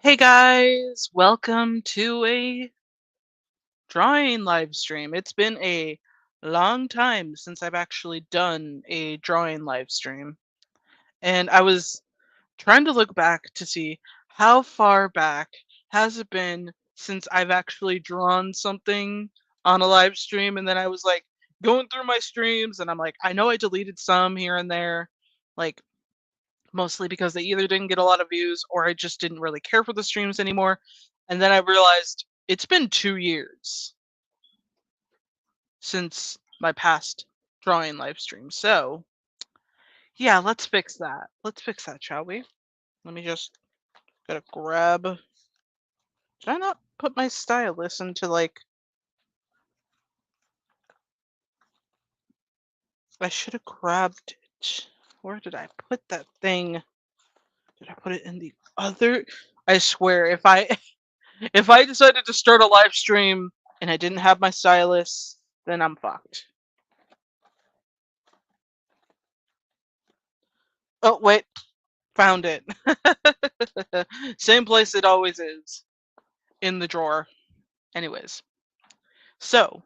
Hey guys, welcome to a drawing live stream. It's been a long time since I've actually done a drawing live stream. And I was trying to look back to see how far back has it been since I've actually drawn something on a live stream. And then I was like going through my streams and I'm like, I know I deleted some here and there. Like mostly because they either didn't get a lot of views or I just didn't really care for the streams anymore. And then I realized it's been 2 years since my past drawing live stream. So, yeah, let's fix that. Let's fix that, shall we? Let me just gotta grab. Did I not put my stylus into like. I should have grabbed it. Where did I put that thing? Did I put it in the other? I swear, if I if I decided to start a live stream and I didn't have my stylus, then I'm fucked. Oh, wait, found it. Same place it always is, in the drawer. Anyways, so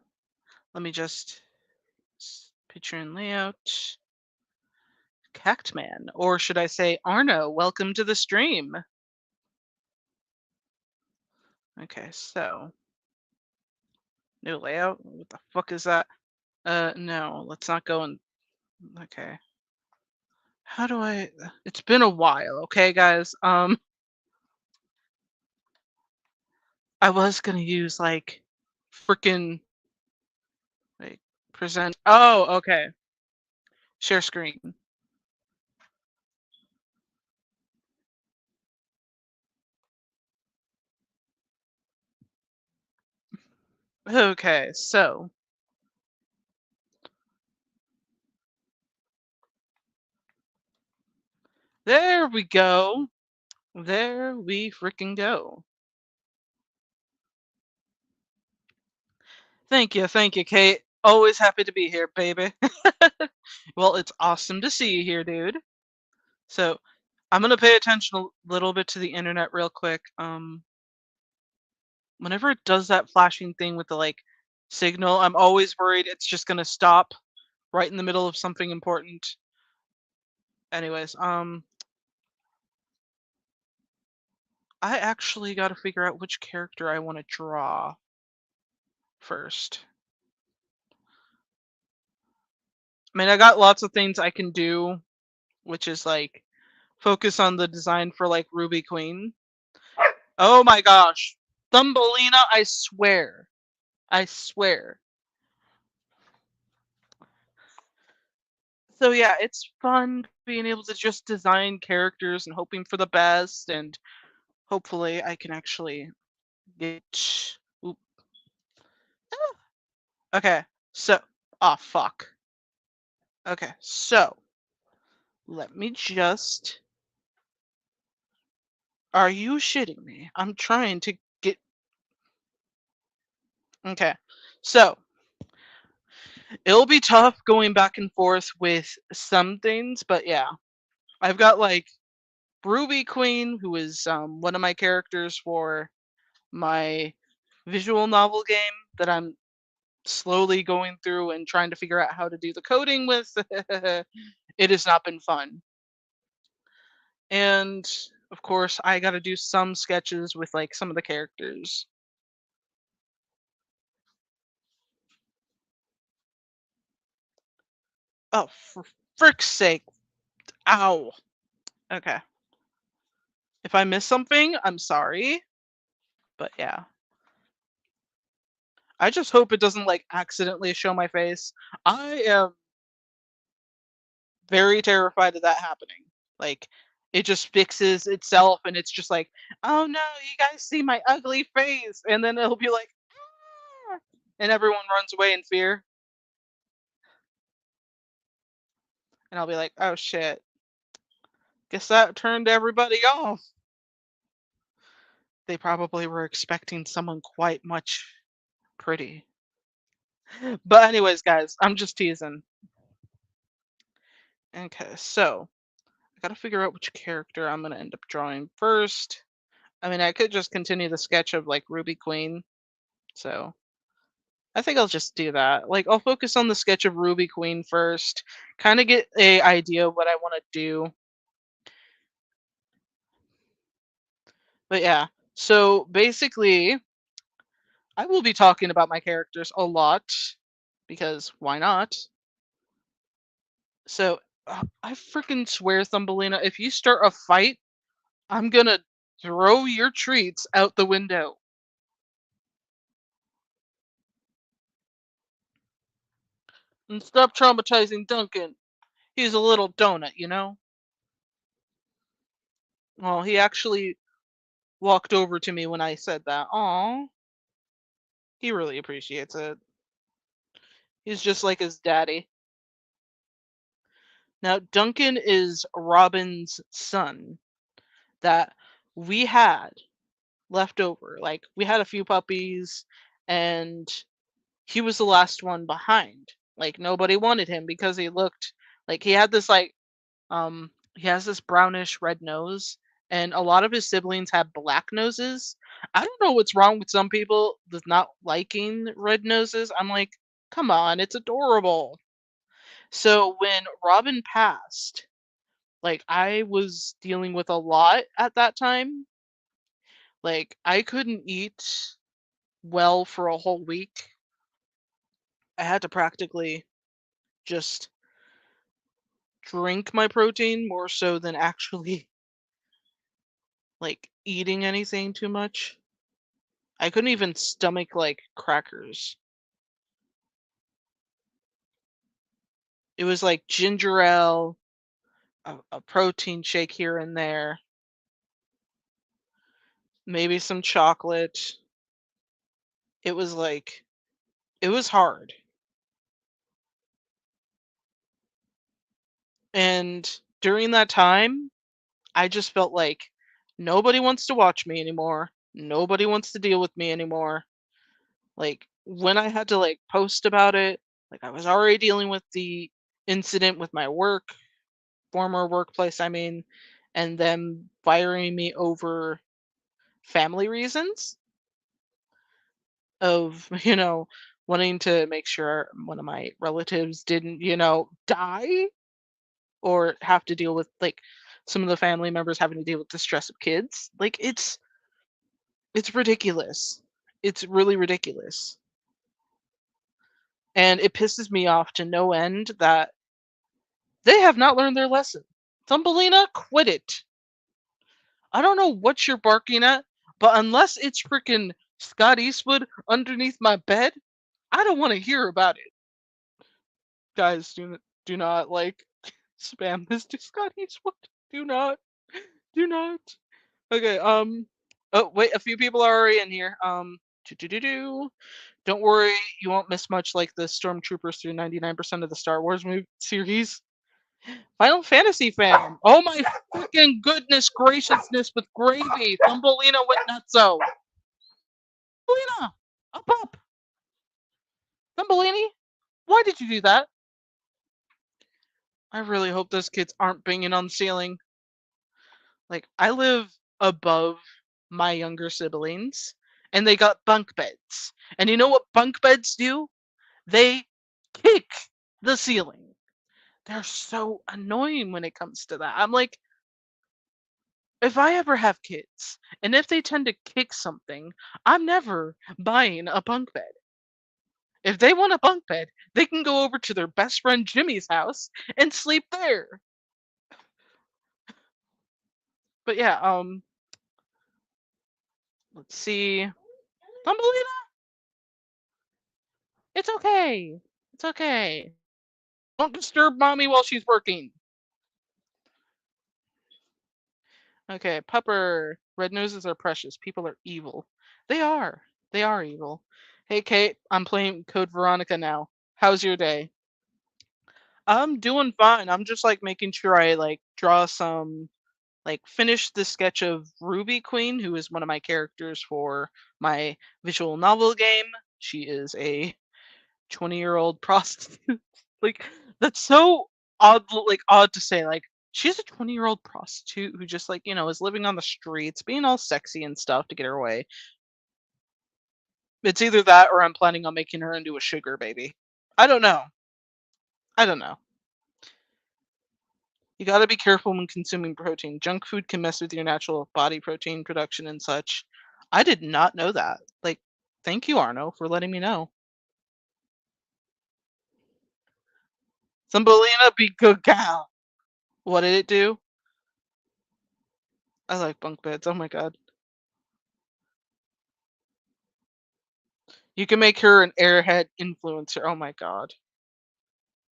let me just picture and layout. Cactman, or should I say Arno, welcome to the stream. Okay, so new layout. What the fuck is that? No, let's not go in. Okay. How do I It's been a while, okay guys? I was gonna use like freaking like present. Oh, okay. Share screen. Okay, so there we go. There we freaking go. Thank you, Kate. Always happy to be here, baby. Well, it's awesome to see you here, dude. So, I'm gonna pay attention a little bit to the internet real quick. Whenever it does that flashing thing with the like signal, I'm always worried it's just gonna stop right in the middle of something important. Anyways, I actually got to figure out which character I want to draw first. I mean, I got lots of things I can do, which is like focus on the design for like Ruby Queen. Oh my gosh. Thumbelina, I swear. I swear. So yeah, it's fun being able to just design characters and hoping for the best, and hopefully I can actually get. Oop. Okay, so. Oh, fuck. Okay, so. Let me just. Are you shitting me? I'm trying to get. Okay, so. It'll be tough going back and forth with some things, but yeah. I've got like Ruby Queen, who is one of my characters for my visual novel game that I'm slowly going through and trying to figure out how to do the coding with. It has not been fun. And of course, I got to do some sketches with like some of the characters. Oh, for frick's sake. Ow. Okay. If I miss something, I'm sorry. But yeah. I just hope it doesn't like accidentally show my face. I am very terrified of that happening. Like it just fixes itself and it's just like, "Oh no, you guys see my ugly face." And then it'll be like, "Ah," and everyone runs away in fear. And I'll be like, "Oh shit. Guess that turned everybody off." They probably were expecting someone quite much pretty. But anyways, guys, I'm just teasing. Okay, so I gotta figure out which character I'm gonna end up drawing first. I mean, I could just continue the sketch of like Ruby Queen. So I think I'll just do that. Like, I'll focus on the sketch of Ruby Queen first, kind of get a idea of what I want to do. But yeah, so basically, I will be talking about my characters a lot because why not? So I freaking swear, Thumbelina, if you start a fight, I'm gonna throw your treats out the window. And stop traumatizing Duncan. He's a little donut, you know? Well, he actually walked over to me when I said that. Aw, he really appreciates it. He's just like his daddy. Now, Duncan is Robin's son that we had left over. Like, we had a few puppies, and he was the last one behind. Like, nobody wanted him because he looked like he had this, like, he has this brownish red nose, and a lot of his siblings have black noses. I don't know what's wrong with some people with not liking red noses. I'm like, come on, it's adorable. So when Robin passed, like I was dealing with a lot at that time. Like I couldn't eat well for a whole week. I had to practically just drink my protein more so than actually like eating anything too much. I couldn't even stomach like crackers. It was like ginger ale, a protein shake here and there, maybe some chocolate. It was like it was hard. And during that time, I just felt like nobody wants to watch me anymore. Nobody wants to deal with me anymore. Like when I had to like post about it, like I was already dealing with the incident with my work, former workplace, I mean, and them firing me over family reasons of, wanting to make sure one of my relatives didn't, die or have to deal with like some of the family members having to deal with the stress of kids. Like it's ridiculous. It's really ridiculous. And it pisses me off to no end that they have not learned their lesson. Thumbelina, quit it. I don't know what you're barking at, but unless it's freaking Scott Eastwood underneath my bed, I don't want to hear about it. Guys, do not like spam this to Scott Eastwood. Do not. Do not. Okay, oh wait, a few people are already in here. Do. Don't worry, you won't miss much like the Stormtroopers through 99% of the Star Wars movie series. Final Fantasy fan. Oh my freaking goodness graciousness with gravy. Thumbelina went nutso. Thumbelina! Up up! Thumbelini? Why did you do that? I really hope those kids aren't banging on the ceiling. Like, I live above my younger siblings, and they got bunk beds. And you know what bunk beds do? They kick the ceiling. They're so annoying when it comes to that. I'm like, if I ever have kids, and if they tend to kick something, I'm never buying a bunk bed. If they want a bunk bed, they can go over to their best friend Jimmy's house and sleep there. But yeah, let's see. Thumbelina, it's okay. It's okay. Don't disturb mommy while she's working. Okay, Pupper. Red noses are precious. People are evil. They are. They are evil. Hey, Kate, I'm playing Code Veronica now. How's your day? I'm doing fine. I'm just like making sure I like draw some like finish the sketch of Ruby Queen, who is one of my characters for my visual novel game. She is a 20-year-old prostitute. Like that's so odd to say. Like she's a 20-year-old prostitute who just, like, is living on the streets, being all sexy and stuff to get her way. It's either that or I'm planning on making her into a sugar baby. I don't know. I don't know. You gotta be careful when consuming protein. Junk food can mess with your natural body protein production and such. I did not know that. Like, thank you, Arno, for letting me know. Thumbelina be good gal. What did it do? I like bunk beds. Oh my god. You can make her an airhead influencer. Oh my god.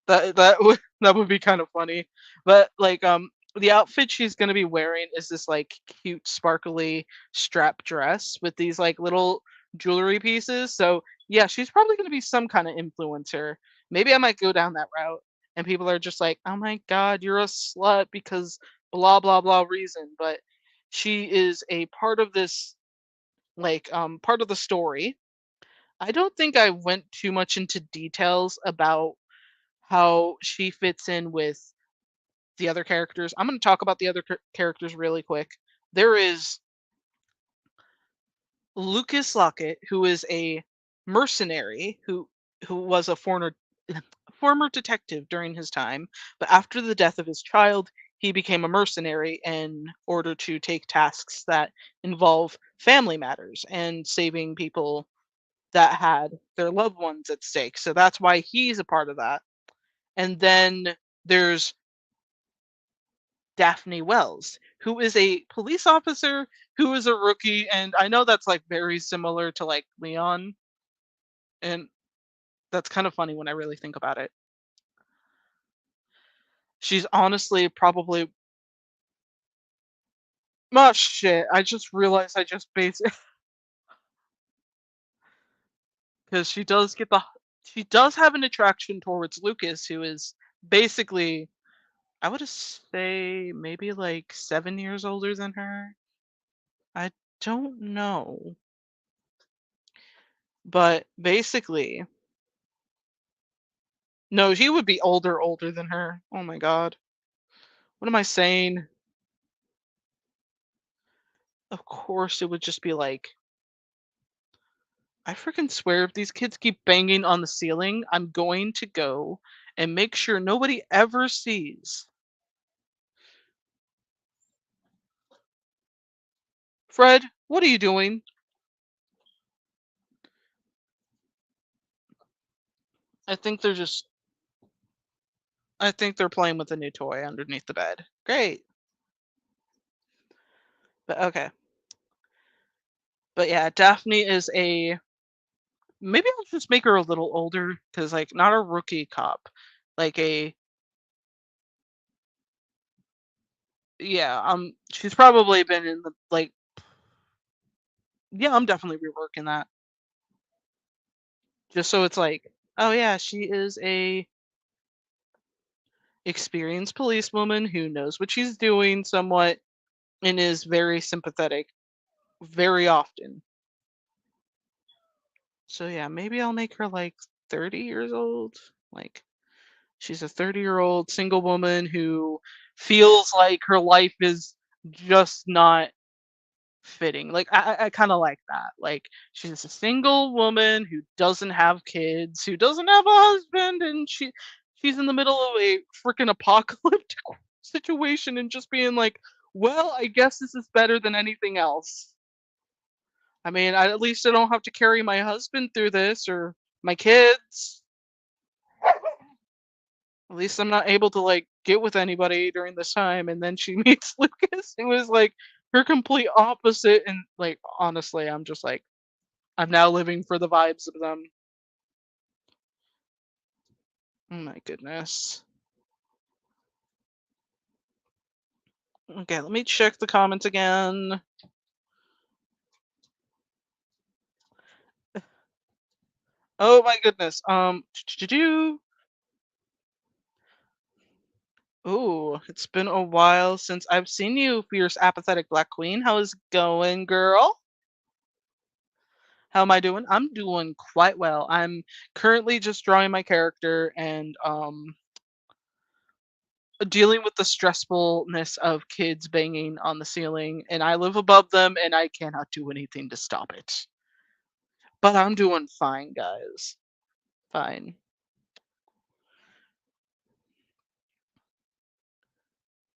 That would that would be kind of funny. But like the outfit she's gonna be wearing is this like cute sparkly strap dress with these like little jewelry pieces. So yeah, she's probably gonna be some kind of influencer. Maybe I might go down that route and people are just like, "Oh my god, you're a slut because blah blah blah reason." But she is a part of this like part of the story. I don't think I went too much into details about how she fits in with the other characters. I'm going to talk about the other characters really quick. There is Lucas Lockett, who is a mercenary who was a former detective during his time, but after the death of his child, he became a mercenary in order to take tasks that involve family matters and saving people that had their loved ones at stake. So that's why he's a part of that. And then there's Daphne Wells, who is a police officer who is a rookie, and I know that's like very similar to like Leon, and that's kind of funny when I really think about it. She's honestly probably oh shit. I just realized I just based because she does have an attraction towards Lucas, who is basically I would say maybe like 7 years older than her. I don't know. But basically, no, he would be older than her. Oh my god. What am I saying? Of course it would just be like I freaking swear if these kids keep banging on the ceiling, I'm going to go and make sure nobody ever sees. Fred, what are you doing? I think they're just I think they're playing with a new toy underneath the bed. Great. But okay. But yeah, Daphne is a maybe I'll just make her a little older cuz like not a rookie cop. Like a yeah, she's probably been in the like yeah, I'm definitely reworking that. Just so it's like, oh yeah, she is a experienced policewoman who knows what she's doing somewhat and is very sympathetic very often. So yeah, maybe I'll make her like 30 years old. Like she's a 30-year-old single woman who feels like her life is just not fitting. Like I kind of like that. Like she's a single woman who doesn't have kids, who doesn't have a husband, and she's in the middle of a freaking apocalyptic situation and just being like, well, I guess this is better than anything else. I mean, at least I don't have to carry my husband through this or my kids. At least I'm not able to like get with anybody during this time. And then she meets Lucas. It was like her complete opposite. And like honestly, I'm just like I'm now living for the vibes of them. Oh my goodness. Okay, let me check the comments again. Oh my goodness. Ooh, it's been a while since I've seen you, fierce apathetic black queen. How is it going, girl? How am I doing? I'm doing quite well. I'm currently just drawing my character and dealing with the stressfulness of kids banging on the ceiling, and I live above them, and I cannot do anything to stop it. But I'm doing fine, guys. Fine.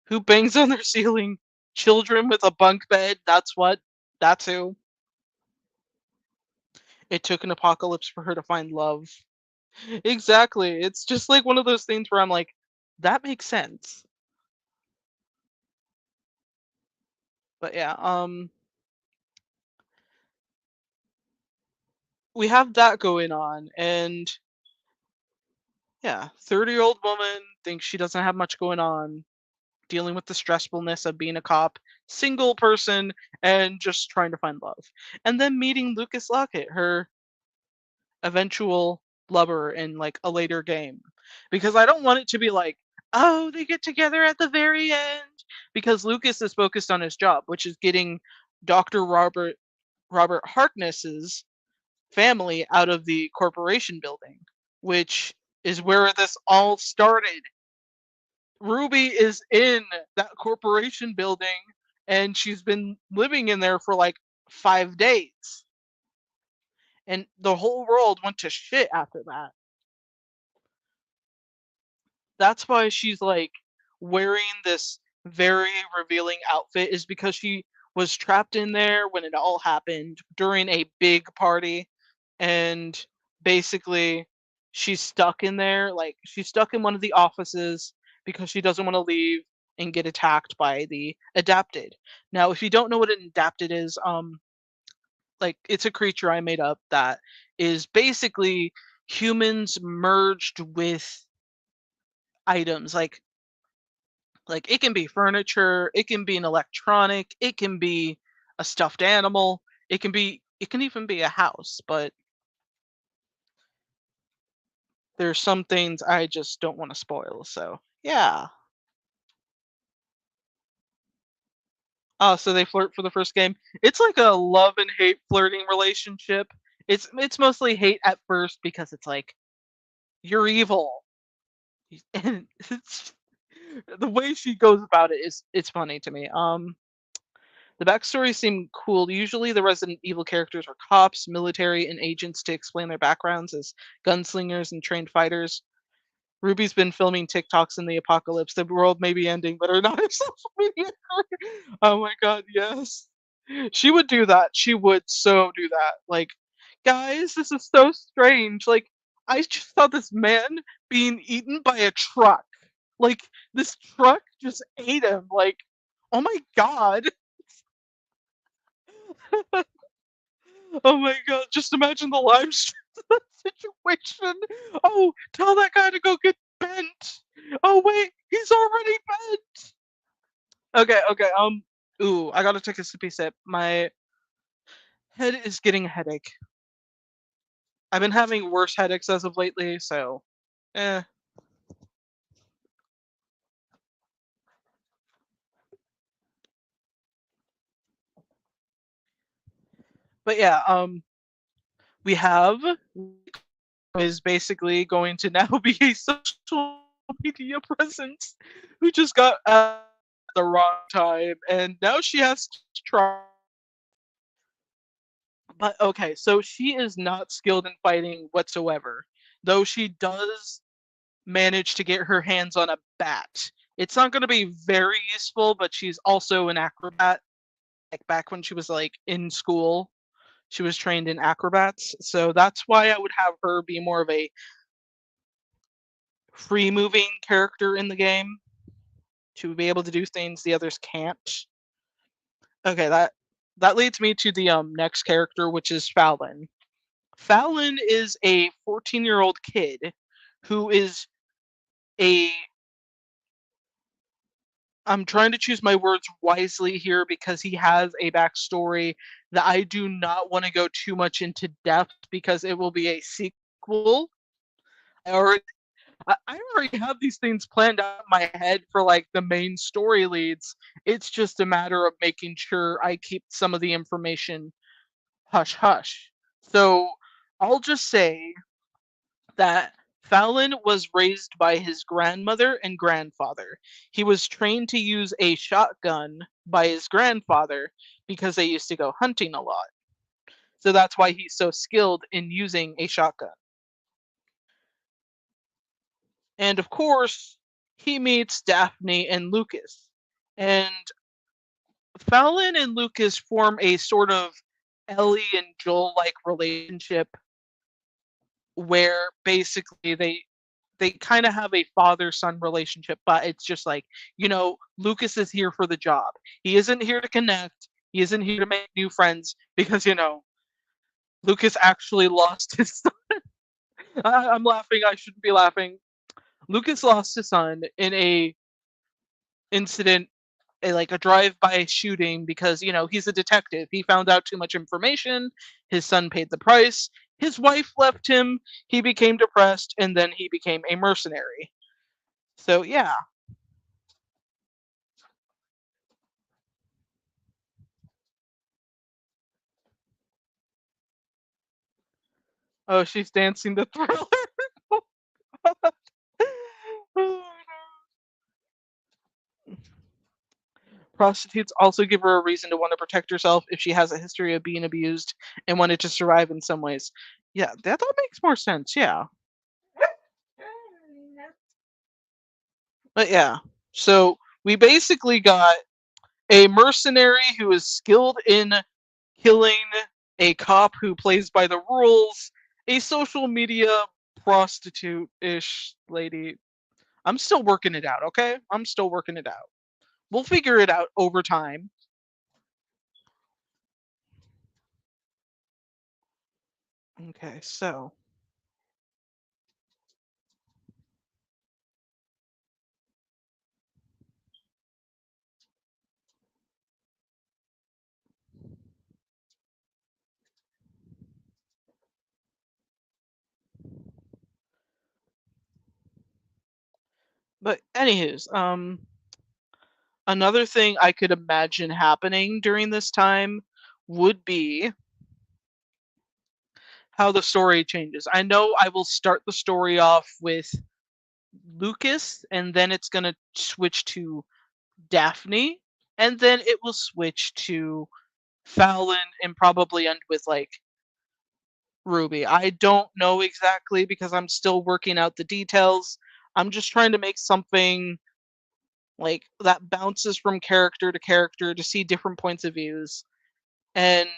Who bangs on their ceiling? Children with a bunk bed. That's what. That's who. It took an apocalypse for her to find love. Exactly. It's just like one of those things where I'm like, that makes sense. But yeah, we have that going on, and yeah, 30-year-old woman thinks she doesn't have much going on, dealing with the stressfulness of being a cop, single person, and just trying to find love. And then meeting Lucas Lockett, her eventual lover in like a later game. Because I don't want it to be like, oh, they get together at the very end. Because Lucas is focused on his job, which is getting Dr. Robert Harkness's family out of the corporation building, which is where this all started. Ruby is in that corporation building and she's been living in there for like 5 days. And the whole world went to shit after that. That's why she's like wearing this very revealing outfit, is because she was trapped in there when it all happened during a big party, and basically she's stuck in there, like she's stuck in one of the offices because she doesn't want to leave and get attacked by the adapted. Now if you don't know what an adapted is, like it's a creature I made up that is basically humans merged with items, like it can be furniture, it can be an electronic, it can be a stuffed animal, it can even be a house, but there's some things I just don't want to spoil. So, yeah. Oh, so they flirt for the first game. It's like a love and hate flirting relationship. It's mostly hate at first because it's like you're evil. And it's the way she goes about it is it's funny to me. The backstories seem cool. Usually, the Resident Evil characters are cops, military, and agents to explain their backgrounds as gunslingers and trained fighters. Ruby's been filming TikToks in the apocalypse. The world may be ending, but her not her social media career. Oh my god, yes. She would do that. She would so do that. Like, guys, this is so strange. Like, I just saw this man being eaten by a truck. Like, this truck just ate him. Like, oh my god. Oh my god, just imagine the live stream situation. Oh, tell that guy to go get bent. Oh wait, he's already bent. Okay, okay. Ooh, I gotta take a sippy sip. My head is getting a headache. I've been having worse headaches as of lately, so eh. But yeah, we have is basically going to now be a social media presence who just got at the wrong time, and now she has to try. But okay, so she is not skilled in fighting whatsoever, though she does manage to get her hands on a bat. It's not going to be very useful, but she's also an acrobat. Like back when she was like in school, she was trained in acrobats. So that's why I would have her be more of a free moving character in the game to be able to do things the others can't. Okay, that leads me to the next character, which is Fallon. Fallon is a 14-year-old kid who is a I'm trying to choose my words wisely here because he has a backstory that I do not want to go too much into depth because it will be a sequel. Or I already have these things planned out in my head for like the main story leads. It's just a matter of making sure I keep some of the information hush hush. So I'll just say that Fallon was raised by his grandmother and grandfather. He was trained to use a shotgun by his grandfather because they used to go hunting a lot. So that's why he's so skilled in using a shotgun. And of course, he meets Daphne and Lucas. And Fallon and Lucas form a sort of Ellie and Joel like relationship where basically they kind of have a father son relationship, but it's just like, Lucas is here for the job. He isn't here to connect. He isn't here to make new friends because, Lucas actually lost his son. I'm laughing. I shouldn't be laughing. Lucas lost his son in a incident, like a drive-by shooting because, he's a detective. He found out too much information. His son paid the price. His wife left him. He became depressed, and then he became a mercenary. So yeah. Oh, she's dancing the Thriller. Oh, no. Prostitutes also give her a reason to want to protect herself if she has a history of being abused and wanted to survive in some ways. Yeah, that all makes more sense. Yeah. But yeah. So we basically got a mercenary who is skilled in killing, a cop who plays by the rules, a social media prostitute ish lady. I'm still working it out, okay? I'm still working it out. We'll figure it out over time. Okay, so. But anywho's, another thing I could imagine happening during this time would be how the story changes. I know I will start the story off with Lucas, and then it's gonna switch to Daphne, and then it will switch to Fallon and probably end with like Ruby. I don't know exactly because I'm still working out the details. I'm just trying to make something like that bounces from character to character to see different points of views. And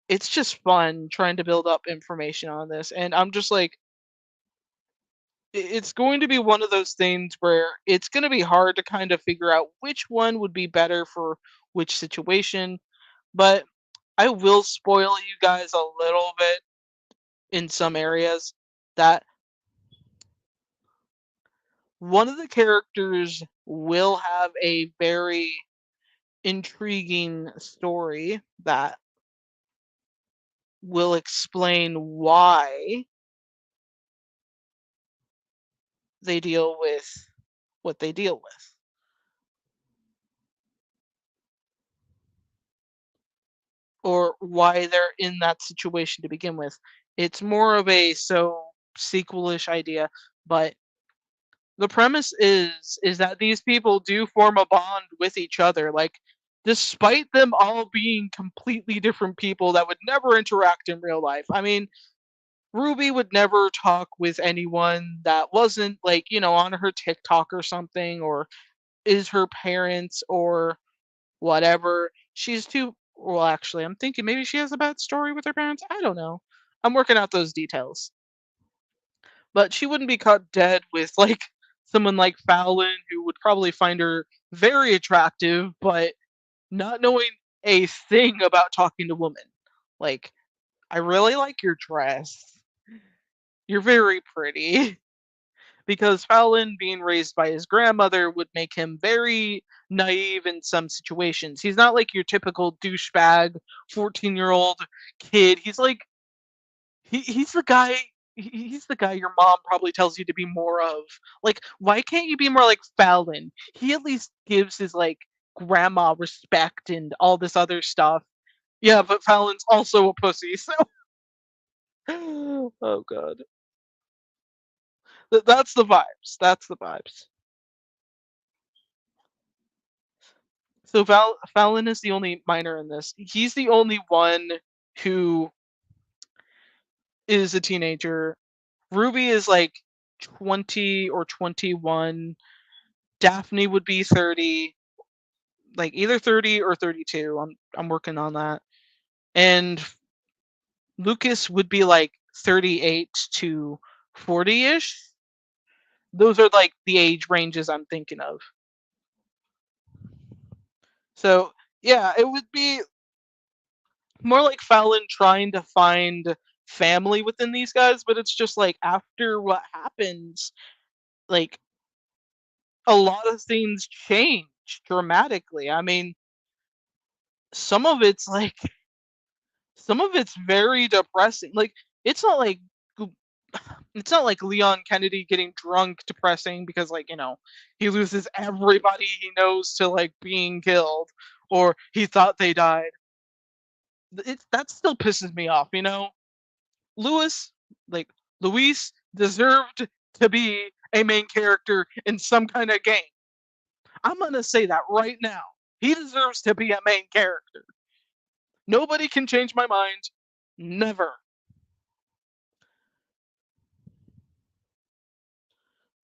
it's just fun trying to build up information on this. And I'm just like, it's going to be one of those things where it's going to be hard to kind of figure out which one would be better for which situation. But I will spoil you guys a little bit in some areas that one of the characters will have a very intriguing story that will explain why they deal with what they deal with, or why they're in that situation to begin with. It's more of a sequelish idea, but the premise is that these people do form a bond with each other, like despite them all being completely different people that would never interact in real life. I mean, Ruby would never talk with anyone that wasn't like, on her TikTok or something, or is her parents or whatever. She's too, well, actually, I'm thinking maybe she has a bad story with her parents. I don't know. I'm working out those details. But she wouldn't be caught dead with like someone like Fallon who would probably find her very attractive, but not knowing a thing about talking to women. Like, I really like your dress. You're very pretty. Because Fallon being raised by his grandmother would make him very naive in some situations. He's not like your typical douchebag 14-year-old kid. He's like he's the guy he's the guy your mom probably tells you to be more of. Like, why can't you be more like Fallon? He at least gives his like grandma respect and all this other stuff. Yeah, but Fallon's also a pussy, so oh god. That's the vibes. That's the vibes. So Fallon is the only minor in this. He's the only one who is a teenager. Ruby is like 20 or 21. Daphne would be 30, like either 30 or 32. I'm working on that. And Lucas would be like 38 to 40ish. Those are like the age ranges I'm thinking of. So, yeah, it would be more like Fallon trying to find family within these guys, but it's just like after what happens, like a lot of things change dramatically. I mean, some of it's like some of it's very depressing. Like it's not like it's not like Leon Kennedy getting drunk depressing because like, he loses everybody he knows to like being killed or he thought they died. That still pisses me off. Lewis, like Luis deserved to be a main character in some kind of game. I'm going to say that right now. He deserves to be a main character. Nobody can change my mind. Never.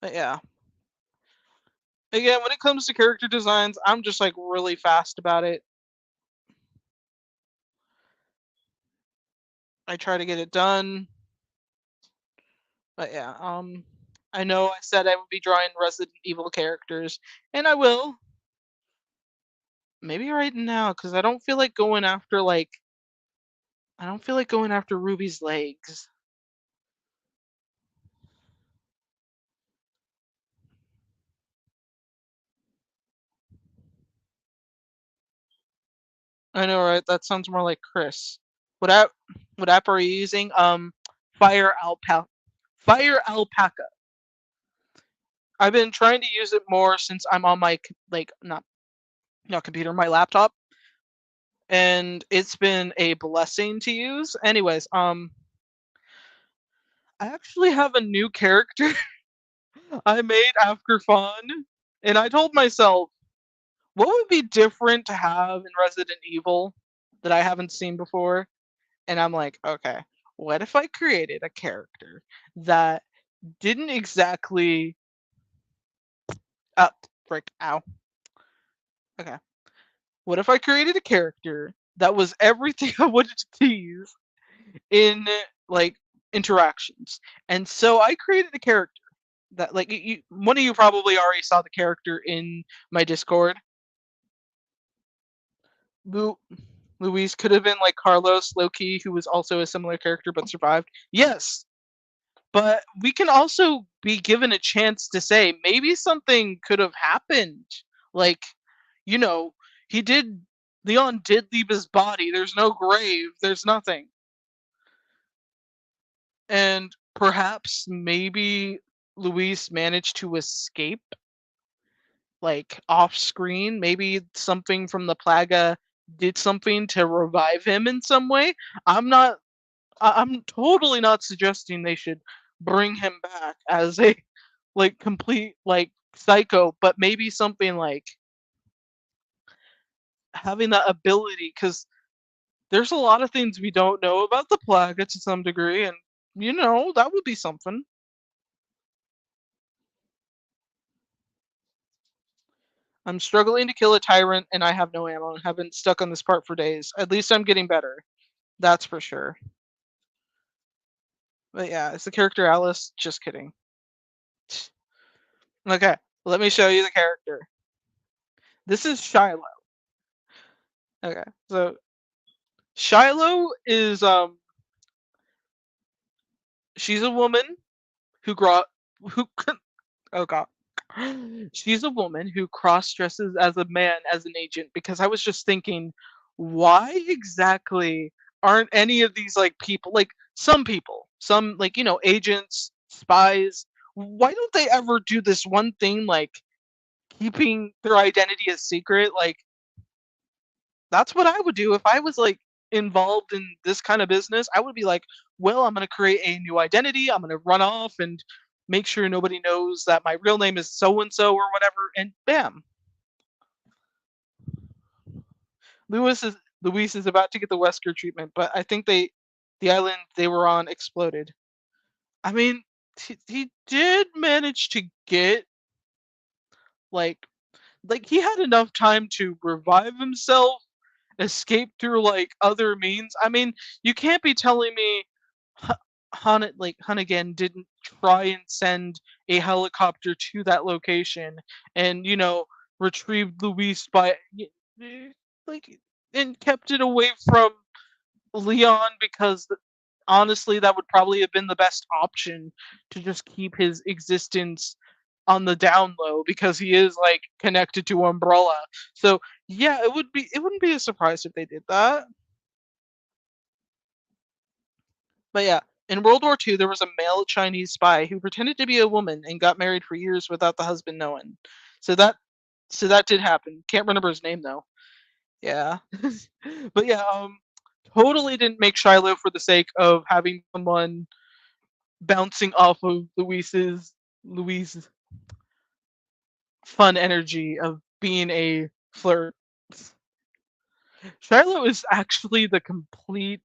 But yeah. Again, when it comes to character designs, I'm just like really fast about it. I try to get it done. But yeah, I know I said I would be drawing Resident Evil characters, and I will. Maybe right now, because I don't feel like going after Ruby's legs. I know, right? That sounds more like Chris. What app? What app are you using? Fire Alpaca. Fire Alpaca. I've been trying to use it more since I'm on my like not computer, my laptop, and it's been a blessing to use. Anyways, I actually have a new character I made after fun, and I told myself, what would be different to have in Resident Evil that I haven't seen before? And I'm like, okay, what if I created a character that didn't exactly up frick ow. Okay. What if I created a character that was everything I wanted to tease in like interactions? And so I created a character that like one of you probably already saw the character in my Discord. Lu- Luis could have been like Carlos Loki, who was also a similar character but survived. Yes, but we can also be given a chance to say maybe something could have happened. Like, you know, he did. Leon did leave his body. There's no grave. There's nothing. And perhaps maybe Luis managed to escape, like off screen. Maybe something from the Plaga did something to revive him in some way. I'm not I'm totally not suggesting they should bring him back as a like complete like psycho, but maybe something like having that ability because there's a lot of things we don't know about the Plaga to some degree, and that would be something. I'm struggling to kill a tyrant and I have no ammo and have been stuck on this part for days. At least I'm getting better. That's for sure. But yeah, it's the character Alice. Just kidding. Okay, let me show you the character. This is Shiloh. Okay, so Shiloh is she's a woman who oh god. She's a woman who cross dresses as a man as an agent because I was just thinking, why exactly aren't any of these like people, some like agents, spies, why don't they ever do this one thing like keeping their identity a secret? Like that's what I would do if I was like involved in this kind of business. I would be like, well, I'm going to create a new identity. I'm going to run off and make sure nobody knows that my real name is so and so or whatever, and bam, Lewis is Luis is about to get the Wesker treatment, but I think the island they were on exploded. I mean, he did manage to get like he had enough time to revive himself, escape through like other means. I mean, you can't be telling me Hu- Hunnigan didn't try and send a helicopter to that location and retrieved Luis like and kept it away from Leon because honestly, that would probably have been the best option to just keep his existence on the down low because he is like connected to Umbrella. So yeah, it wouldn't be a surprise if they did that. But yeah, in World War II, there was a male Chinese spy who pretended to be a woman and got married for years without the husband knowing. So that so that did happen. Can't remember his name though. Yeah, but yeah, totally didn't make Shiloh for the sake of having someone bouncing off of Louise's fun energy of being a flirt. Shiloh is actually the complete.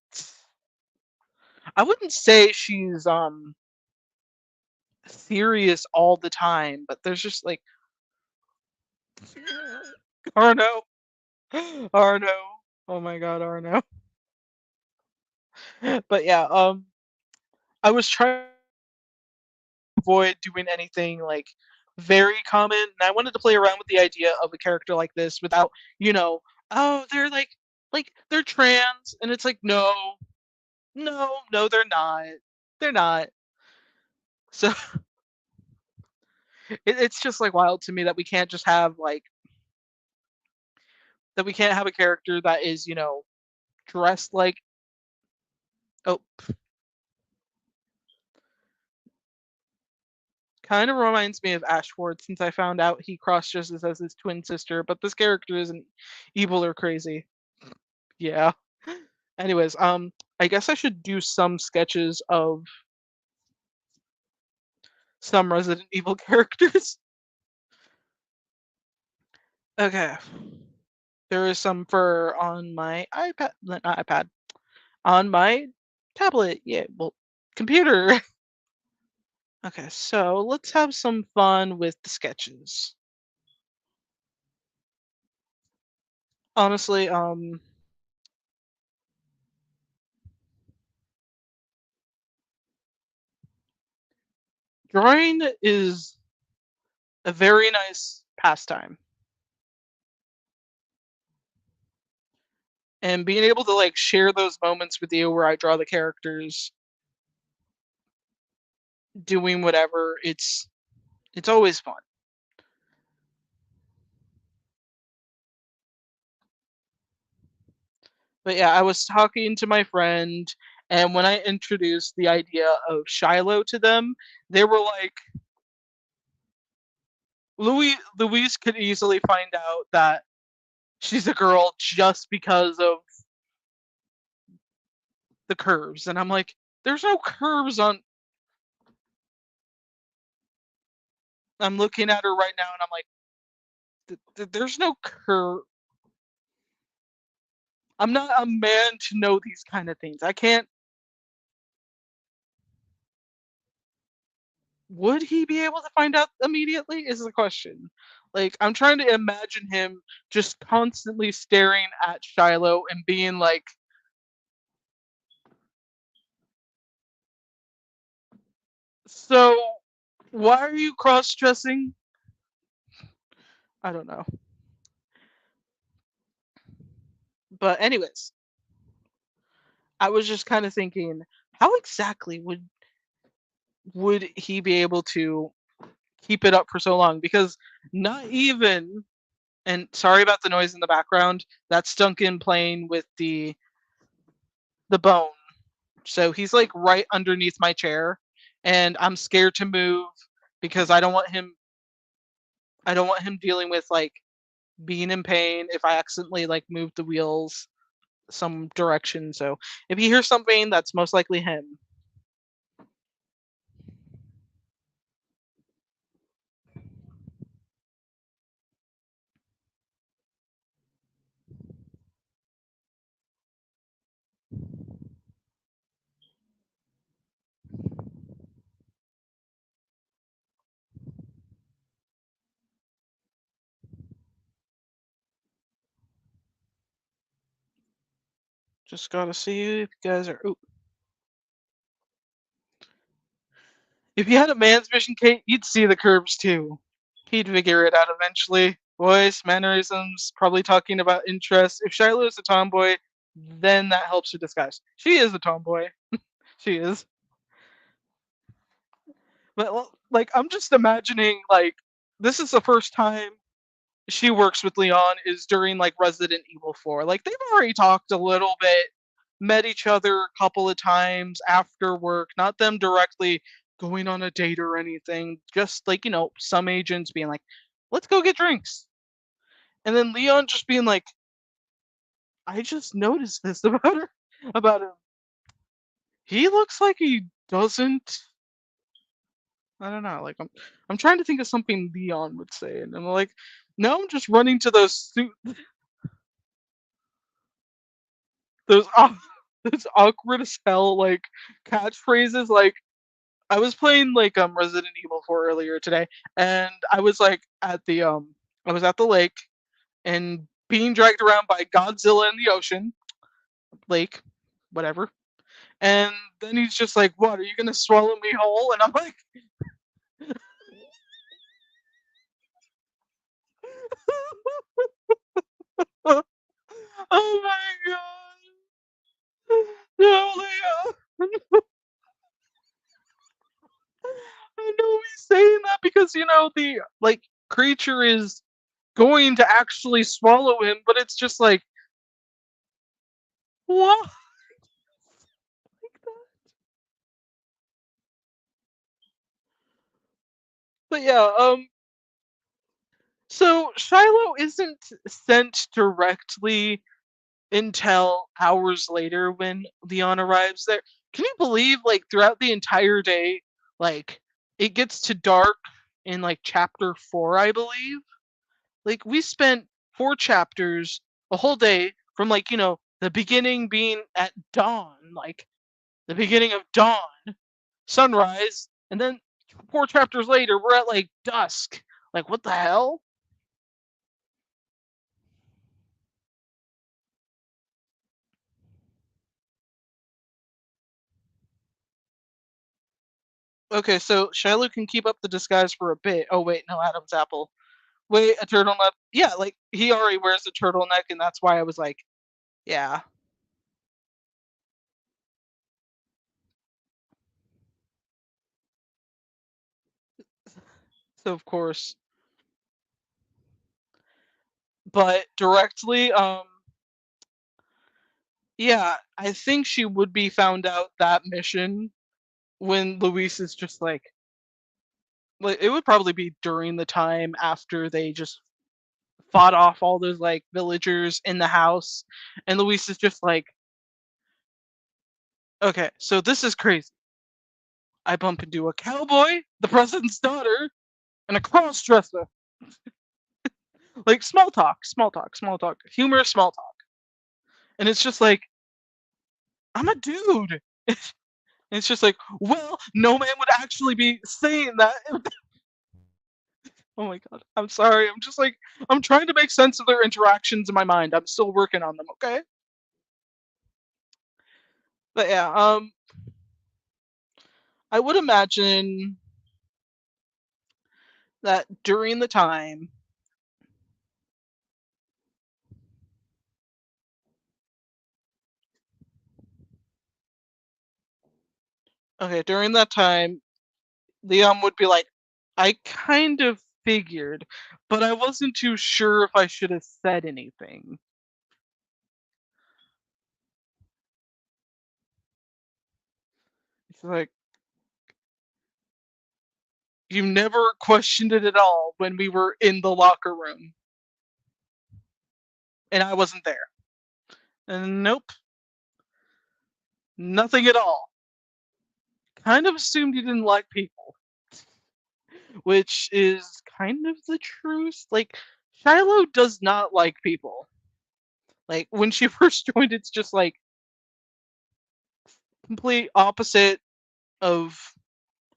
I wouldn't say she's serious all the time, but there's just like Arno, Arno. Oh my God, Arno. But yeah, I was trying to avoid doing anything like very common, and I wanted to play around with the idea of a character like this without, you know, oh, they're like they're trans, and it's like no, no, no, they're not. They're not. So it's just like wild to me that we can't just have like that we can't have a character that is, dressed like oh, kind of reminds me of Ashford since I found out he cross dresses as his twin sister, but this character isn't evil or crazy. Yeah. Anyways, I guess I should do some sketches of some Resident Evil characters. Okay. There is some for on my iPad, not iPad, on my tablet. Yeah, well, computer. Okay, so let's have some fun with the sketches. Honestly, drawing is a very nice pastime, and being able to like share those moments with you where I draw the characters doing whatever, it's always fun. But yeah, I was talking to my friend, and when I introduced the idea of Shiloh to them, they were like, Louise could easily find out that she's a girl just because of the curves. And I'm like, there's no curves on. I'm looking at her right now, and I'm like, there's no curve. I'm not a man to know these kind of things. I can't. Would he be able to find out immediately? Is the question. Like, I'm trying to imagine him just constantly staring at Shiloh and being like, "So, why are you cross-dressing?" I don't know. But anyways, I was just kind of thinking, how exactly would he be able to keep it up for so long? Because not even, and sorry about the noise in the background, that's Duncan playing with the bone. So he's like right underneath my chair, and I'm scared to move because I don't want him dealing with like being in pain if I accidentally like move the wheels some direction. So if he hears something, that's most likely him. Just gotta see if you guys are. Ooh. If you had a man's vision, Kate, you'd see the curves too. He'd figure it out eventually. Voice, mannerisms, probably talking about interests. If Shiloh is a tomboy, then that helps her disguise. She is a tomboy. She is. But like, I'm just imagining like this is the first time she works with Leon is during like Resident Evil 4. Like they've already talked a little bit, met each other a couple of times after work, not them directly going on a date or anything. Just like, some agents being like, let's go get drinks. And then Leon just being like, I just noticed this about her, about him. He looks like he doesn't. I don't know. Like I'm trying to think of something Leon would say, and I'm like, now I'm just running to those those awkward as hell like catchphrases. Like I was playing like Resident Evil 4 earlier today, and I was like at the I was at the lake and being dragged around by Godzilla in the ocean lake, whatever. And then he's just like, "What? Are you gonna swallow me whole?" And I'm like, "Oh my god, no, Leo!" I know he's saying that because the like creature is going to actually swallow him, but it's just like what? But yeah, so Shiloh isn't sent directly until hours later when Leon arrives there. Can you believe like throughout the entire day, like it gets to dark in like chapter 4, I believe? Like we spent 4 chapters, a whole day from like, the beginning being at dawn, like the beginning of dawn, sunrise, and then 4 chapters later we're at like dusk. Like what the hell? Okay, so Shiloh can keep up the disguise for a bit. Oh wait, no, Adam's apple. Wait, a turtleneck. Yeah, like he already wears a turtleneck, and that's why I was like, yeah. So of course, but directly, yeah, I think she would be found out that mission when Luis is just like it would probably be during the time after they just fought off all those like villagers in the house, and Luis is just like, okay, so this is crazy. I bump into a cowboy, the president's daughter, and a cross dresser. Like small talk, small talk, small talk, humorous small talk. And it's just like, I'm a dude. It's just like, well, no man would actually be saying that. Oh my god. I'm sorry. I'm just like, I'm trying to make sense of their interactions in my mind. I'm still working on them, okay? But yeah, I would imagine that during the time, okay, during that time, Liam would be like, I kind of figured, but I wasn't too sure if I should have said anything. It's like, you never questioned it at all when we were in the locker room, and I wasn't there. And nope, nothing at all. Kind of assumed you didn't like people, which is kind of the truth. Like, Shiloh does not like people. Like, when she first joined, it's just like complete opposite of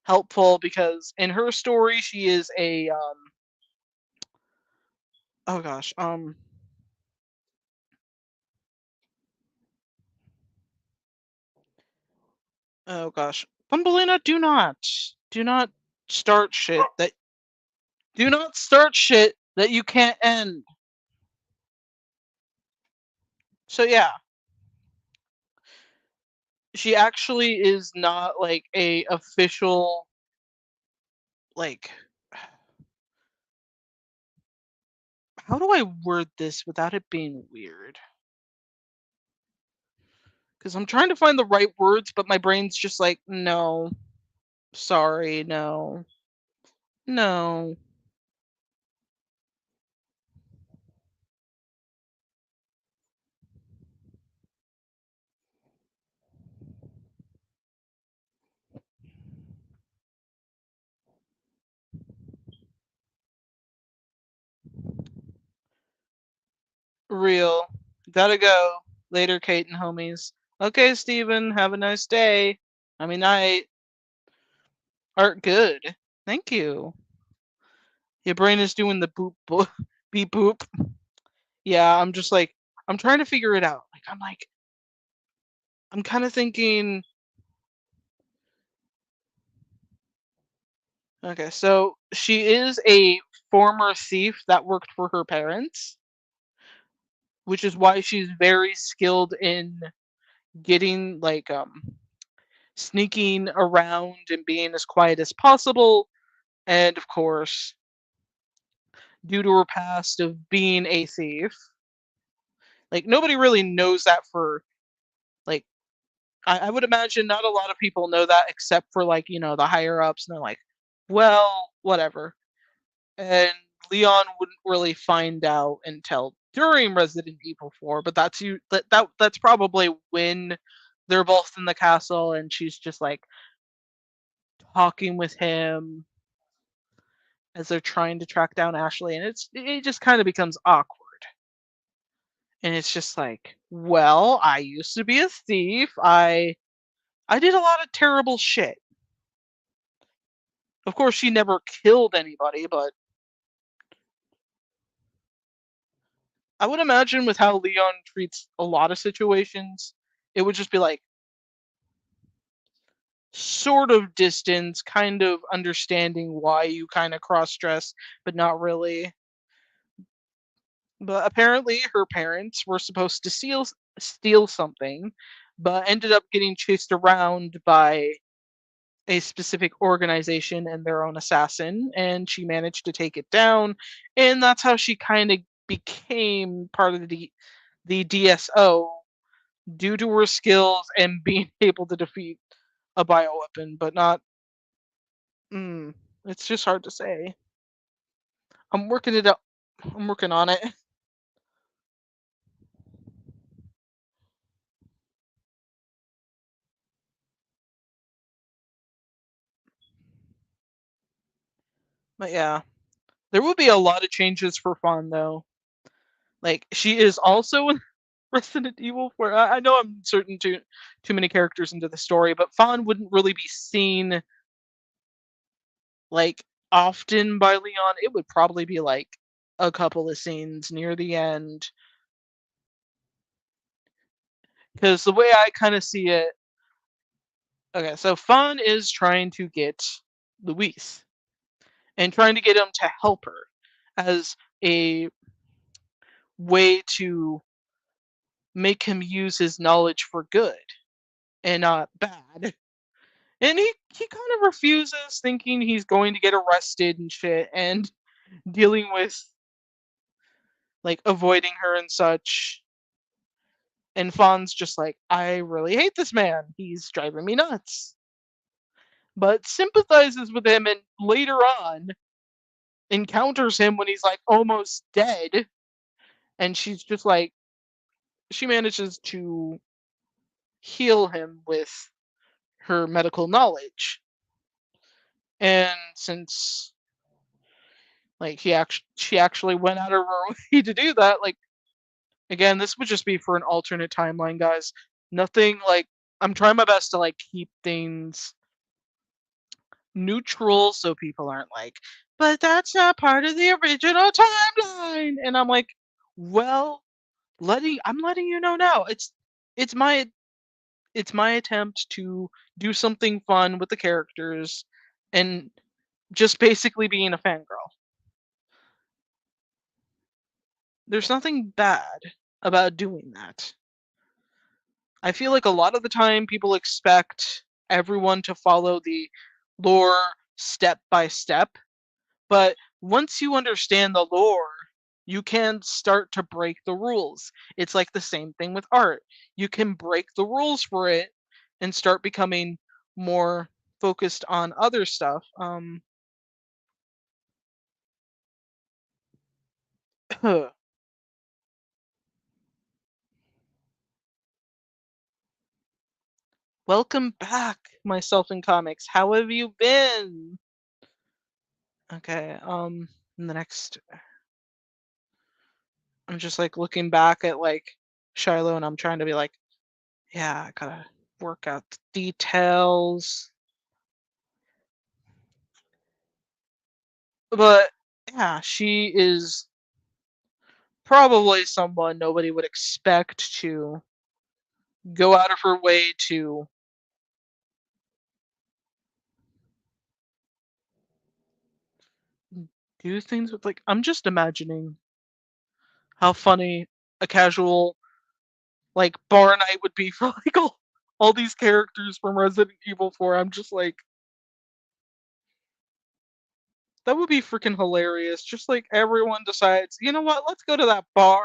helpful because in her story, she is a, oh gosh, Oh gosh. Thumbelina, do not start shit that do not start shit that you can't end. So yeah, she actually is not like a official like how do I word this without it being weird? Because I'm trying to find the right words, but my brain's just like, no, sorry, no, no. Real. Gotta go. Later, Kate and homies. Okay, Steven, have a nice day. I mean, night. Art good. Thank you. Your brain is doing the boop boop beep boop. Yeah, I'm just like I'm trying to figure it out. I'm kind of thinking. Okay, so she is a former thief that worked for her parents, which is why she's very skilled in getting sneaking around and being as quiet as possible. And of course, due to her past of being a thief, like nobody really knows that for like I would imagine not a lot of people know that except for the higher ups, and they're like, well, whatever. And Leon wouldn't really find out until during Resident Evil 4, but that's probably when they're both in the castle and she's just like talking with him as they're trying to track down Ashley, and it just kind of becomes awkward. And it's just like, well, I used to be a thief. I did a lot of terrible shit. Of course, she never killed anybody, but I would imagine with how Leon treats a lot of situations, it would just be like sort of distance, kind of understanding why you kind of cross dress, but not really. But apparently, her parents were supposed to steal something, but ended up getting chased around by a specific organization and their own assassin, and she managed to take it down, and that's how she kind of became part of the DSO due to her skills and being able to defeat a bioweapon, but not. Mm, it's just hard to say. I'm working it up. I'm working on it. But yeah, there will be a lot of changes for Fawn though. Like she is also in Resident Evil 4. I know I'm inserting too many characters into the story, but Fawn wouldn't really be seen like often by Leon. It would probably be like a couple of scenes near the end. Because the way I kind of see it, okay, so Fawn is trying to get Luis and trying to get him to help her as a way to make him use his knowledge for good and not bad. And he kind of refuses, thinking he's going to get arrested and shit, and dealing with like avoiding her and such. And Fawn's just like, I really hate this man. He's driving me nuts. But sympathizes with him and later on encounters him when he's like almost dead. And she's just like, she manages to heal him with her medical knowledge. And since she actually went out of her way to do that, like again, this would just be for an alternate timeline, guys. Nothing like I'm trying my best to like keep things neutral so people aren't like, but that's not part of the original timeline. And I'm like, well, I'm letting you know now. It's my it's my attempt to do something fun with the characters, and just basically being a fangirl. There's nothing bad about doing that. I feel like a lot of the time people expect everyone to follow the lore step by step, but once you understand the lore, you can start to break the rules. It's like the same thing with art. You can break the rules for it and start becoming more focused on other stuff. Welcome back, myself in comics. How have you been? Okay, in the next I'm just like looking back at like Shiloh and I'm trying to be like, yeah, I gotta work out the details. But yeah, she is probably someone nobody would expect to go out of her way to do things with. Like, I'm just imagining how funny a casual like bar night would be for like all these characters from Resident Evil 4. I'm just like, that would be freaking hilarious. Just like everyone decides, you know what? Let's go to that bar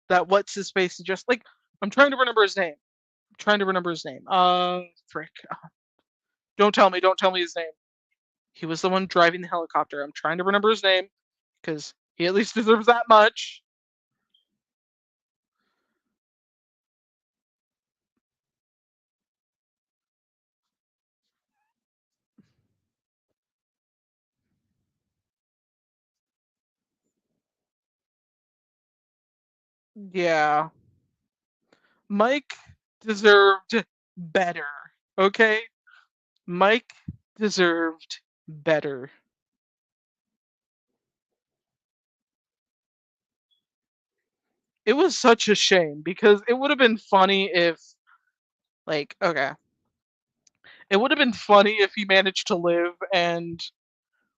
that what's his face just like. I'm trying to remember his name. I'm trying to remember his name. Frick. Don't tell me. Don't tell me his name. He was the one driving the helicopter. I'm trying to remember his name because he at least deserves that much. Yeah, Mike deserved better. Okay, Mike deserved better. It was such a shame because it would have been funny if, like, okay, it would have been funny if he managed to live and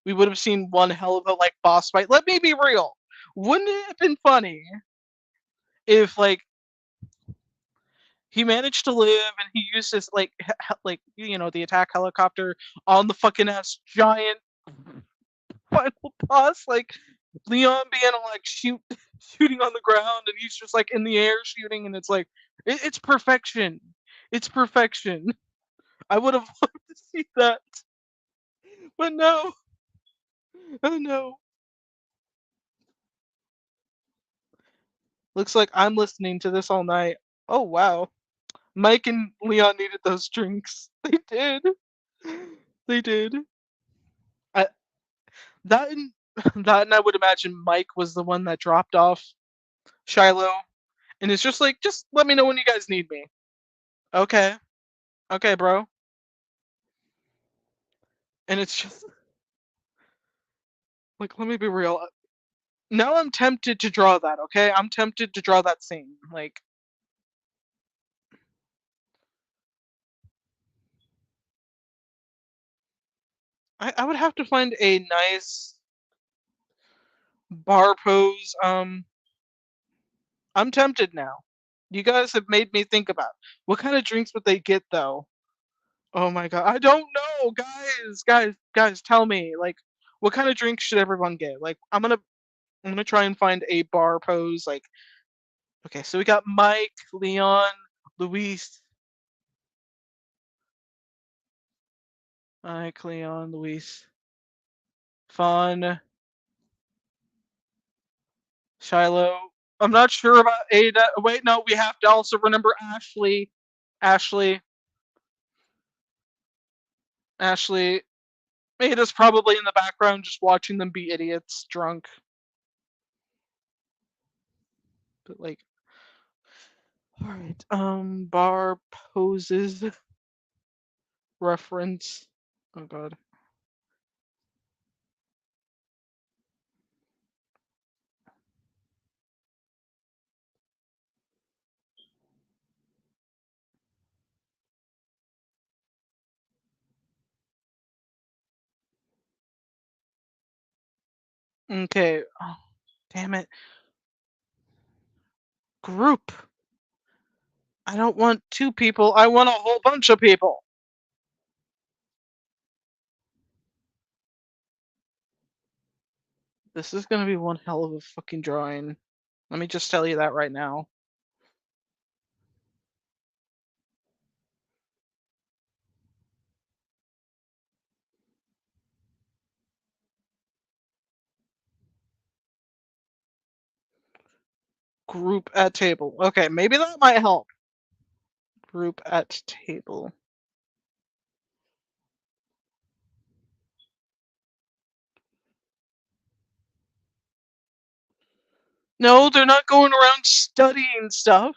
we would have seen one hell of a like boss fight. Let me be real. Wouldn't it have been funny if like he managed to live and he used his like like the attack helicopter on the fucking ass giant final boss, like Leon being like shooting on the ground and he's just like in the air shooting and it's like it's perfection. It's perfection. I would have loved to see that, but no. Oh no. Looks like I'm listening to this all night. Oh wow. Mike and Leon needed those drinks. They did. They did. I, that and that and I would imagine Mike was the one that dropped off Shiloh and it's just like, just let me know when you guys need me. Okay. Okay, bro. And it's just like, let me be real. Now I'm tempted to draw that, okay? I'm tempted to draw that scene. Like, I would have to find a nice bar pose. I'm tempted now. You guys have made me think about what kind of drinks would they get though? Oh my god, I don't know, guys, tell me, like, what kind of drinks should everyone get? Like, I'm gonna try and find a bar pose. Like, okay, so we got Mike, Leon, Luis, Mike, Leon, Luis, Fawn, Shiloh. I'm not sure about Ada. Wait, no, we have to also remember Ashley. Ashley. Ashley. Ada's probably in the background just watching them be idiots, drunk. But like, all right, bar poses reference. Oh god. Okay. Oh, damn it. Group. I don't want two people. I want a whole bunch of people. This is gonna be one hell of a fucking drawing. Let me just tell you that right now. Group at table. Okay, maybe that might help. Group at table. No, they're not going around studying stuff.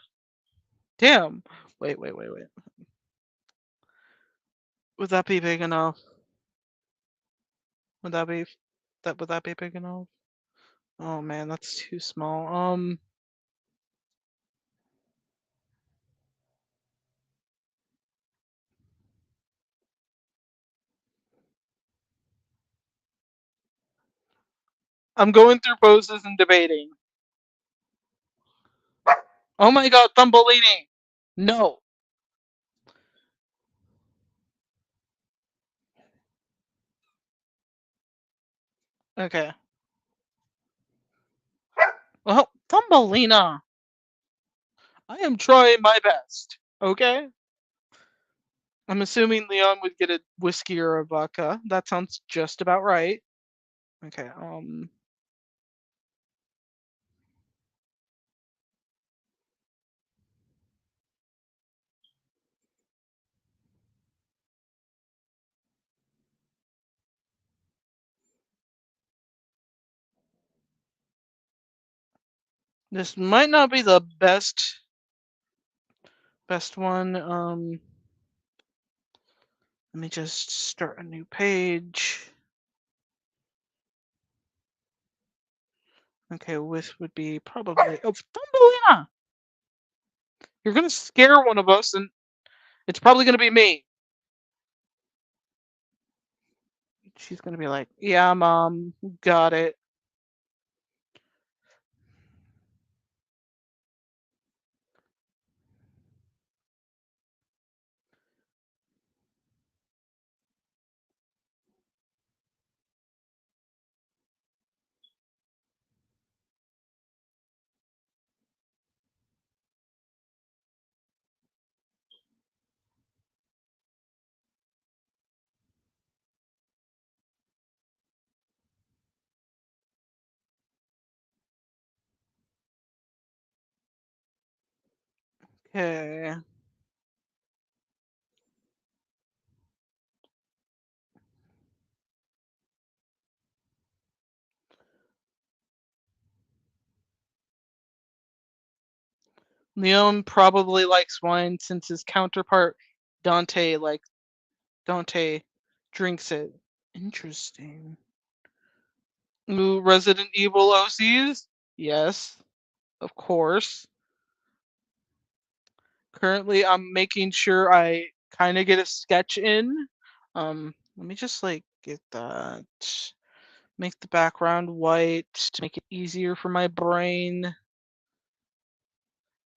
Damn. Wait. Would that be big enough? Would that be would that be big enough? Oh man, that's too small. I'm going through poses and debating. Oh my god, Thumbelini! No. Okay. Well, Thumbelina! I am trying my best. Okay? I'm assuming Leon would get a whiskey or a vodka. That sounds just about right. Okay, this might not be the best one. Let me just start a new page. Okay, with would be probably oh Thumbelina! You're gonna scare one of us, and it's probably gonna be me. She's gonna be like, "Yeah, mom, got it." Okay. Leon probably likes wine since his counterpart Dante drinks it. Interesting. Ooh, Resident Evil OCs? Yes, of course. Currently, I'm making sure I kind of get a sketch in. Let me just like get that. Make the background white to make it easier for my brain.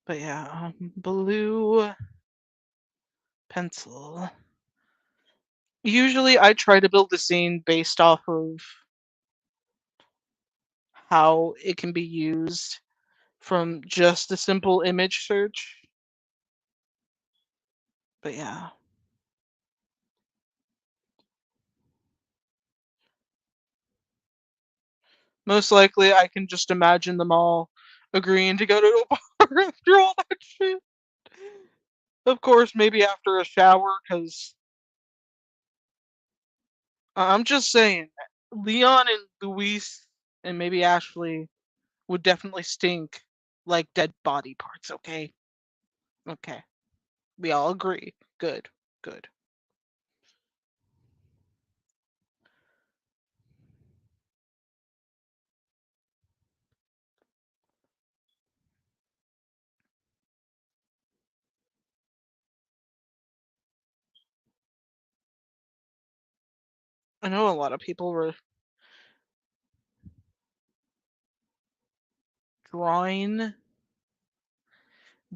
But yeah, blue pencil. Usually, I try to build the scene based off of how it can be used from just a simple image search. But yeah, most likely I can just imagine them all agreeing to go to a bar after all that shit. Of course, maybe after a shower, because I'm just saying, Leon and Luis and maybe Ashley would definitely stink like dead body parts, okay? Okay. We all agree. Good. Good. I know a lot of people were drawing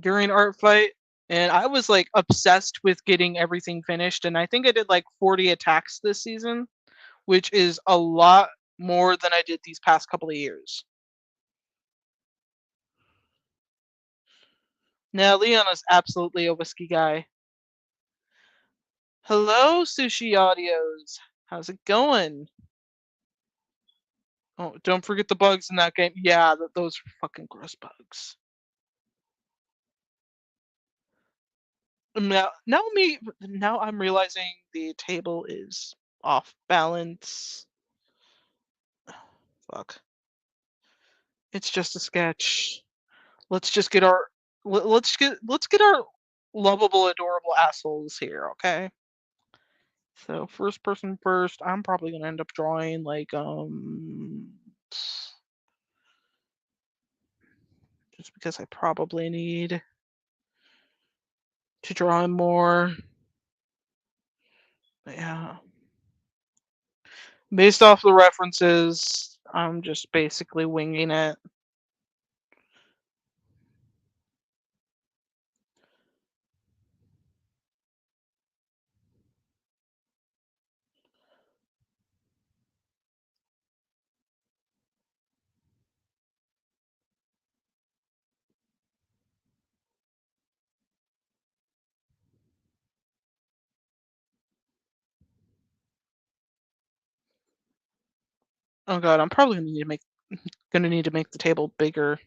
during art fight, and I was like obsessed with getting everything finished. And I think I did like 40 attacks this season, which is a lot more than I did these past couple of years. Now, Leon is absolutely a whiskey guy. Hello, Sushi Audios. How's it going? Oh, don't forget the bugs in that game. Yeah, those are fucking gross bugs. Now I'm realizing the table is off balance. Fuck. It's just a sketch. Let's just get our let's get our lovable, adorable assholes here, okay? So first person first, I'm probably gonna end up drawing like just because I probably need to draw more. Yeah. Based off the references, I'm just basically winging it. Oh god, I'm probably gonna need to make the table bigger.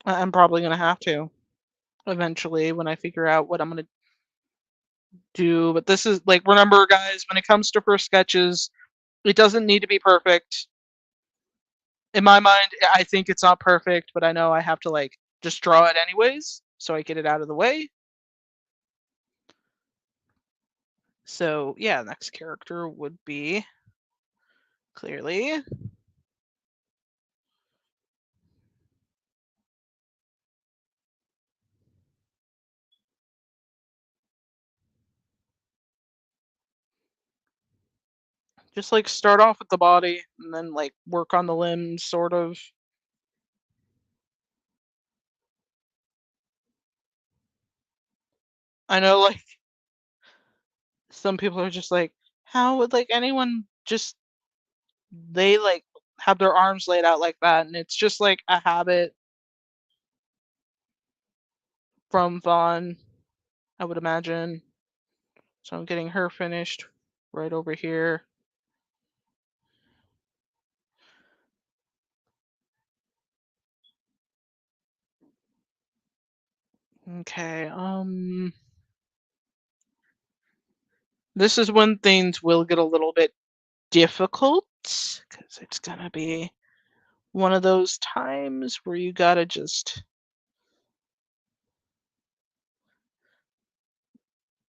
I'm probably gonna have to eventually when I figure out what I'm gonna do. But this is like, remember, guys, when it comes to first sketches, it doesn't need to be perfect. In my mind, I think it's not perfect, but I know I have to like just draw it anyways, so I get it out of the way. So yeah, next character would be clearly just like start off with the body and then like work on the limbs, sort of. I know, like, some people are just like, how would like anyone just they like have their arms laid out like that? And it's just like a habit from Vaughn, I would imagine. So I'm getting her finished right over here. Okay, this is when things will get a little bit difficult because it's gonna be one of those times where you gotta just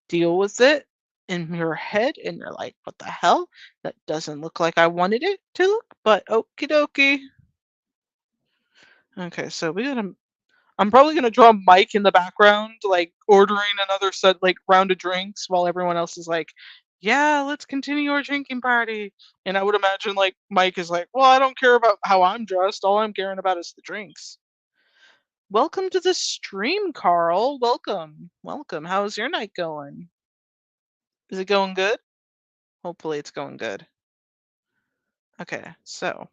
deal with it in your head and you're like, what the hell? That doesn't look like I wanted it to look, but okie dokie. Okay, so I'm probably gonna draw Mike in the background, like ordering another set, like round of drinks, while everyone else is like, "Yeah, let's continue our drinking party." And I would imagine like Mike is like, "Well, I don't care about how I'm dressed. All I'm caring about is the drinks." Welcome to the stream, Carl. Welcome, welcome. How's your night going? Is it going good? Hopefully, it's going good. Okay, so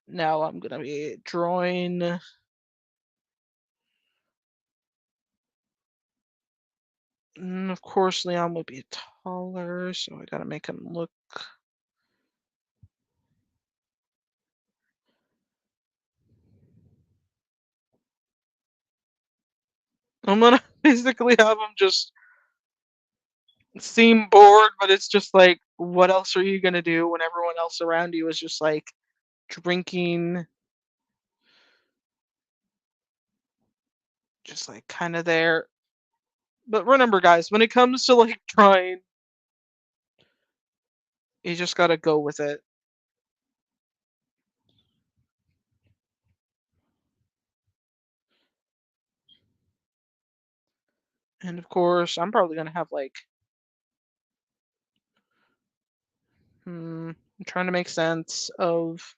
now I'm gonna be drawing. Of course, Leon would be taller, so I gotta make him look. I'm gonna basically have him just seem bored, but it's just like, what else are you gonna do when everyone else around you is just like drinking, just like kind of there. But remember, guys, when it comes to like trying, you just gotta go with it. And of course, I'm probably gonna have like, I'm trying to make sense of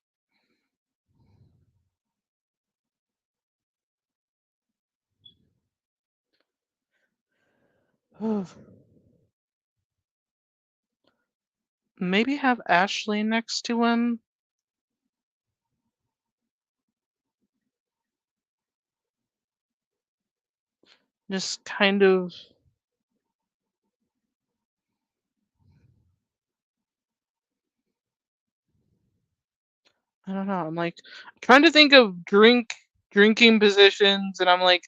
maybe have Ashley next to him. Just kind of, I don't know. I'm like trying to think of drinking positions, and I'm like,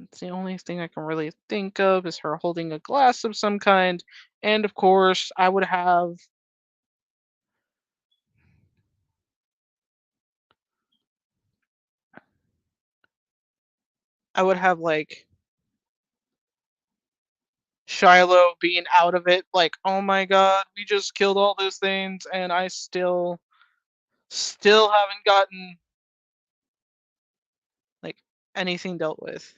it's the only thing I can really think of is her holding a glass of some kind. And of course, I would have like Shiloh being out of it, like, oh my god, we just killed all those things, and I still haven't gotten like anything dealt with.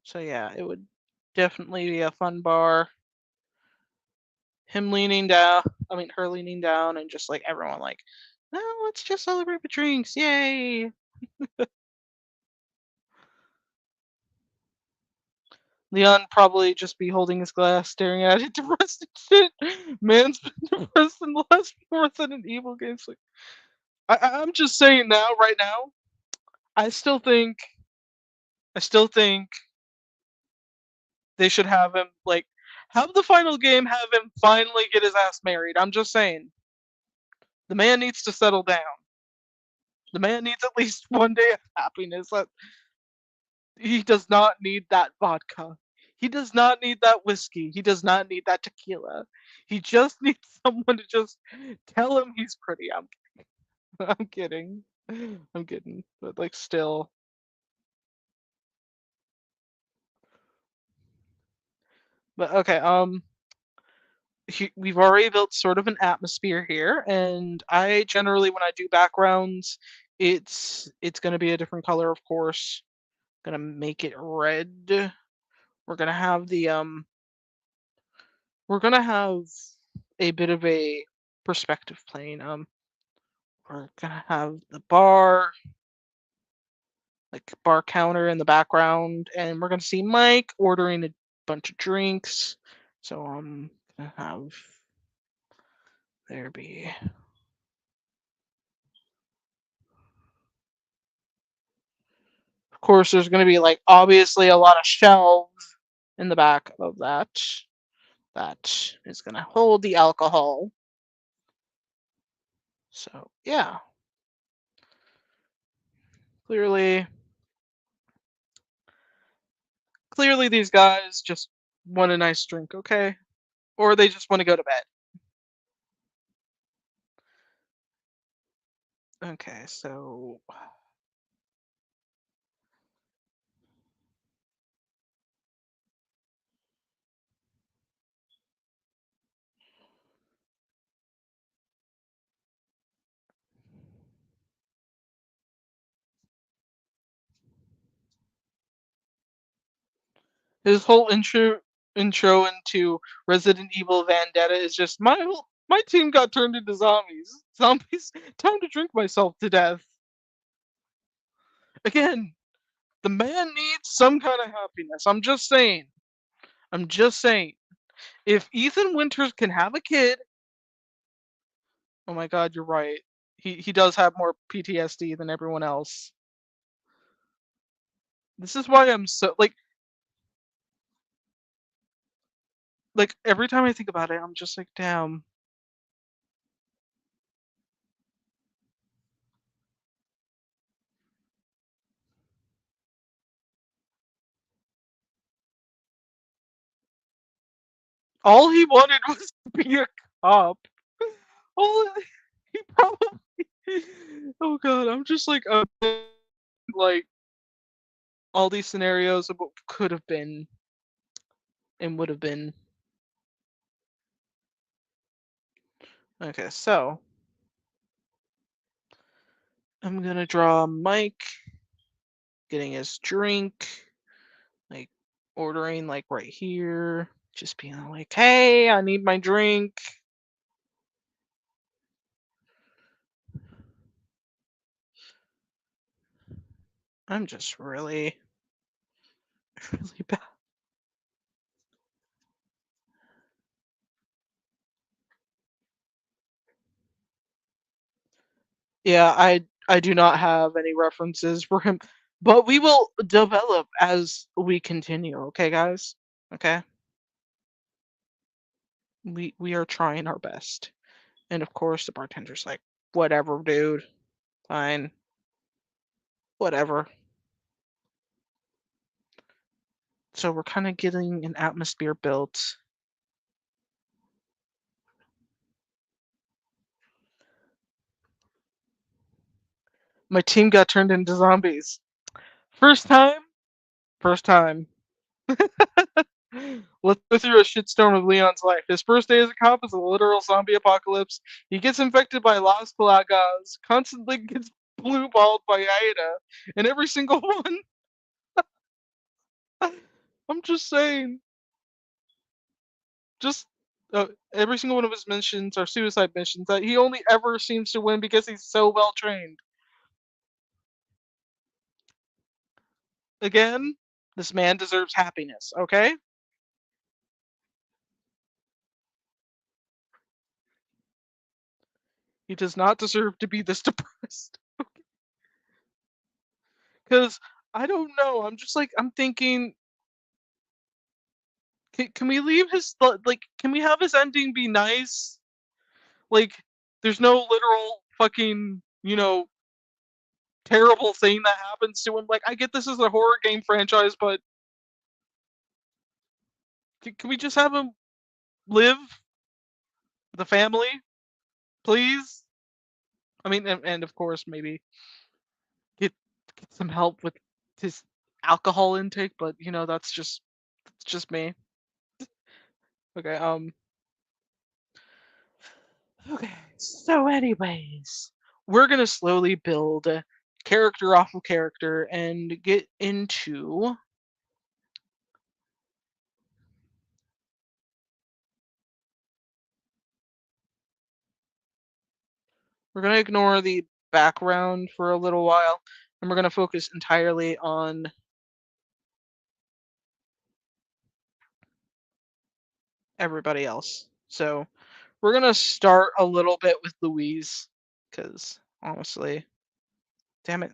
So yeah, it would definitely be a fun bar. Him leaning down, I mean her leaning down, and just like everyone like, no, let's just celebrate with drinks, yay! Leon probably just be holding his glass, staring at it, depressed and shit. Man's been depressed in the last few Resident Evil games. Like, I'm just saying now, right now, I still think, I still think they should have him like have the final game, have him finally get his ass married. I'm just saying, the man needs to settle down. The man needs at least one day of happiness. He does not need that vodka. He does not need that whiskey. He does not need that tequila. He just needs someone to just tell him he's pretty. I'm kidding. I'm kidding. But like still. But okay, we've already built sort of an atmosphere here, and I generally when I do backgrounds, it's gonna be a different color, of course. Gonna make it red. We're gonna have the we're gonna have a bit of a perspective plane. We're gonna have the bar counter in the background, and we're gonna see Mike ordering a bunch of drinks. So I'm gonna have there be, of course, there's gonna be like obviously a lot of shelves in the back of that. That is gonna hold the alcohol. So yeah, clearly, clearly these guys just want a nice drink, okay? Or they just want to go to bed. Okay, so his whole intro into Resident Evil Vendetta is just my team got turned into zombies. Zombies, time to drink myself to death. Again, the man needs some kind of happiness. I'm just saying. I'm just saying. If Ethan Winters can have a kid, oh my god, you're right. He does have more PTSD than everyone else. This is why I'm so like every time I think about it, I'm just like, damn. All he wanted was to be a cop. All he probably. Oh god, I'm just like all these scenarios of what could have been and would have been. Okay, so I'm gonna draw Mike getting his drink, like ordering like right here, just being like, "Hey, I need my drink." I'm just really, really bad. Yeah, I do not have any references for him, but we will develop as we continue, okay, guys? Okay? We are trying our best. And of course the bartender's like, "Whatever, dude. Fine. Whatever." So we're kind of getting an atmosphere built. My team got turned into zombies. First time? First time. Let's go through a shitstorm of Leon's life. His first day as a cop is a literal zombie apocalypse. He gets infected by Las Plagas, constantly gets blue balled by Aida, and every single one. I'm just saying, just every single one of his missions are suicide missions that he only ever seems to win because he's so well trained. Again, this man deserves happiness, okay? He does not deserve to be this depressed. Because I don't know. I'm just like, I'm thinking, can we leave his, like, can we have his ending be nice? Like, there's no literal fucking, terrible thing that happens to him. Like, I get this is a horror game franchise, but can we just have him live with a family, please? I mean, and of course, maybe get get some help with his alcohol intake, but that's just me. Okay, okay. So anyways, we're gonna slowly build character off of character and get into we're gonna ignore the background for a little while and we're gonna focus entirely on everybody else. So we're gonna start a little bit with Louise, because honestly, damn it.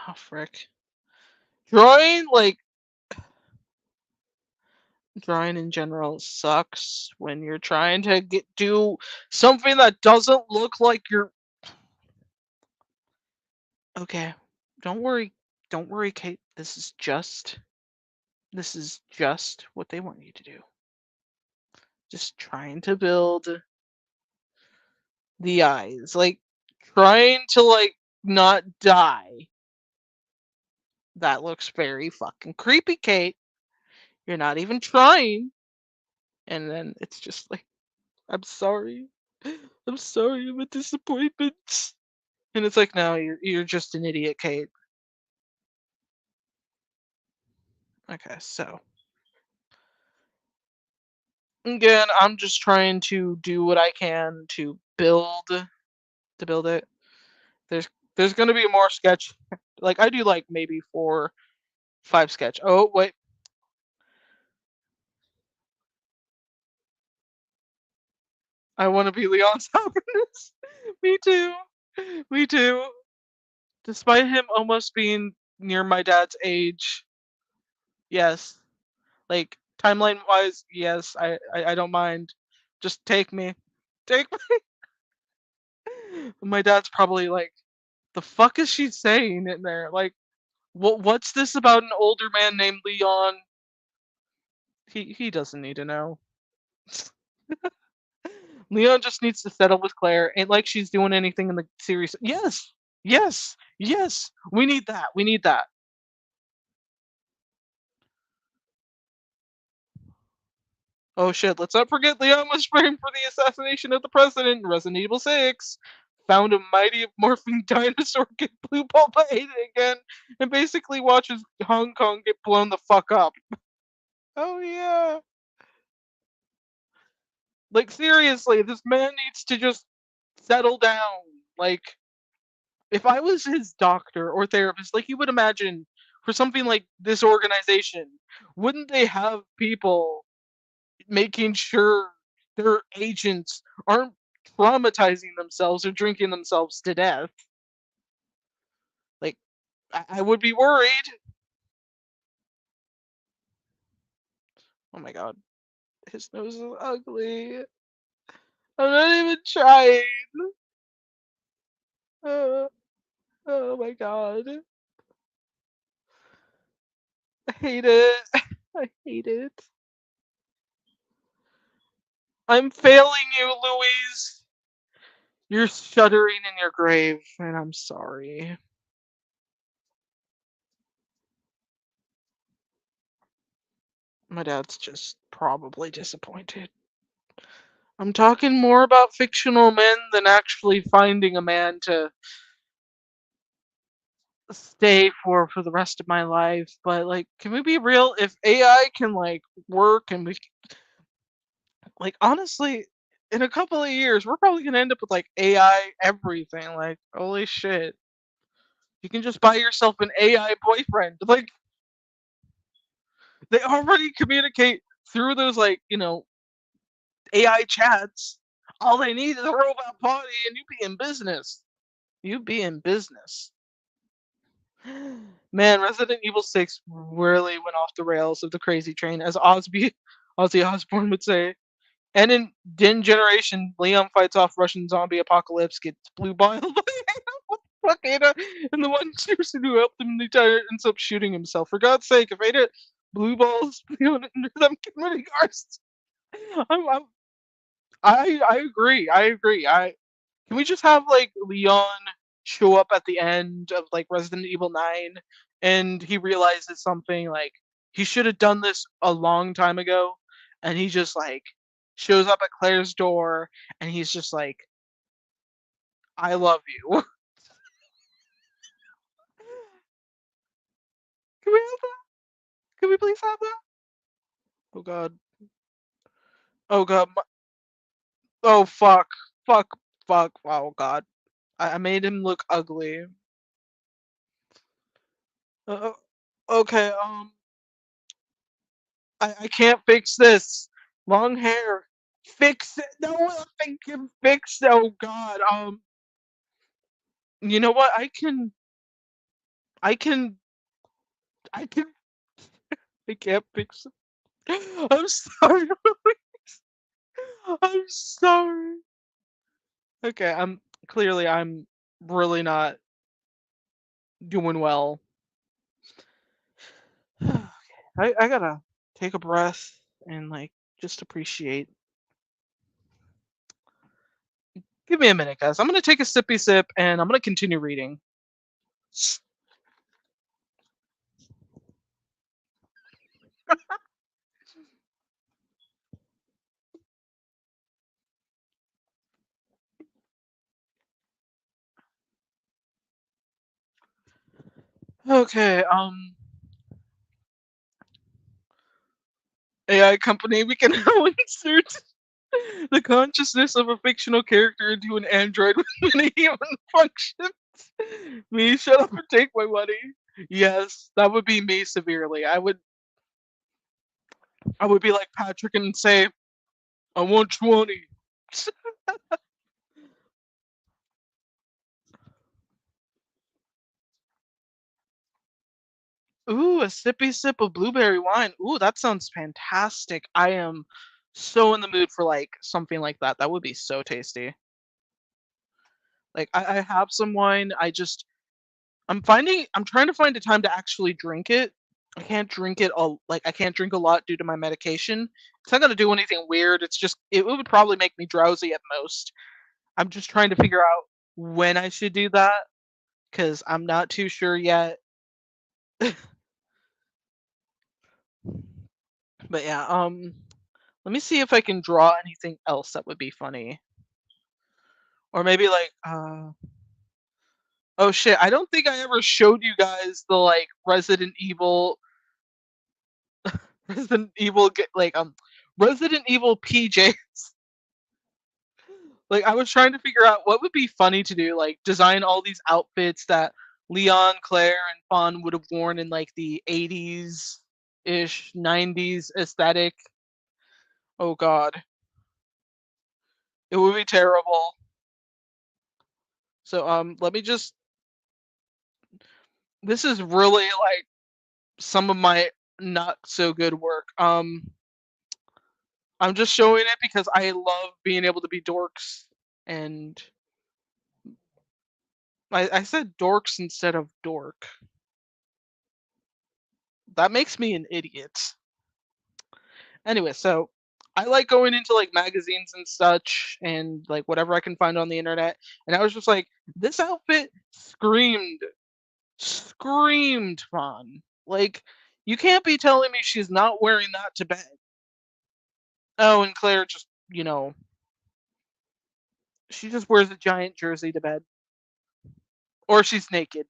Oh frick. Drawing like drawing in general sucks when you're trying to do something that doesn't look like you're okay. Don't worry. Don't worry, Kate. This is just what they want you to do. Just trying to build the eyes. Like trying to like not die. That looks very fucking creepy, Kate. You're not even trying. And then it's just like, I'm sorry. I'm sorry, I'm a disappointment. And it's like, no, you're just an idiot, Kate. Okay, so again, I'm just trying to do what I can to build it. There's there's gonna be more sketch. Like I do like maybe 4, 5 sketch. Oh wait, I want to be Leon's happiness. Me too. Me too. Despite him almost being near my dad's age, yes. Like timeline wise, yes, I don't mind. Just take me. Take me. My dad's probably like, the fuck is she saying in there? Like, what's this about an older man named Leon? He doesn't need to know. Leon just needs to settle with Claire. Ain't like she's doing anything in the series. Yes. Yes, yes, we need that, we need that. Oh shit, let's not forget Leon was framed for the assassination of the president in Resident Evil 6. Found a mighty morphing dinosaur get blue ball by Ada again, and basically watches Hong Kong get blown the fuck up. Oh yeah. Like seriously, this man needs to just settle down. Like if I was his doctor or therapist, like you would imagine for something like this organization, wouldn't they have people making sure their agents aren't traumatizing themselves or drinking themselves to death? Like I would be worried. Oh my god, his nose is ugly. I'm not even trying. Uh, oh my god, I hate it. I hate it. I'm failing you, Louise. You're shuddering in your grave, and I'm sorry. My dad's just probably disappointed. I'm talking more about fictional men than actually finding a man to stay for the rest of my life. But like, can we be real? If AI can like work and we like honestly, in a couple of years, we're probably gonna end up with like AI everything. Like, holy shit. You can just buy yourself an AI boyfriend. Like they already communicate through those like, AI chats. All they need is a robot body and you be in business. You be in business. Man, Resident Evil 6 really went off the rails of the crazy train, as Ozzy Osbourne would say. And in Din Generation, Leon fights off Russian zombie apocalypse, gets blue boiled by what the fuck, Ada? And the one person who helped him in the entire ends up shooting himself. For God's sake, if Ada blue balls Leon into them committing arson. I'm, I agree. I agree. Can we just have like Leon show up at the end of like Resident Evil 9 and he realizes something like he should have done this a long time ago and he just like shows up at Claire's door and he's just like, I love you. Can we have that? Can we please have that? Oh god. Oh god. Oh fuck. Fuck. Fuck. Oh god. I made him look ugly. Uh, okay, I can't fix this. Long hair. Fix it. No, I can fix it. Oh God. You know what? I can. I can. I can't fix it. I'm sorry. I'm sorry. Okay. I'm really not doing well. I gotta take a breath and like just appreciate. Give me a minute, guys. I'm gonna take a sippy sip and I'm gonna continue reading. Okay. AI company, we can now insert the consciousness of a fictional character into an android with many human functions. Me, shut up and take my money. Yes, that would be me severely. I would be like Patrick and say, I want 20. Ooh, a sippy sip of blueberry wine. Ooh, that sounds fantastic. I am so in the mood for like something like that. That would be so tasty. Like I have some wine. I'm trying to find a time to actually drink it. I can't drink a lot due to my medication. It's not gonna do anything weird. It would probably make me drowsy at most. I'm just trying to figure out when I should do that. because I'm not too sure yet. But yeah, let me see if I can draw anything else that would be funny. Or maybe like oh shit, I don't think I ever showed you guys the like Resident Evil Resident Evil PJs. Like I was trying to figure out what would be funny to do, like design all these outfits that Leon, Claire, and Fawn would have worn in like the 80s ish, 90s aesthetic. Oh god. It would be terrible. So let me just this is really like some of my not so good work. I'm just showing it because I love being able to be dorks, and I said dorks instead of dork. That makes me an idiot. Anyway, so I like going into like magazines and such and like whatever I can find on the internet. And I was just like, this outfit screamed fun. Like, you can't be telling me she's not wearing that to bed. Oh, and Claire just, she just wears a giant jersey to bed. Or she's naked.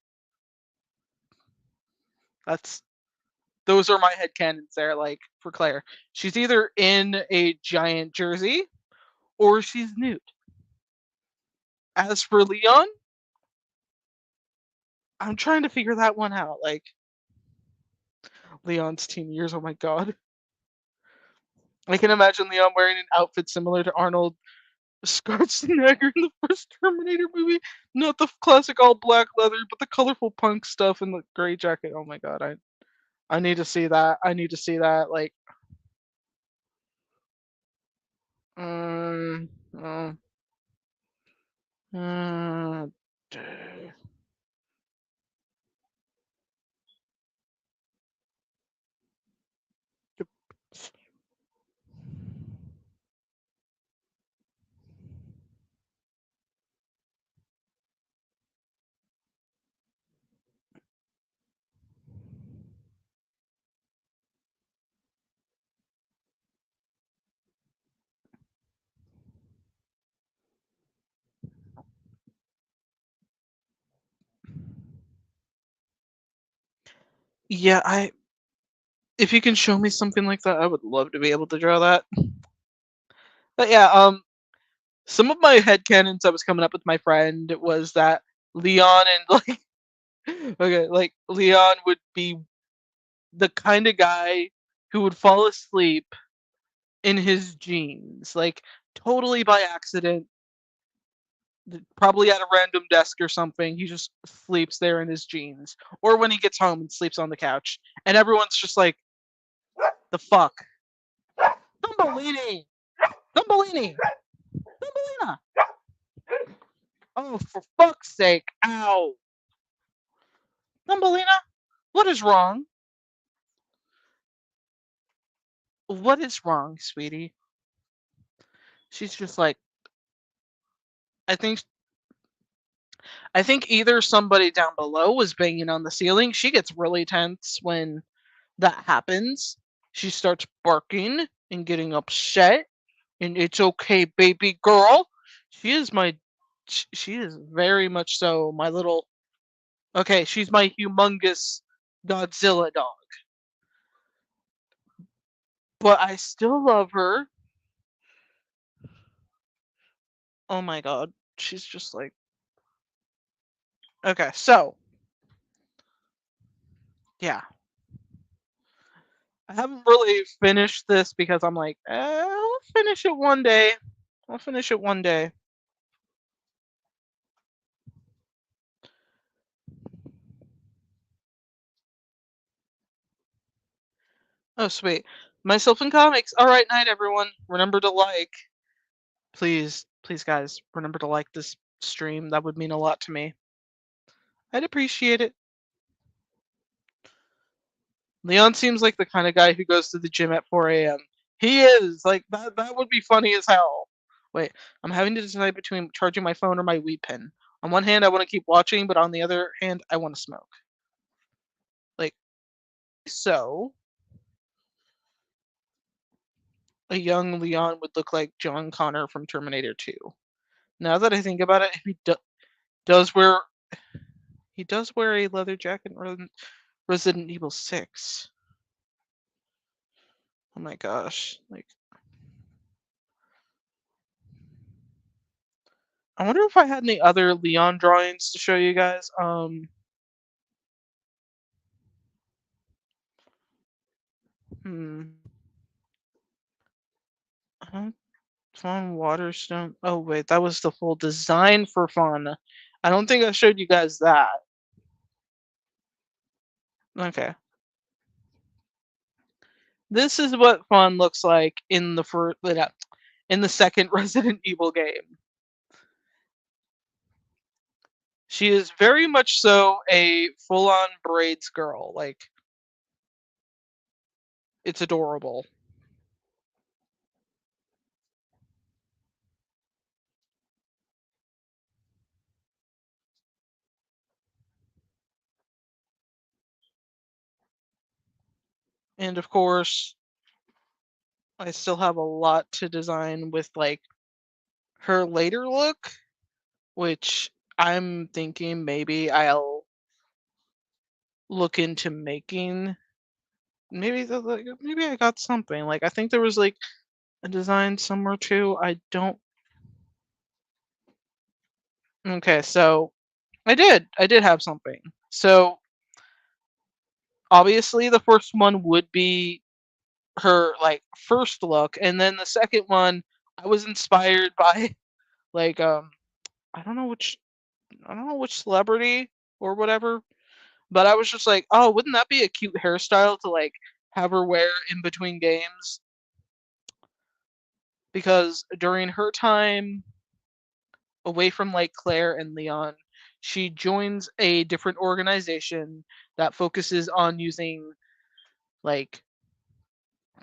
That's those are my headcanons there, like for Claire. She's either in a giant jersey or she's nude. As for Leon, I'm trying to figure that one out. Like Leon's teen years, oh my god. I can imagine Leon wearing an outfit similar to Arnold Schwarzenegger in the first Terminator movie. Not the classic all black leather, but the colorful punk stuff and the gray jacket. Oh my god, I need to see that. I need to see that. Like, um, uh, uh, yeah, if you can show me something like that, I would love to be able to draw that. But yeah, some of my headcanons I was coming up with my friend was that Leon and like okay, like Leon would be the kind of guy who would fall asleep in his jeans, like totally by accident, probably at a random desk or something. He just sleeps there in his jeans, or when he gets home and sleeps on the couch, and everyone's just like, "The fuck, Thumbelini, Thumbelini, Thumbelina! Oh, for fuck's sake! Ow, Thumbelina, what is wrong? What is wrong, sweetie?" She's just like, I think I think either somebody down below was banging on the ceiling. She gets really tense when that happens. She starts barking and getting upset, and it's okay, baby girl. She is my, she is very much so my little. Okay, she's my humongous Godzilla dog, but I still love her. Oh my god, she's just like. Okay, so yeah, I haven't really finished this because I'm like, I'll finish it one day. I'll finish it one day. Oh, sweet. Myself and comics. All right, night, everyone. Remember to like. Please, please, guys, remember to like this stream. That would mean a lot to me. I'd appreciate it. Leon seems like the kind of guy who goes to the gym at 4 a.m. He is. Like, that would be funny as hell. Wait, I'm having to decide between charging my phone or my Wii Pin. On one hand, I want to keep watching, but on the other hand, I want to smoke. Like, so a young Leon would look like John Connor from Terminator 2. Now that I think about it, does wear he does wear a leather jacket in Resident Evil 6. Oh my gosh. Like, I wonder if I had any other Leon drawings to show you guys. Hmm. Fawn Waterstone. Oh wait, that was the full design for Fauna. I don't think I showed you guys that. Okay. This is what Fawn looks like in the in the second Resident Evil game. She is very much so a full-on braids girl. Like, it's adorable. And of course, I still have a lot to design with like her later look, which I'm thinking maybe I'll look into making. Maybe I got something. Like, I think there was like a design somewhere too. I don't. Okay, so I did have something. So obviously the first one would be her like first look, and then the second one I was inspired by like I don't know which celebrity or whatever, but I was just like, oh, wouldn't that be a cute hairstyle to like have her wear in between games? Because during her time away from like Claire and Leon, she joins a different organization that focuses on using like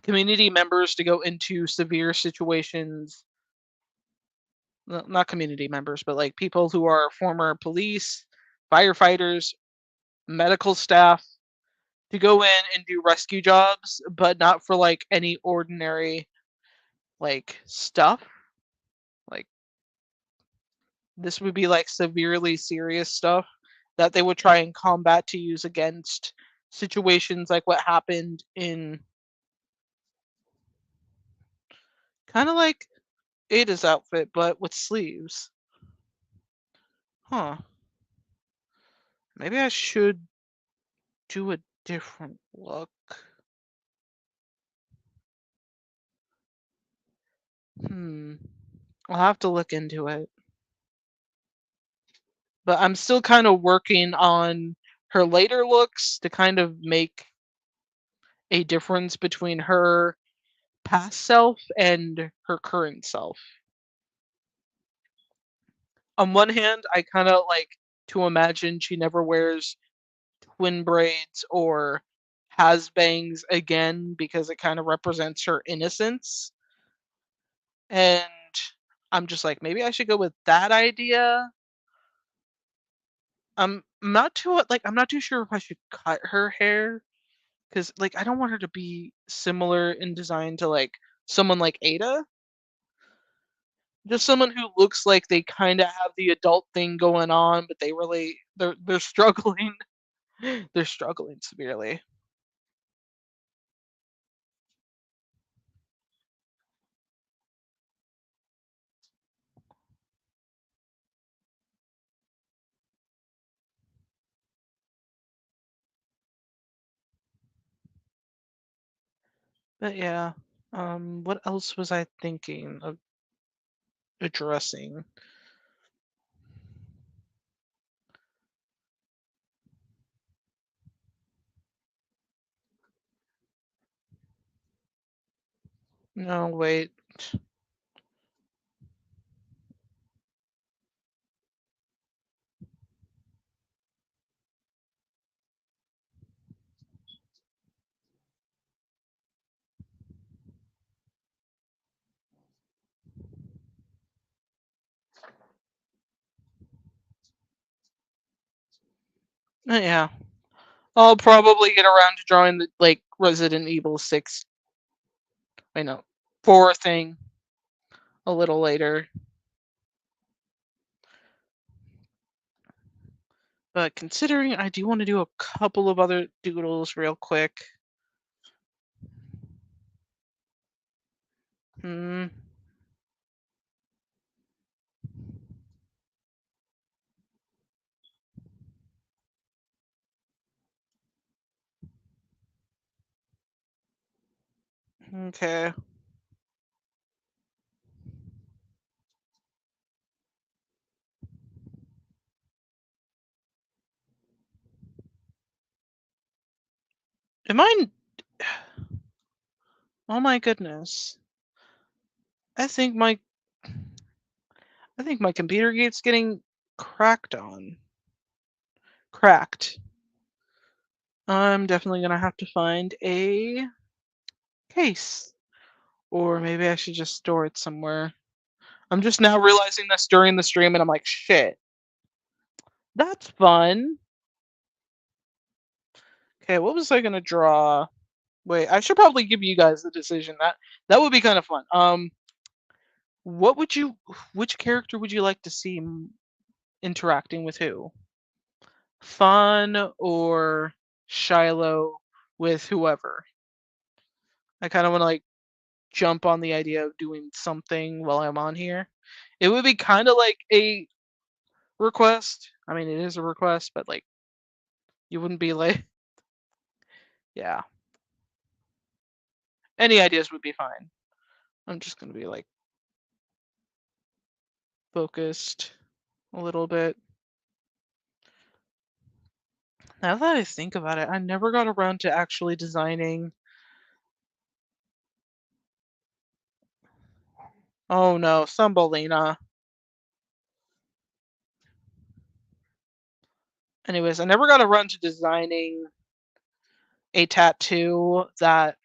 community members to go into severe situations. Not community members, but like people who are former police, firefighters, medical staff to go in and do rescue jobs, but not for like any ordinary like stuff. Like, this would be like severely serious stuff that they would try and combat to use against situations like what happened in kind of like Ada's outfit, but with sleeves. Huh. Maybe I should do a different look. Hmm. I'll have to look into it. But I'm still kind of working on her later looks to kind of make a difference between her past self and her current self. On one hand, I kind of like to imagine she never wears twin braids or has bangs again because it kind of represents her innocence. And I'm just like, maybe I should go with that idea. I'm not too sure if I should cut her hair because like I don't want her to be similar in design to like someone like Ada. Just someone who looks like they kind of have the adult thing going on, but they're struggling. They're struggling severely. But yeah, what else was I thinking of addressing? No, wait. Yeah. I'll probably get around to drawing the like Resident Evil 6, I know, 4 thing a little later. But considering I do want to do a couple of other doodles real quick. Hmm. Okay. Am I? Oh my goodness. I think my I think my computer gate's getting cracked on. Cracked. I'm definitely gonna have to find a case. Or maybe I should just store it somewhere. I'm just now realizing this during the stream and I'm like, shit. That's fun. Okay, what was I gonna draw? Wait, I should probably give you guys the decision. That would be kind of fun. What would you which character would you like to see interacting with who? Fun or Shiloh with whoever? I kind of want to like jump on the idea of doing something while I'm on here. It would be kind of like a request. I mean, it is a request, but like you wouldn't be like, yeah. Any ideas would be fine. I'm just gonna be like focused a little bit. Now that I think about it, I never got around to actually designing. Oh no, Thumbelina. Anyways, I never got around to designing a tattoo that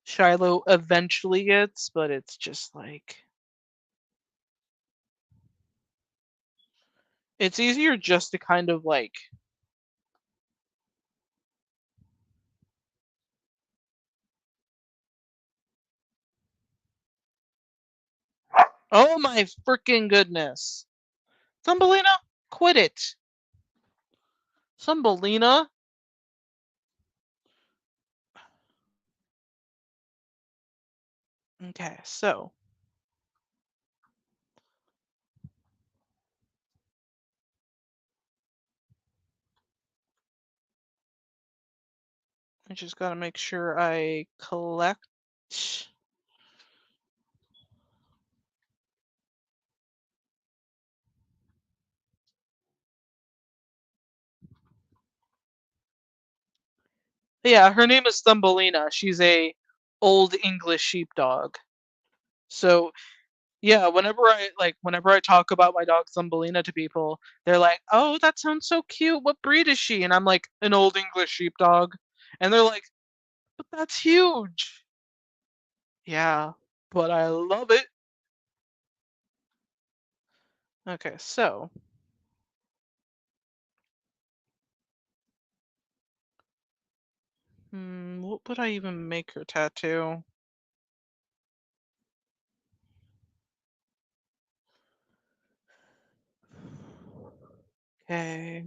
Shiloh eventually gets, but it's just like it's easier just to kind of like oh my freaking goodness. Thumbelina, quit it. Thumbelina. Okay, so I just gotta make sure I collect. Yeah, her name is Thumbelina. She's a old English sheepdog. So yeah, whenever I talk about my dog Thumbelina to people, they're like, "Oh, that sounds so cute. What breed is she?" And I'm like, "An old English sheepdog." And they're like, "But that's huge." Yeah, but I love it. Okay, so what would I even make her tattoo? Okay.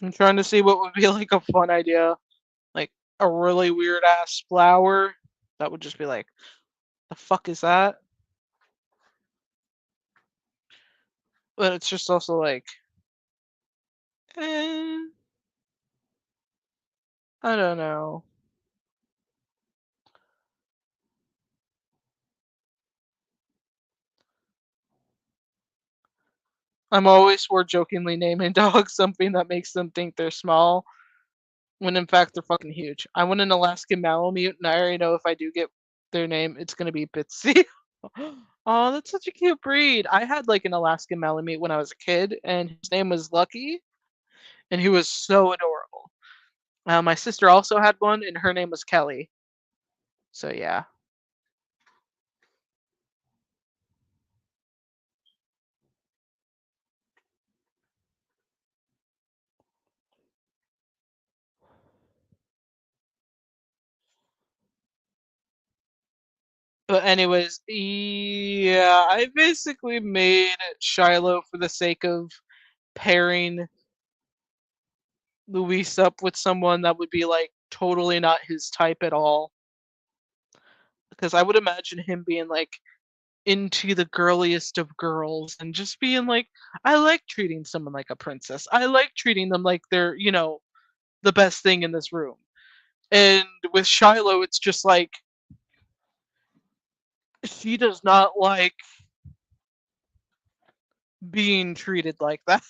I'm trying to see what would be like a fun idea. Like a really weird ass flower. That would just be like, the fuck is that? But it's just also like, eh, I don't know. I'm always for jokingly naming dogs something that makes them think they're small, when in fact they're fucking huge. I want an Alaskan Malamute, and I already know if I do get their name, it's gonna be Bitsy. Oh, that's such a cute breed. I had like an Alaskan Malamute when I was a kid, and his name was Lucky, and he was so adorable. My sister also had one, and her name was Kelly. So yeah. But anyways, yeah, I basically made Shiloh for the sake of pairing Luis up with someone that would be like totally not his type at all. Because I would imagine him being like into the girliest of girls and just being like, I like treating someone like a princess. I like treating them like they're, the best thing in this room. And with Shiloh, it's just like she does not like being treated like that,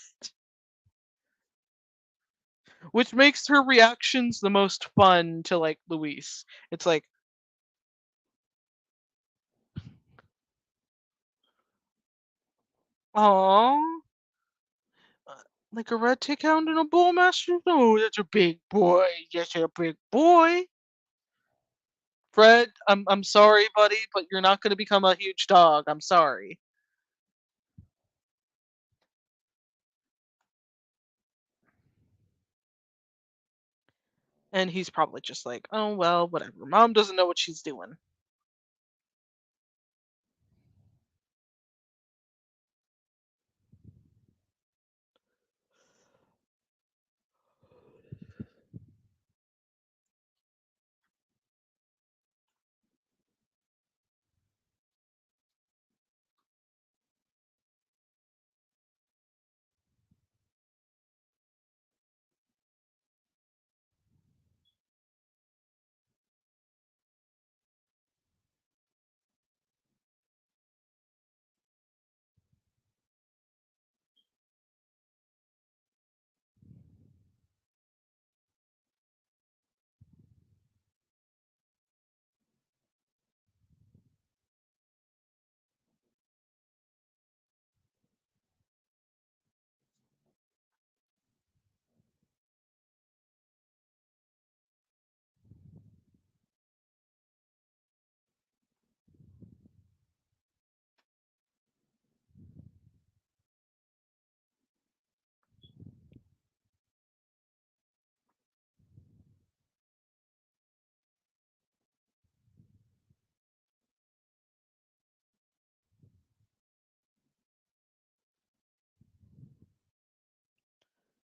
which makes her reactions the most fun to like Luis. It's like, oh, like a red tick hound and a bullmaster. Oh, that's a big boy. Yes, a big boy. Fred, I'm sorry, buddy, but you're not gonna become a huge dog. I'm sorry. And he's probably just like, oh well, whatever. Mom doesn't know what she's doing.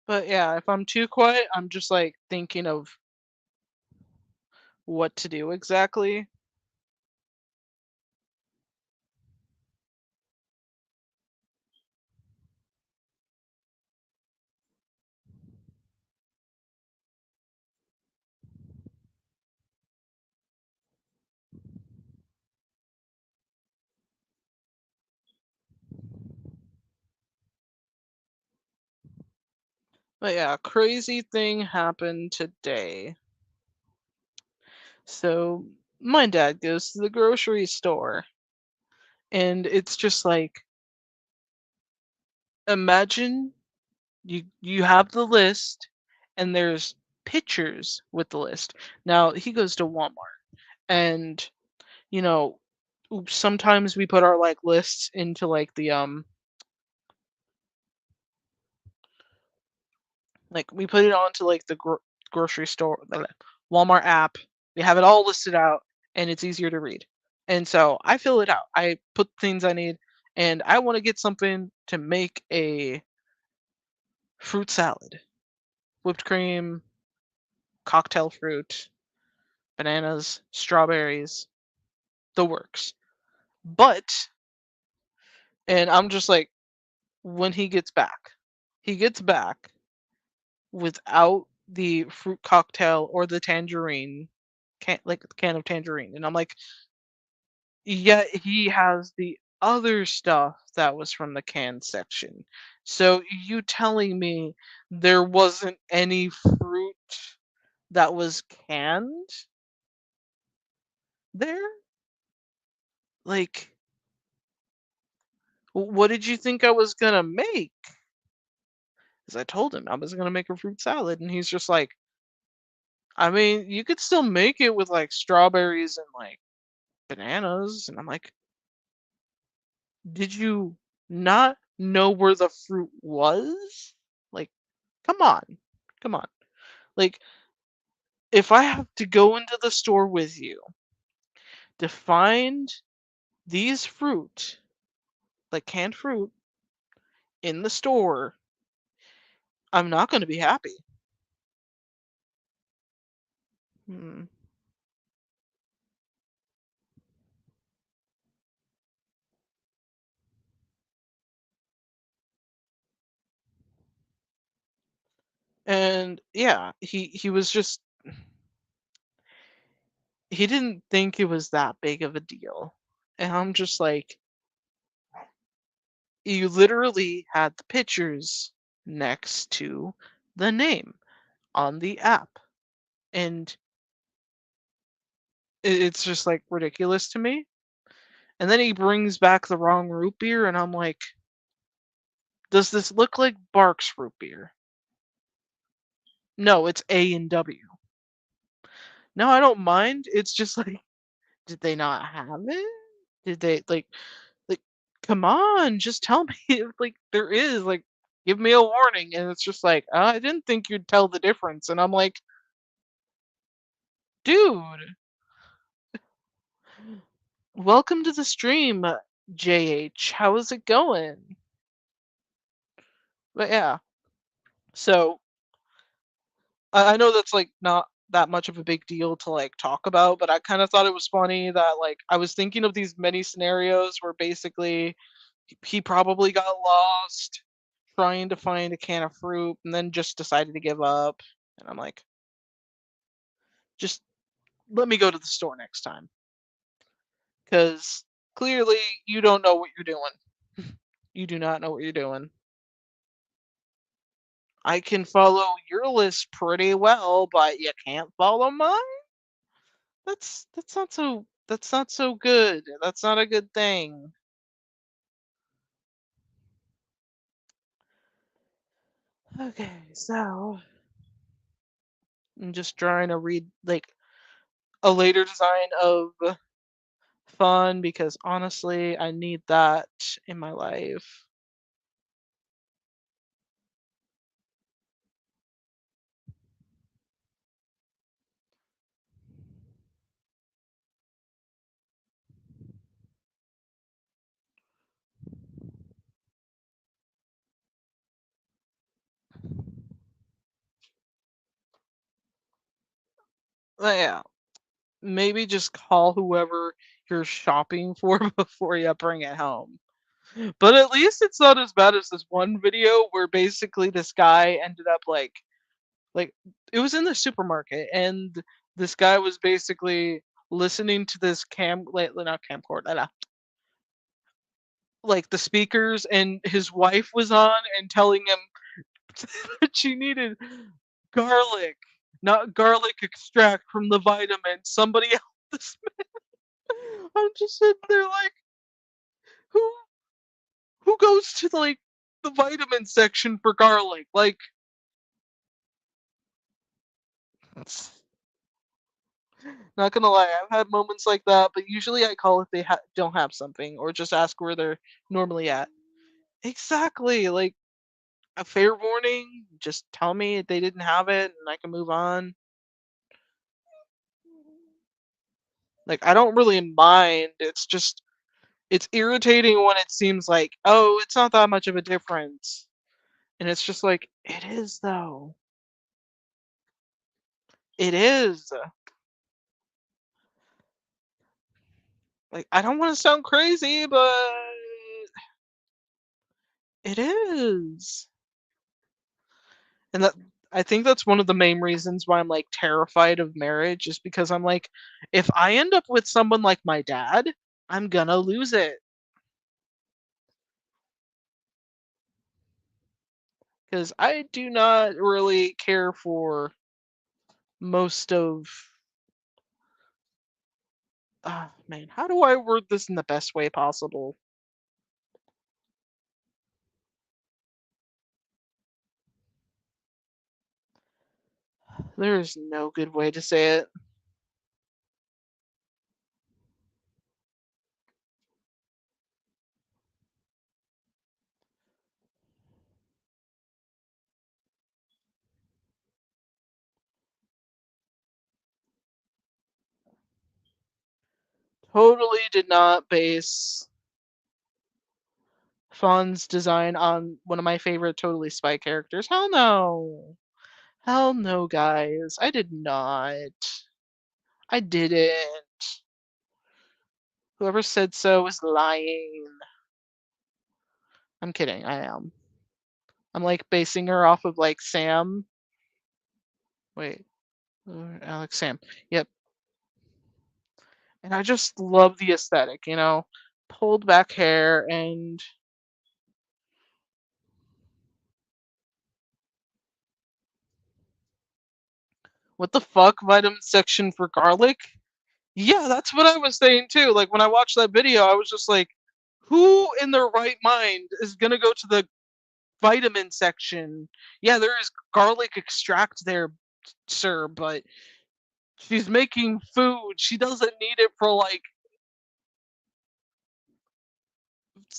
But yeah, if I'm too quiet, I'm just like thinking of what to do exactly. But yeah, crazy thing happened today. So my dad goes to the grocery store, and it's just like, imagine you have the list, and there's pictures with the list. Now he goes to Walmart, and you know sometimes we put our like lists into like the like we put it onto like the grocery store, the Walmart app. We have it all listed out, and it's easier to read. And so I fill it out. I put things I need, and I want to get something to make a fruit salad, whipped cream, cocktail fruit, bananas, strawberries, the works. But, and I'm just like, when he gets back without the fruit cocktail or the tangerine can, like the can of tangerine, and I'm like, yeah, he has the other stuff that was from the canned section. So you telling me there wasn't any fruit that was canned there? Like, what did you think I was gonna make? Because I told him I was gonna make a fruit salad, and he's just like, I mean, you could still make it with like strawberries and like bananas. And I'm like, did you not know where the fruit was? Like, come on. Come on. Like, if I have to go into the store with you to find these fruit, like canned fruit, in the store, I'm not going to be happy. Hmm. And yeah, he was just he didn't think it was that big of a deal. And I'm just like, you literally had the pictures next to the name on the app. And it's just like ridiculous to me. And then he brings back the wrong root beer, and I'm like, does this look like Barks root beer? No, it's A and W. No, I don't mind. It's just like, did they not have it? Did they like come on, just tell me if like there is like give me a warning. And it's just like, I didn't think you'd tell the difference. And I'm like, dude, welcome to the stream, JH. How is it going? But yeah, so I know that's like not that much of a big deal to like talk about, but I kind of thought it was funny that like I was thinking of these many scenarios where basically he probably got lost trying to find a can of fruit and then just decided to give up. And I'm like, just let me go to the store next time because clearly you don't know what you're doing. You do not know what you're doing. I can follow your list pretty well, but you can't follow mine. That's not so good. That's not a good thing. Okay, so I'm just trying to read like a later design of fun because honestly, I need that in my life. Yeah, maybe just call whoever you're shopping for before you bring it home. But at least it's not as bad as this one video where basically this guy ended up like it was in the supermarket and this guy was basically listening to this like not camcorder like the speakers, and his wife was on and telling him that she needed garlic, not garlic extract from the vitamin. Somebody else. I'm just sitting there like, who who goes to like the vitamin section for garlic? Like, not gonna lie, I've had moments like that, but usually I call if they don't have something, or just ask where they're normally at. Exactly, like a fair warning. Just tell me they didn't have it, and I can move on. Like I don't really mind. It's just it's irritating when it seems like, oh, it's not that much of a difference, and it's just like it is though. It is. Like I don't want to sound crazy, but it is. And that I think that's one of the main reasons why I'm like terrified of marriage is because I'm like, if I end up with someone like my dad, I'm gonna lose it. because I do not really care for most of. Ah, man, how do I word this in the best way possible? There's no good way to say it. Totally did not base Fawn's design on one of my favorite Totally Spy characters. Hell no. Hell no, guys. I did not. I didn't. Whoever said so is lying. I'm kidding. I am. I'm like basing her off of like Sam. Wait, Alex Sam. Yep. And I just love the aesthetic, pulled back hair and what the fuck, vitamin section for garlic? Yeah, that's what I was saying too. Like when I watched that video, I was just like, who in their right mind is gonna go to the vitamin section? Yeah, there is garlic extract there, sir, but she's making food. She doesn't need it for like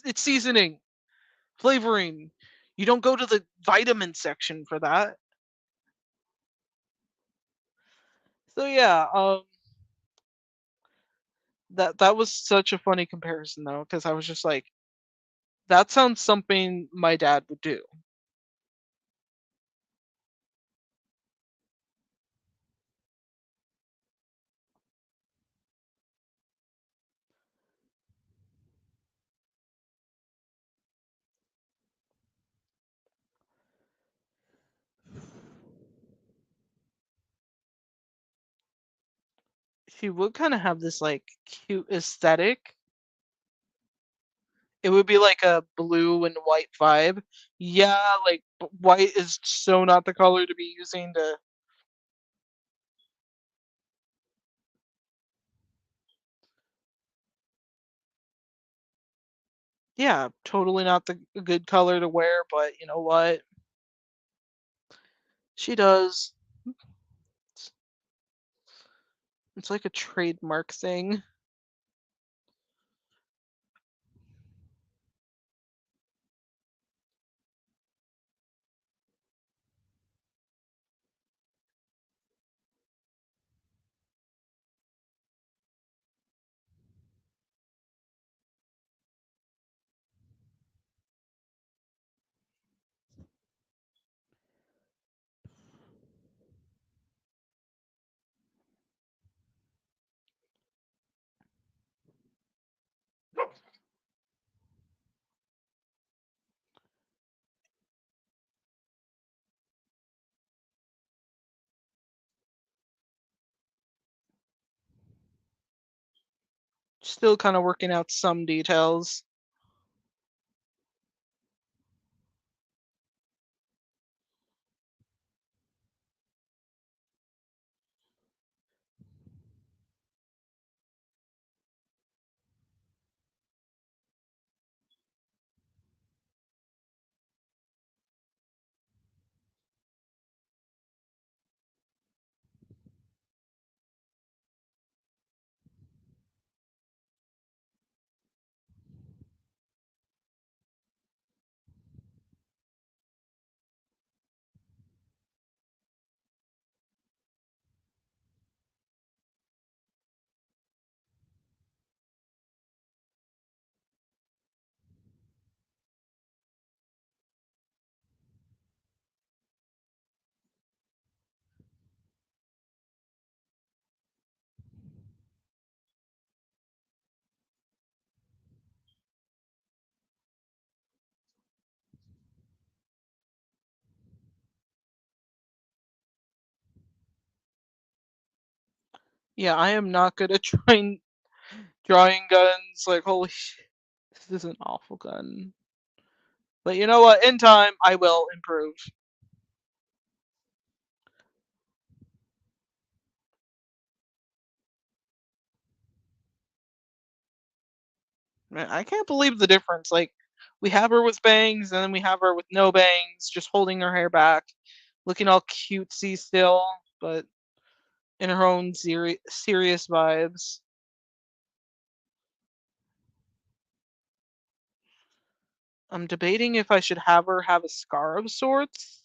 it's seasoning, flavoring. You don't go to the vitamin section for that. So yeah, that was such a funny comparison though, because I was just like, that sounds something my dad would do. She would kind of have this like cute aesthetic. It would be like a blue and white vibe. Yeah, like white is so not the color to be using to. Yeah, totally not the good color to wear, but you know what? She does. It's like a trademark thing. Still kind of working out some details. Yeah, I am not good at drawing guns. Like, holy shit, this is an awful gun. But you know what? In time, I will improve. Man, I can't believe the difference. Like, we have her with bangs, and then we have her with no bangs, just holding her hair back, looking all cutesy still, but in her own serious vibes. I'm debating if I should have her have a scar of sorts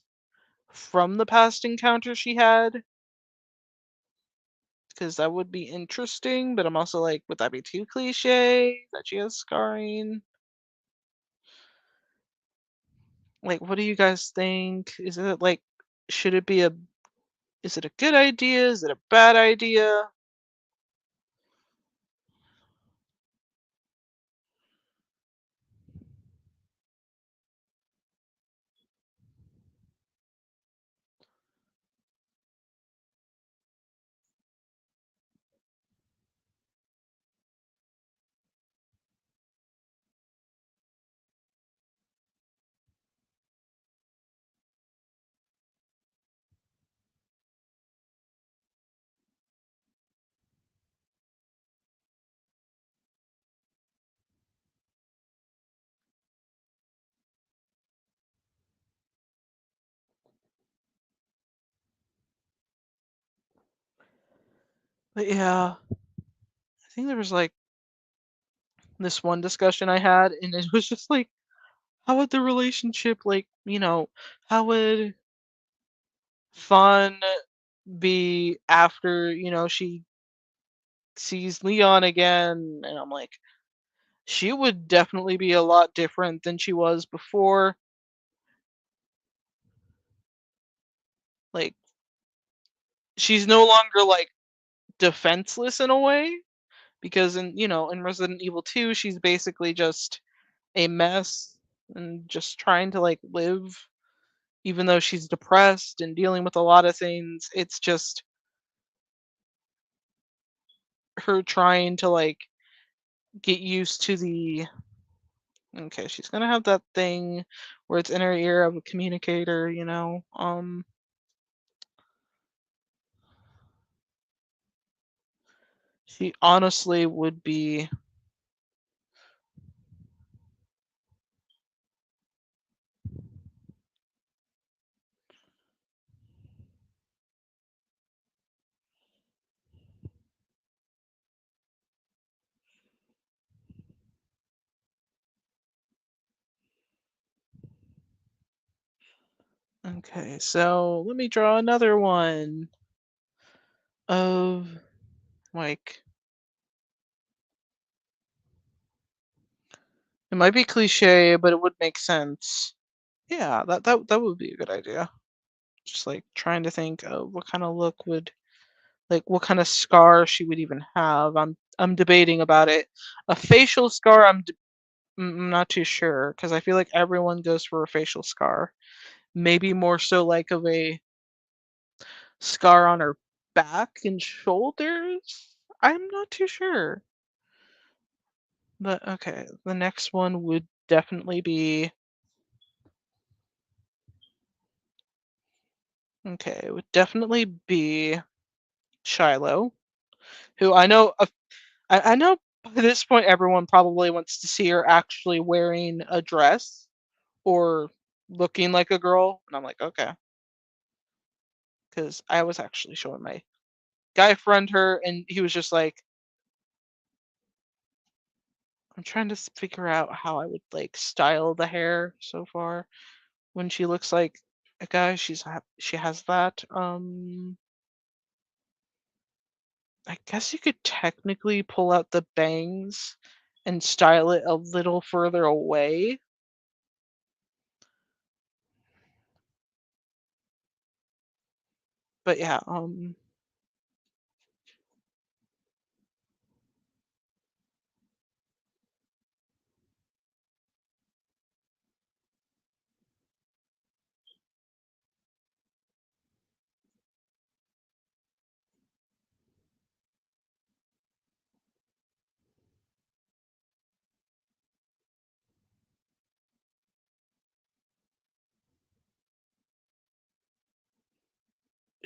from the past encounter she had, because that would be interesting. But I'm also like, would that be too cliche that she has scarring? Like, what do you guys think? Is it like, should it be a, is it a good idea? Is it a bad idea? But yeah, I think there was like this one discussion I had, and it was just like, how would the relationship, like, how would Fawn be after, she sees Leon again? And I'm like, she would definitely be a lot different than she was before. Like, she's no longer like defenseless in a way, because in Resident Evil 2, she's basically just a mess and just trying to like live, even though she's depressed and dealing with a lot of things. It's just her trying to like get used to the, okay, she's gonna have that thing where it's in her ear of a communicator, she honestly would be. Okay, so let me draw another one of like, it might be cliche, but it would make sense. Yeah, that would be a good idea. Just like trying to think of what kind of look would, like, what kind of scar she would even have. I'm debating about it. A facial scar, I'm not too sure, because I feel like everyone goes for a facial scar. Maybe more so like of a scar on her back and shoulders. I'm not too sure. But okay, the next one would definitely be, okay, it would definitely be Shiloh, who I know I know by this point everyone probably wants to see her actually wearing a dress or looking like a girl, and I'm like, okay, because I was actually showing my guy friend her, and he was just like, I'm trying to figure out how I would like style the hair so far when she looks like a guy. She has that. I guess you could technically pull out the bangs and style it a little further away. But yeah,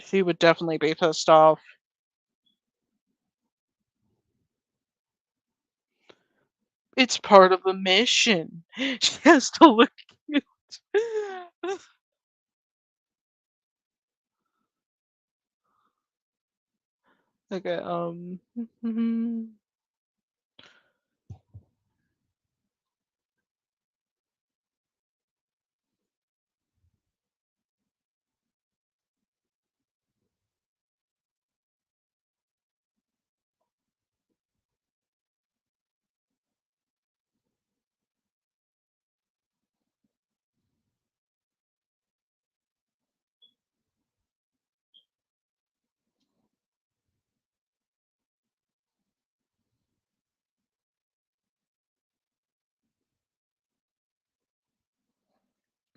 She would definitely be pissed off. It's part of the mission. She has to look cute. Okay,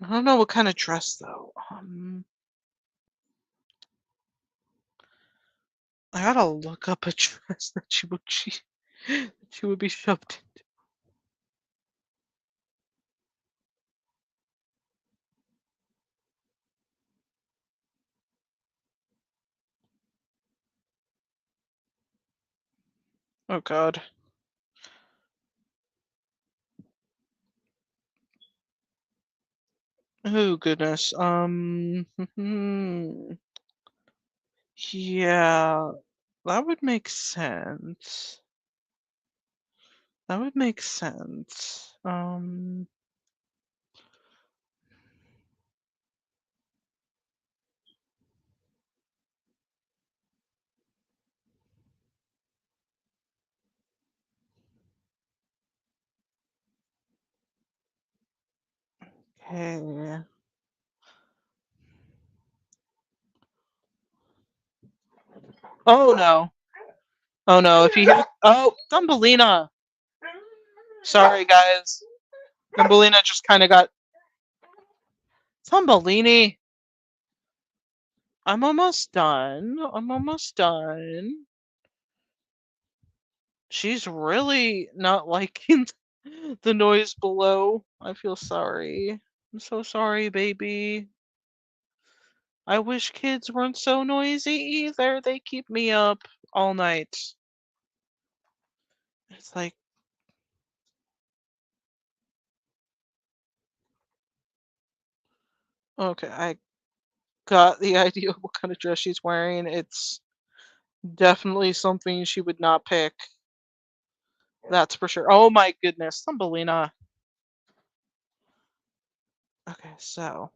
I don't know what kind of dress though. I gotta look up a dress that she would be shoved into. Oh God. Oh goodness. Yeah, that would make sense. That would make sense. Okay. Oh no. Oh no. If you hear, oh, Thumbelina. Sorry guys. Thumbelina just kind of got Thumbelini. I'm almost done. I'm almost done. She's really not liking the noise below. I feel sorry. I'm so sorry, baby. I wish kids weren't so noisy either. They keep me up all night. It's like, okay, I got the idea of what kind of dress she's wearing. It's definitely something she would not pick. That's for sure. Oh my goodness, Thumbelina. Okay, so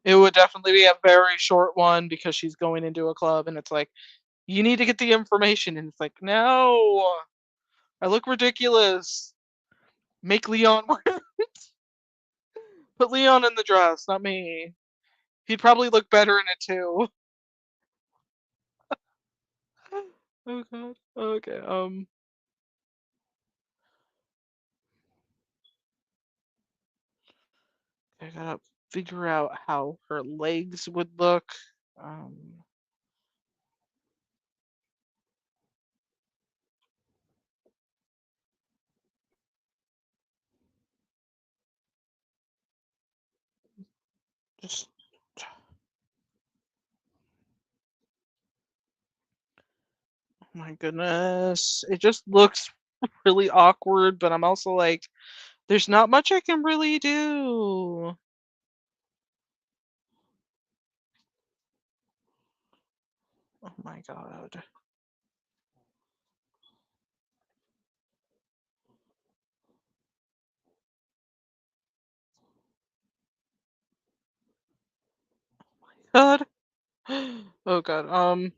it would definitely be a very short one because she's going into a club and it's like, you need to get the information. And it's like, no, I look ridiculous. Make Leon wear Put Leon in the dress, not me. He'd probably look better in it too. Oh god. Okay. I gotta figure out how her legs would look. Um, just. Oh my goodness. It just looks really awkward, but I'm also like, there's not much I can really do. Oh my god. God. Oh god.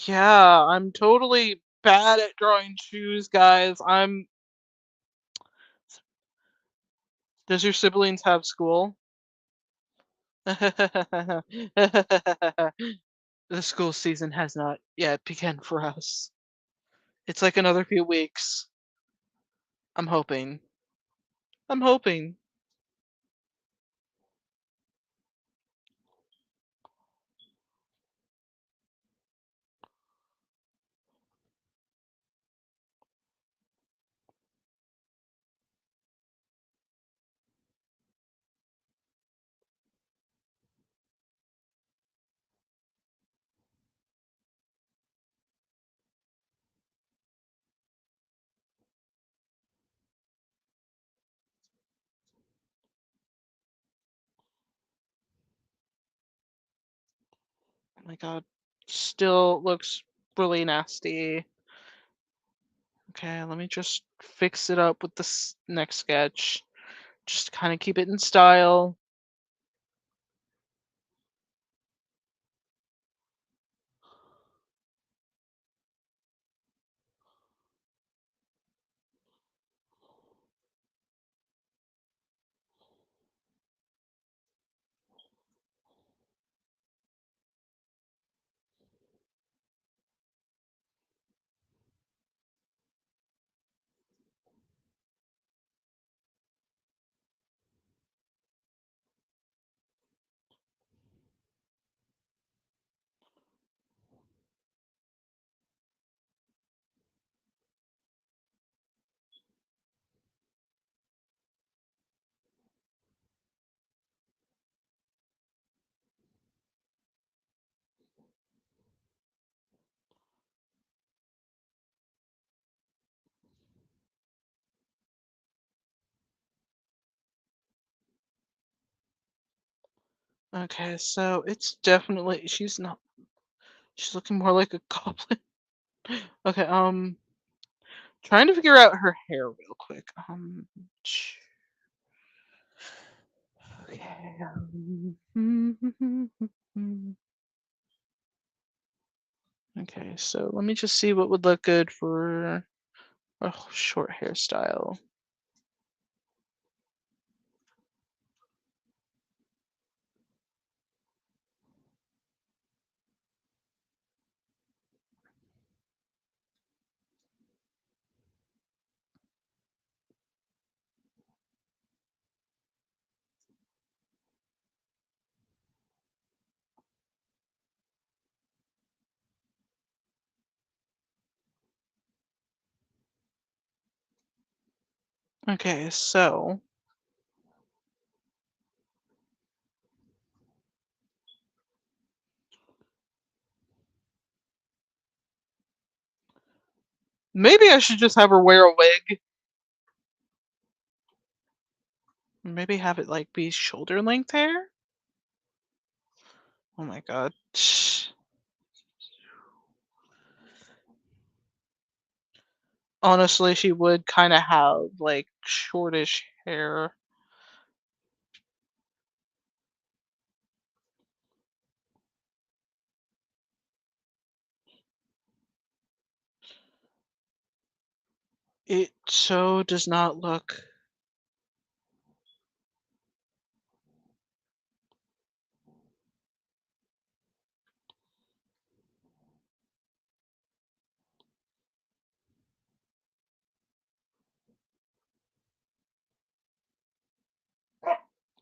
Yeah, I'm totally bad at drawing shoes, guys. I'm Does your siblings have school? The school season has not yet begun for us. It's like another few weeks. I'm hoping. I'm hoping. My god. Still looks really nasty. Okay, let me just fix it up with this next sketch. Just kind of keep it in style. Okay, so it's definitely she's looking more like a goblin. Okay, trying to figure out her hair real quick. Okay. Okay, so let me just see what would look good for a short hairstyle. Okay, so maybe I should just have her wear a wig. Maybe have it like be shoulder length hair. Oh my god. Honestly, she would kind of have like shortish hair. It so does not look.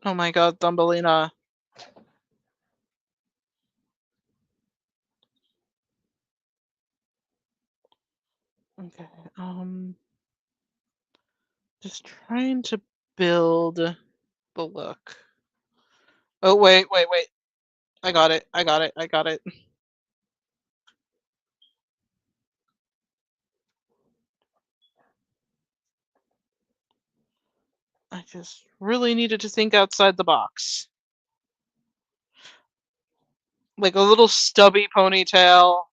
Oh my god, Thumbelina. Okay, just trying to build the look. Oh wait. I got it. I got it. I just really needed to think outside the box. Like a little stubby ponytail,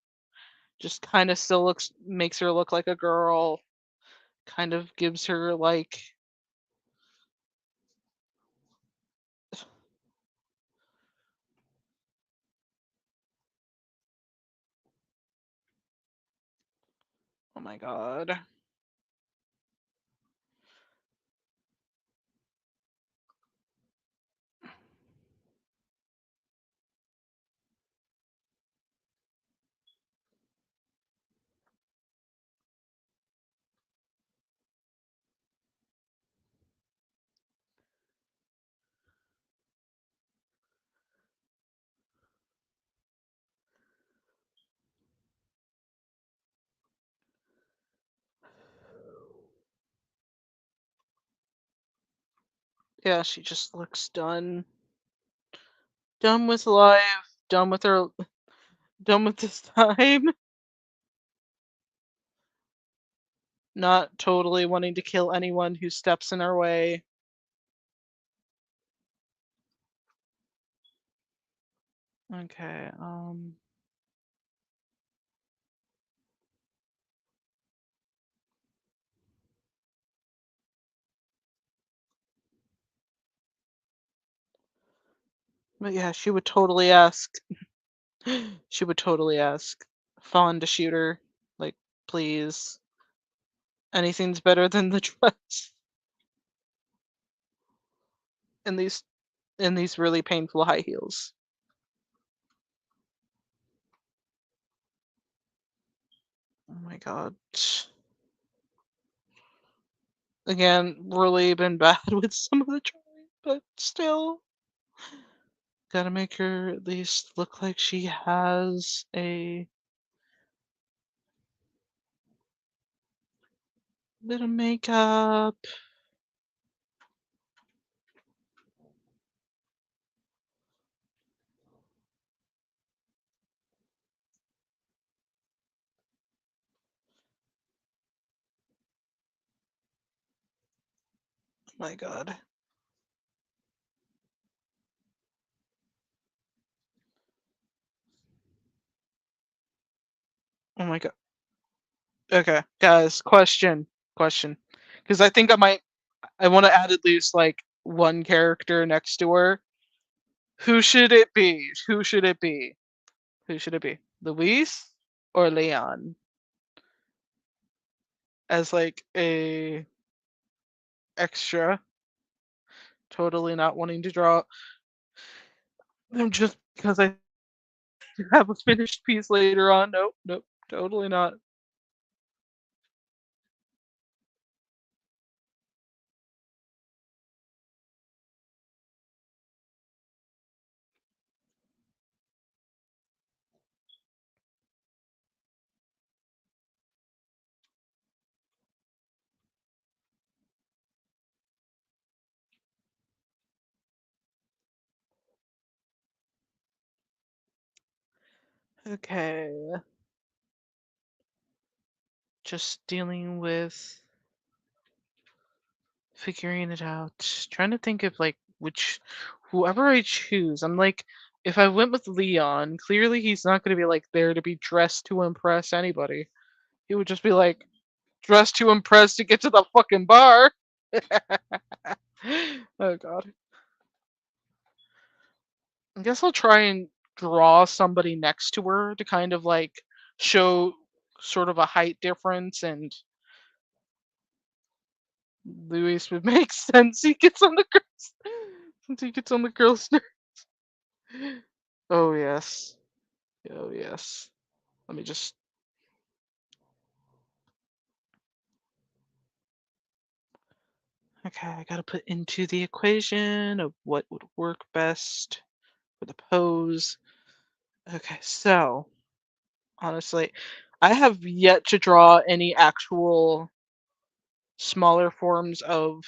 just kind of still looks makes her look like a girl. Kind of gives her like, oh my god. Yeah, she just looks done. Done with life. Done with her. Done with this time. Not totally wanting to kill anyone who steps in her way. Okay, but yeah, she would totally ask. She would totally ask Fawn to shoot her. Like, please, anything's better than the dress in these really painful high heels. Oh my god. Again, really been bad with some of the drawing, but still, gotta make her at least look like she has a bit of makeup. Oh my god. Oh my god. Okay, guys, question. Because I think I want to add at least like one character next to her. Who should it be? Who should it be? Who should it be? Luis or Leon? As like a extra, totally not wanting to draw them just because I have a finished piece later on. Nope, nope, totally not. Okay, just dealing with figuring it out. Trying to think of like which whoever I choose. I'm like, if I went with Leon, clearly he's not going to be like there to be dressed to impress anybody. He would just be like dressed to impress to get to the fucking bar. Oh god. I guess I'll try and draw somebody next to her to kind of like show sort of a height difference, and Luis would make sense. He gets on the girls since he gets on the girls' nerves. Oh yes. Oh yes. Let me just. Okay, I gotta put into the equation of what would work best for the pose. Okay, so honestly, I have yet to draw any actual smaller forms of.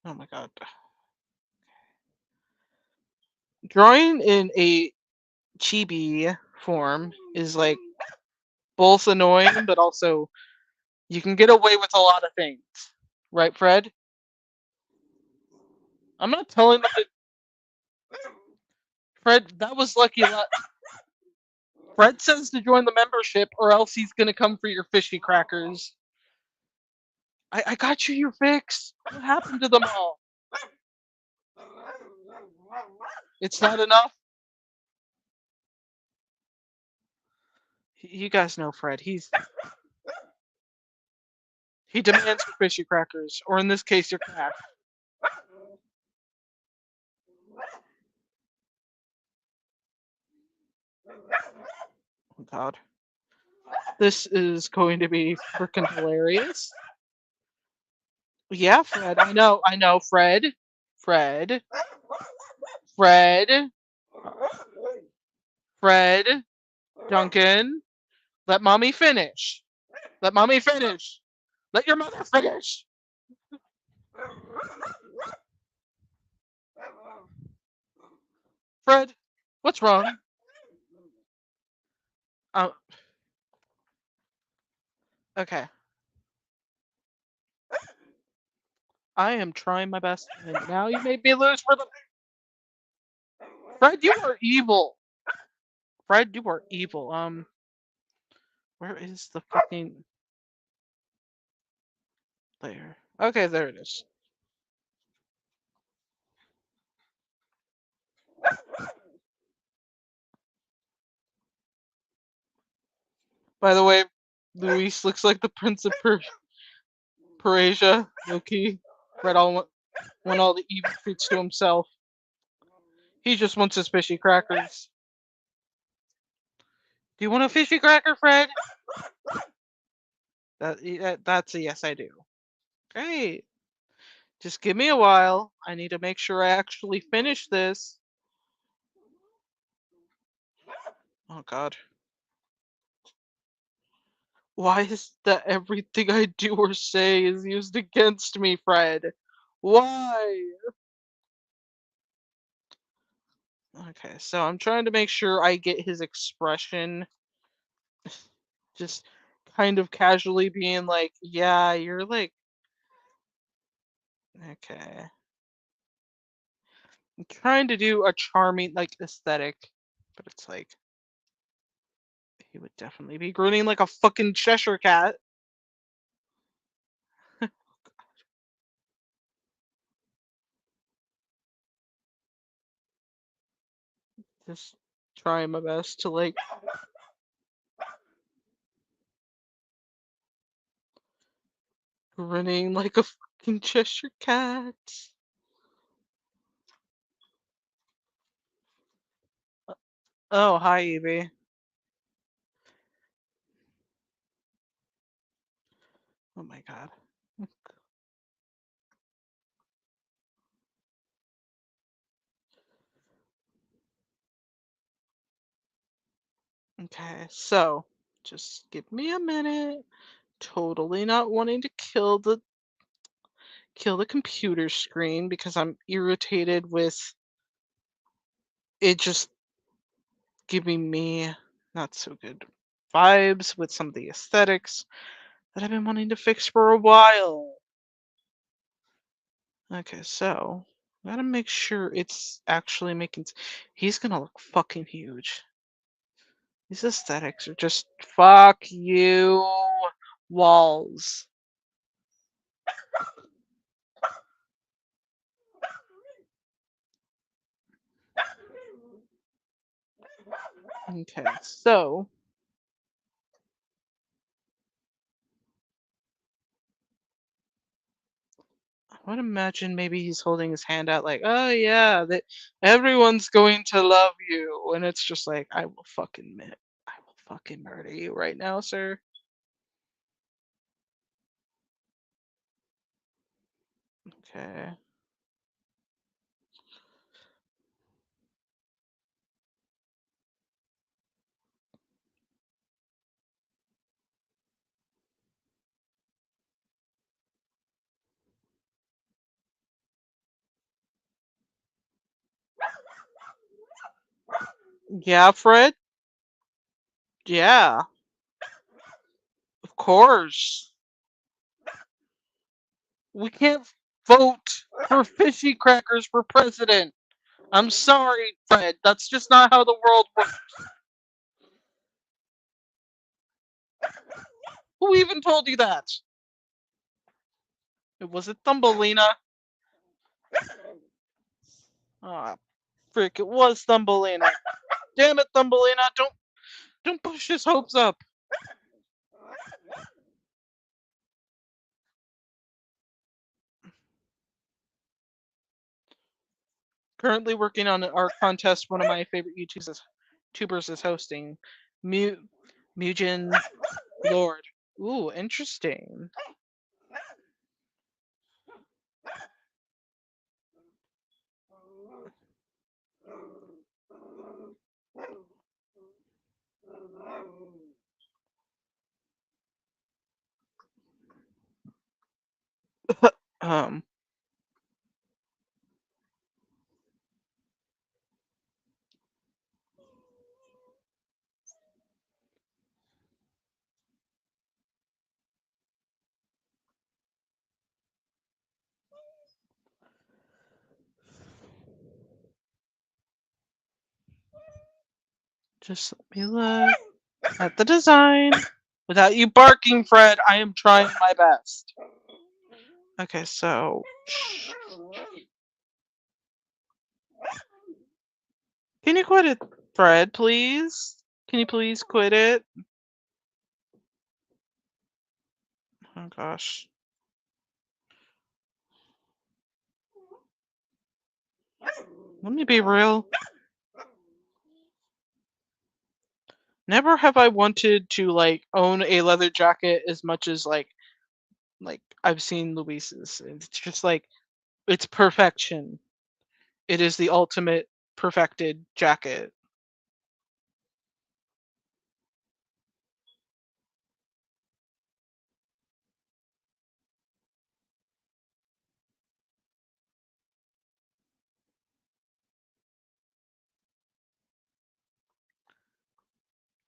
Oh my god. Drawing in a chibi form is like both annoying, but also you can get away with a lot of things. Right, Fred? I'm not telling them that. Fred, that was lucky. Fred says to join the membership, or else he's gonna come for your fishy crackers. I got you your fix. What happened to them all? It's not enough. You guys know Fred. He demands your fishy crackers, or in this case, your cash. Oh God, this is going to be freaking hilarious. Yeah, Fred. I know. I know, Fred. Fred. Fred. Fred. Duncan. Let mommy finish. Let mommy finish. Let your mother finish. Fred, what's wrong? Oh, okay. I am trying my best, and now you made me lose for the. Fred, you are evil. Fred, you are evil. Where is the fucking there? Okay, there it is. By the way, Luis looks like the Prince of Persia. Loki. Fred want all the evil treats to himself. He just wants his fishy crackers. Do you want a fishy cracker, Fred? That's a yes, I do. Great. Just give me a while. I need to make sure I actually finish this. Oh God. Why is that everything I do or say is used against me, Fred? Why? Okay, so I'm trying to make sure I get his expression just kind of casually being like, yeah, you're like, okay. I'm trying to do a charming, like, aesthetic, but it's like, he would definitely be grinning like a fucking Cheshire cat. Just trying my best to, like, grinning like a fucking Cheshire cat. Oh, hi, Evie. Oh my God. Okay, so just give me a minute. Totally not wanting to kill the computer screen because I'm irritated with it just giving me not so good vibes with some of the aesthetics that I've been wanting to fix for a while. Okay, so gotta make sure it's actually making. He's gonna look fucking huge. These aesthetics are just fuck you walls. Okay, so I would imagine maybe he's holding his hand out like, oh yeah, that everyone's going to love you, and it's just like, I will fucking murder you right now, sir. Okay. Yeah, Fred? Yeah, of course. We can't vote for fishy crackers for president. I'm sorry, Fred. That's just not how the world works. Who even told you that? Was it Thumbelina? Ah, frick! It was Thumbelina. Damn it, Thumbelina! Don't push his hopes up. Currently working on an art contest. One of my favorite YouTubers is hosting. Mu Mugen Lord. Ooh, interesting. Um. Just let me look at the design. Without you barking, Fred, I am trying my best. Okay, so can you quit it, Fred, please? Can you please quit it? Oh gosh. Let me be real. Never have I wanted to like own a leather jacket as much as like I've seen Luis's. It's just like it's perfection. It is the ultimate perfected jacket.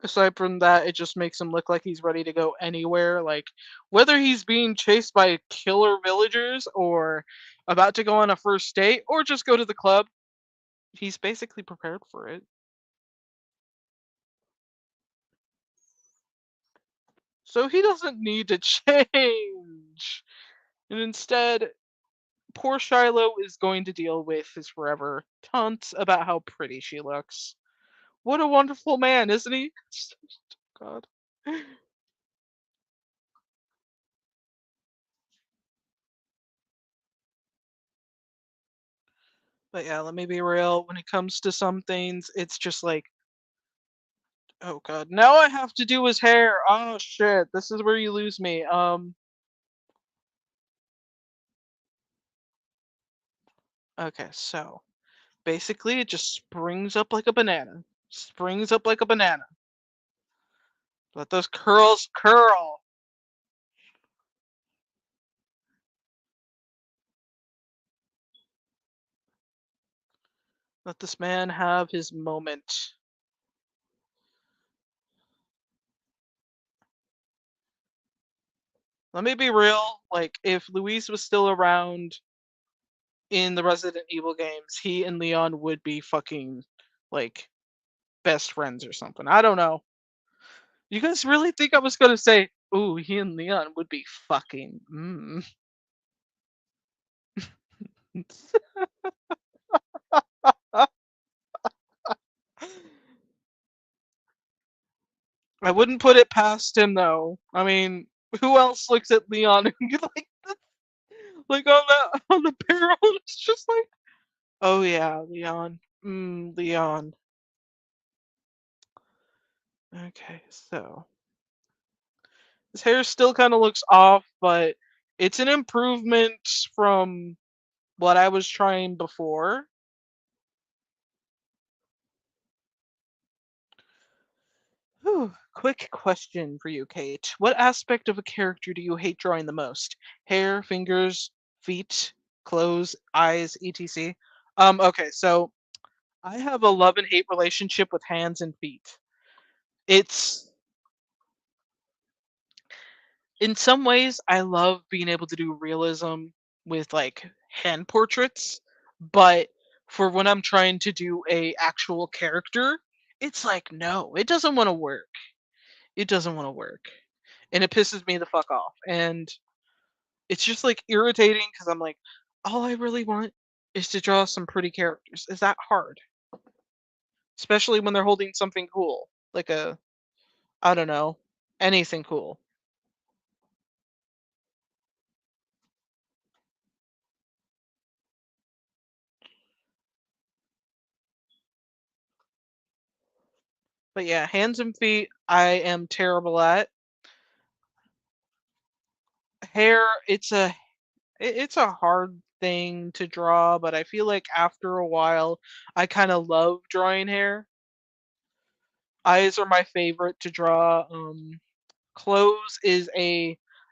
Aside from that, it just makes him look like he's ready to go anywhere. Like whether he's being chased by killer villagers or about to go on a first date or just go to the club, he's basically prepared for it. So he doesn't need to change. And instead, poor Shiloh is going to deal with his forever taunts about how pretty she looks. What a wonderful man, isn't he? God. But yeah, let me be real. When it comes to some things, it's just like, oh god, now I have to do his hair. Oh shit, this is where you lose me. Okay, so basically it just springs up like a banana. Springs up like a banana. Let those curls curl. Let this man have his moment. Let me be real, like if Luis was still around in the Resident Evil games, he and Leon would be fucking like best friends or something. I don't know. You guys really think I was gonna say, "Ooh, he and Leon would be fucking"? I wouldn't put it past him though. I mean, who else looks at Leon and like on the barrel? It's just like, oh yeah, Leon. Leon. Okay, so his hair still kind of looks off, but it's an improvement from what I was trying before. Whew. Quick question for you, Kate. What aspect of a character do you hate drawing the most? Hair, fingers, feet, clothes, eyes, etc. Okay, so I have a love and hate relationship with hands and feet. It's in some ways I love being able to do realism with like hand portraits, but for when I'm trying to do a actual character, it's like no, it doesn't want to work. It doesn't want to work. And it pisses me the fuck off. And it's just like irritating because I'm like, all I really want is to draw some pretty characters. Is that hard? Especially when they're holding something cool, like a, I don't know, anything cool. But yeah, hands and feet, I am terrible at. Hair, it's a hard thing to draw, but I feel like after a while, I kind of love drawing hair. Eyes are my favorite to draw. Clothes is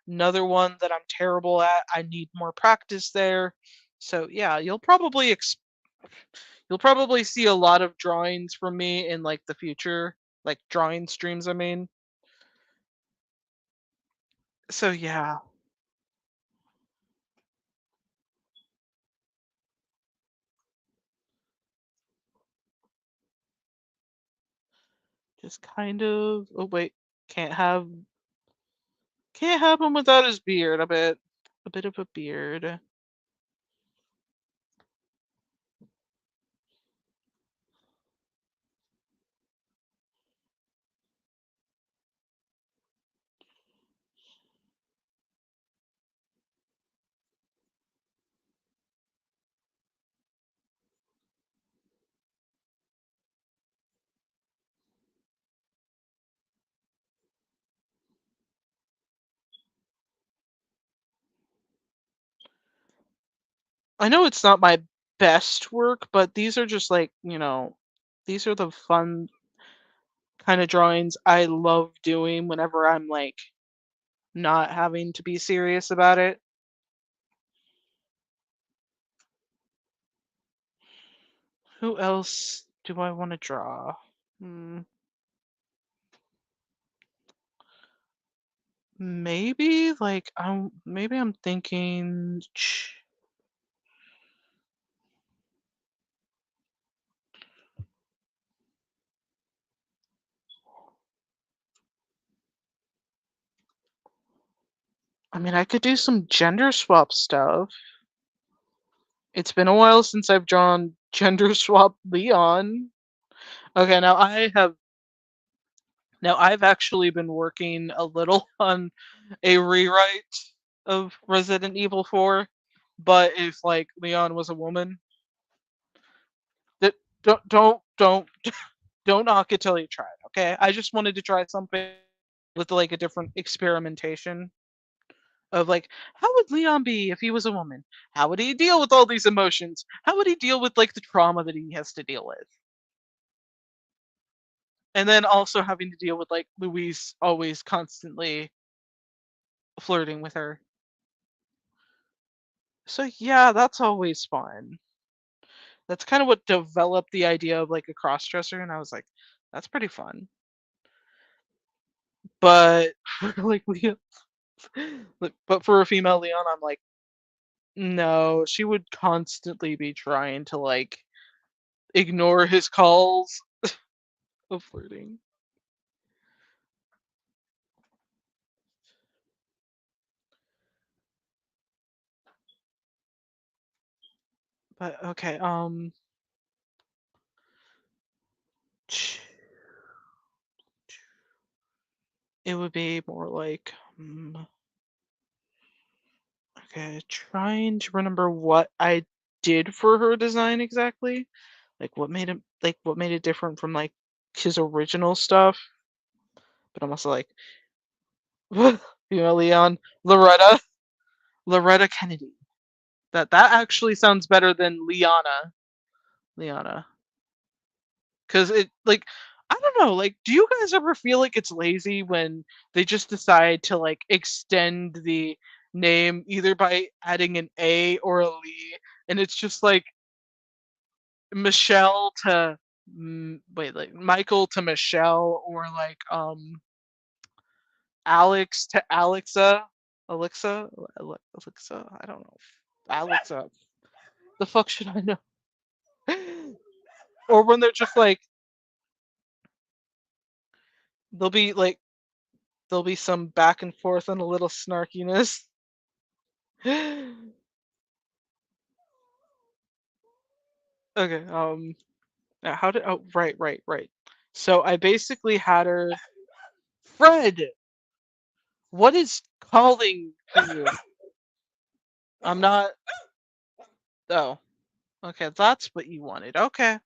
another one that I'm terrible at. I need more practice there. So yeah, you'll probably see a lot of drawings from me in like the future, like drawing streams, I mean. So yeah. Just kind of. Oh wait, can't have can't have him without his beard. A bit of a beard. I know it's not my best work, but these are just like, these are the fun kind of drawings I love doing whenever I'm like not having to be serious about it. Who else do I want to draw? Hmm, maybe I'm thinking. I mean, I could do some gender swap stuff. It's been a while since I've drawn gender swap Leon. Okay, now I've actually been working a little on a rewrite of Resident Evil 4, but if like Leon was a woman, that don't don't knock it till you try it, okay? I just wanted to try something with like a different experimentation of like how would Leon be if he was a woman? How would he deal with all these emotions? How would he deal with like the trauma that he has to deal with? And then also having to deal with like Louise always constantly flirting with her. So yeah, that's always fun. That's kind of what developed the idea of like a cross-dresser, and I was like, that's pretty fun. But for like Leon, but for a female Leon, I'm like, no, she would constantly be trying to like ignore his calls of flirting. But okay, it would be more like, okay, trying to remember what I did for her design exactly. Like what made it different from like his original stuff. But I'm also like, Leon, Loretta, Loretta Kennedy. That actually sounds better than Liana, because it like I don't know. Like, do you guys ever feel like it's lazy when they just decide to like extend the name either by adding an A or a Lee, and it's just like Michelle to wait, like Michael to Michelle, or like Alex to Alexa. I don't know. Alexa. The fuck should I know? Or when they're just like, there'll be like, there'll be some back and forth and a little snarkiness. Okay. How did? Oh, right. So I basically had her. Fred, what is calling for you? I'm not. Oh, okay. That's what you wanted. Okay.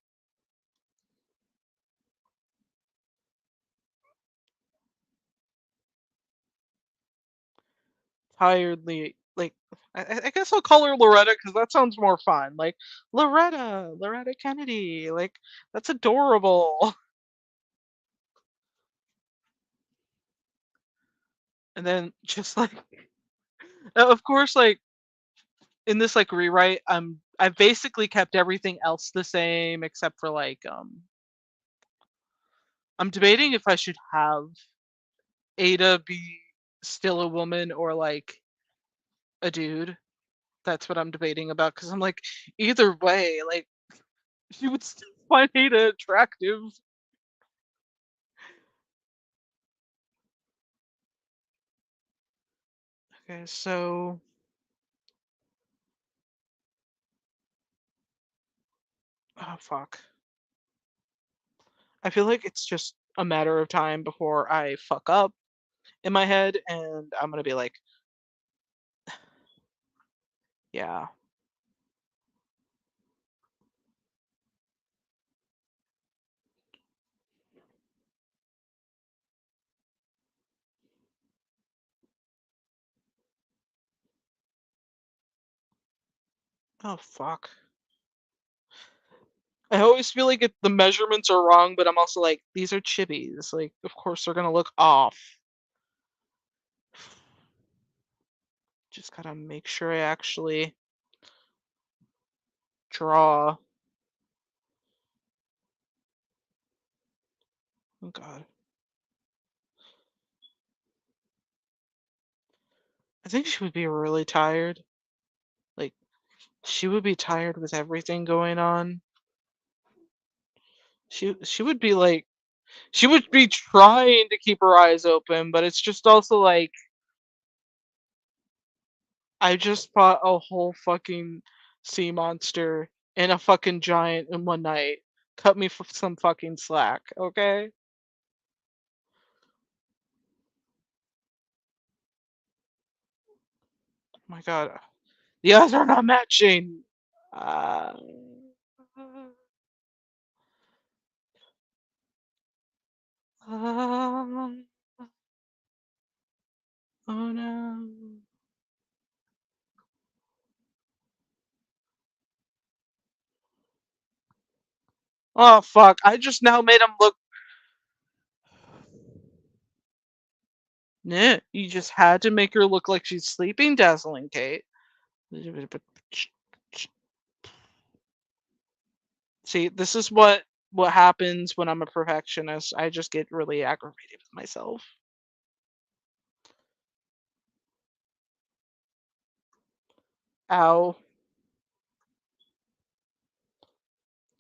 Tiredly, like I guess I'll call her Loretta because that sounds more fun. Like Loretta Kennedy. Like that's adorable. And then just like, of course, like in this like rewrite, I've basically kept everything else the same except for like I'm debating if I should have Ada be still a woman or like a dude. That's what I'm debating about because I'm like, either way, like she would still find Ada attractive. Okay, so oh fuck. I feel like it's just a matter of time before I fuck up in my head and I'm gonna be like, yeah. Oh fuck. I always feel like the measurements are wrong, but I'm also like, these are chibis. Like, of course they're gonna look off. Just gotta make sure I actually draw. Oh god. I think she would be really tired. Like, she would be tired with everything going on. She would be like she would be trying to keep her eyes open, but it's just also like I just fought a whole fucking sea monster and a fucking giant in one night. Cut me some fucking slack, okay? My god. The odds are not matching. Uh, um, oh no. Oh fuck, I just now made him look. Nah, you just had to make her look like she's sleeping, Dazzling Kate. See, this is what happens when I'm a perfectionist. I just get really aggravated with myself. Ow.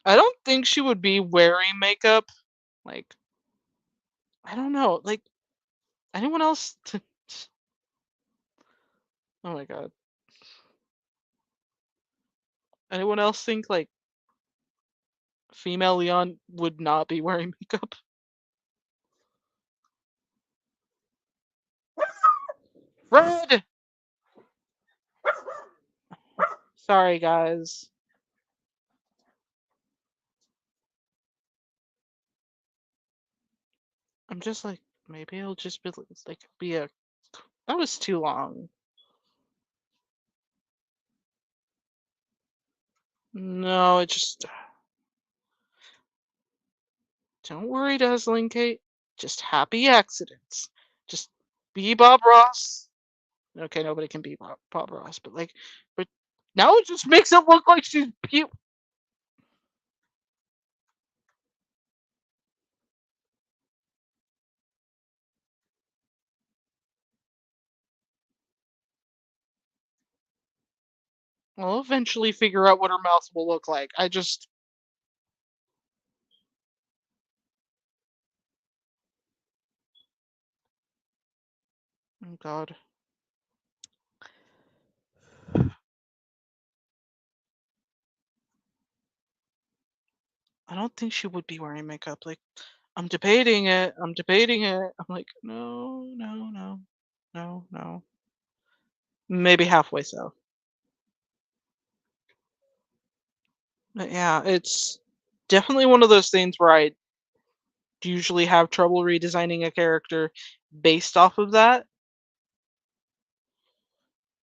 I don't think she would be wearing makeup. Like, I don't know. Like, anyone else? Oh my god. Anyone else think like female Leon would not be wearing makeup? Red! Sorry, guys. I'm just like, maybe it'll just be like be a. That was too long. No, it just. Don't worry, Dazzling Kate. Just happy accidents. Just be Bob Ross. Okay, nobody can be Bob Ross, but now it just makes it look like she's I'll eventually figure out what her mouth will look like. I just, oh god, I don't think she would be wearing makeup. Like, I'm debating it. I'm debating it. I'm like, no, no, no, no, no. Maybe halfway so. But yeah, it's definitely one of those things where I usually have trouble redesigning a character based off of that.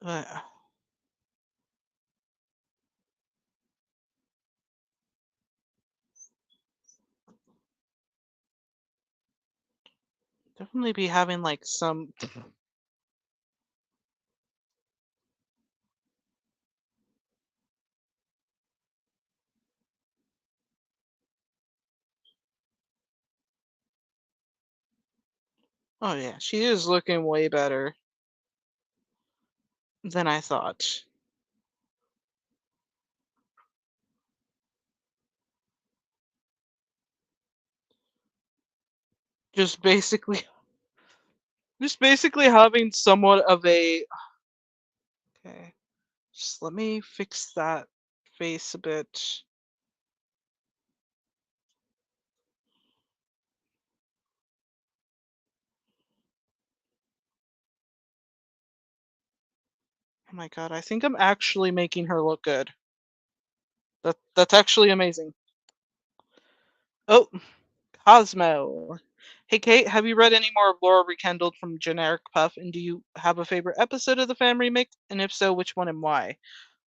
But definitely be having like some. Oh yeah, she is looking way better than I thought. Just basically, just basically having somewhat of a Okay. Just let me fix that face a bit. Oh my god, I think I'm actually making her look good. That's actually amazing. Oh, Cosmo. Hey Kate, have you read any more of Laura Rekindled from Generic Puff? And do you have a favorite episode of the fan remake? And if so, which one and why?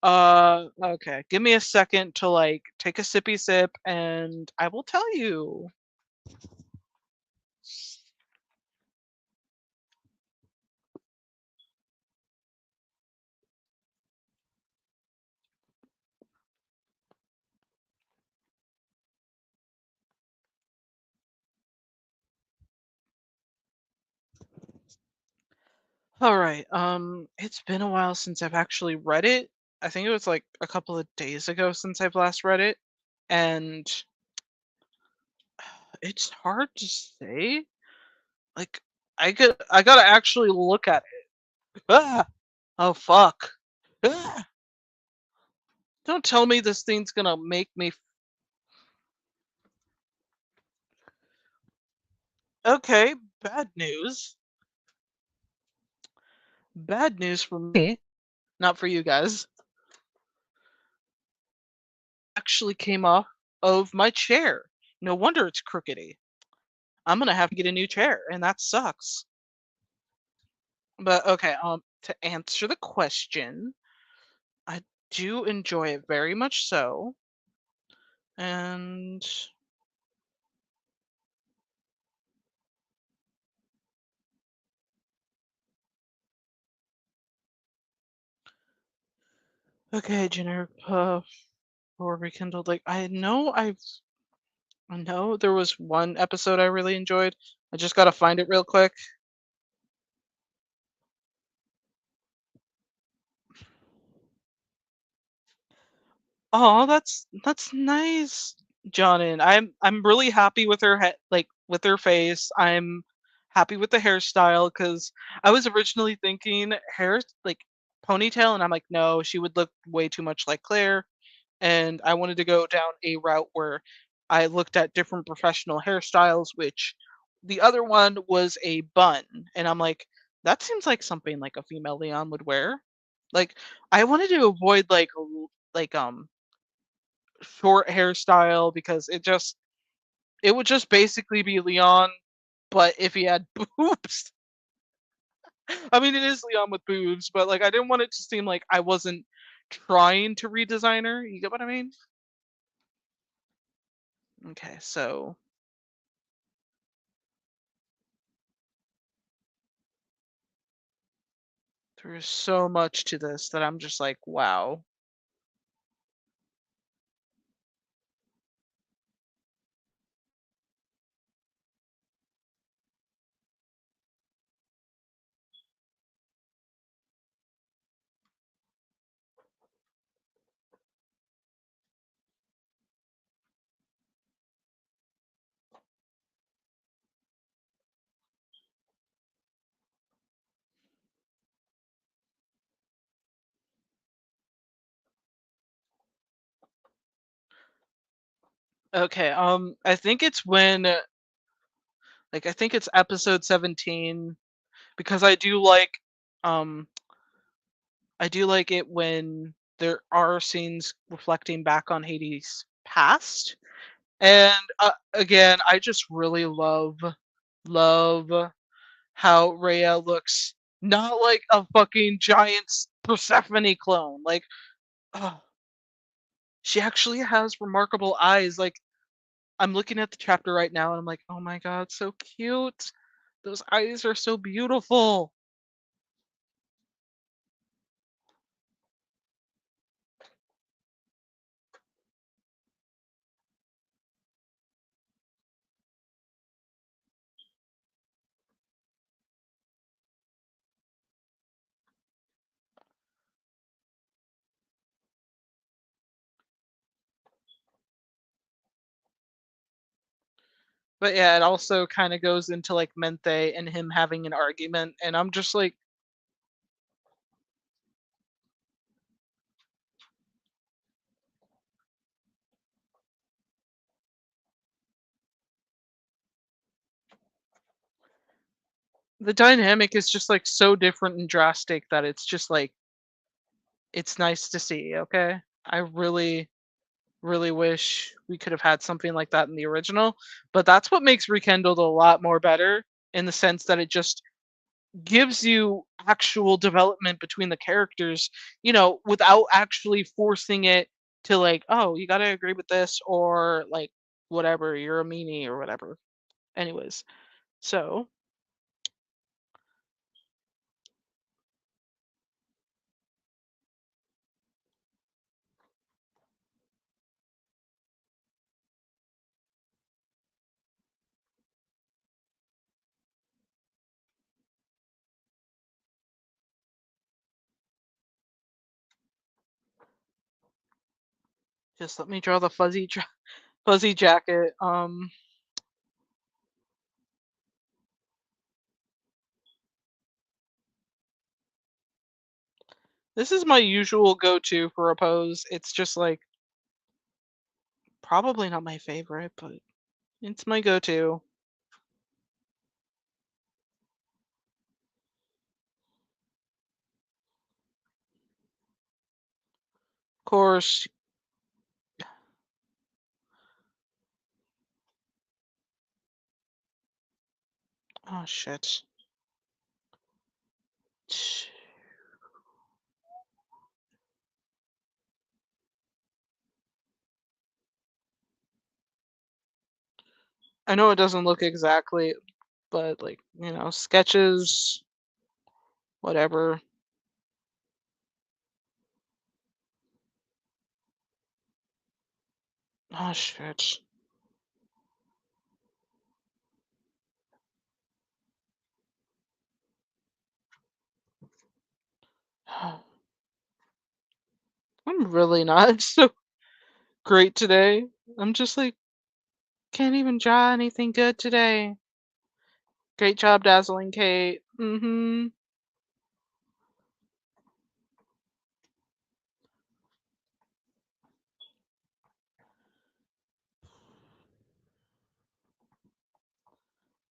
Okay. Give me a second to like take a sippy sip and I will tell you. All right. It's been a while since I've actually read it. I think it was like a couple of days ago since I've last read it, and it's hard to say. Like, I gotta actually look at it. Ah! Oh fuck! Ah! Don't tell me this thing's gonna make me. Okay, bad news. Bad news for me, not for you guys. Actually came off of my chair. No wonder it's crookedy. I'm gonna have to get a new chair, and that sucks. But okay, to answer the question, I do enjoy it very much so. And okay, generic puff or rekindled. Like I know there was one episode I really enjoyed. I just gotta find it real quick. Oh, that's nice, John. I'm really happy with her head, like with her face. I'm happy with the hairstyle because I was originally thinking hair like ponytail, and I'm like, no, she would look way too much like Claire. And I wanted to go down a route where I looked at different professional hairstyles, which the other one was a bun, and I'm like, that seems like something like a female Leon would wear. Like I wanted to avoid like short hairstyle because it would just basically be Leon, but if he had boobs. I mean, it is Leon with boobs, but like I didn't want it to seem like I wasn't trying to redesign her. You get what I mean? Okay, so there's so much to this that I'm just like, wow. Okay, I think it's when like I think it's episode 17 because um I do like it when there are scenes reflecting back on Hades' past. And again, I just really love how Rhea looks not like a fucking giant Persephone clone. Like, oh, she actually has remarkable eyes. Like, I'm looking at the chapter right now and I'm like, oh my god, so cute. Those eyes are so beautiful. But yeah, it also kind of goes into like Menthe and him having an argument, and I'm just like, the dynamic is just like so different and drastic that it's just like it's nice to see, okay? I really wish we could have had something like that in the original, but that's what makes Rekindled a lot more better in the sense that it just gives you actual development between the characters, without actually forcing it to like, oh, you got to agree with this or like whatever, you're a meanie or whatever. Anyways, so just let me draw the fuzzy jacket. This is my usual go-to for a pose. It's just like probably not my favorite, but it's my go-to. Of course. Oh shit. I know it doesn't look exactly, but like, sketches, whatever. Oh shit. I'm really not so great today. I'm just like, can't even draw anything good today. Great job, Dazzling Kate. Mm-hmm.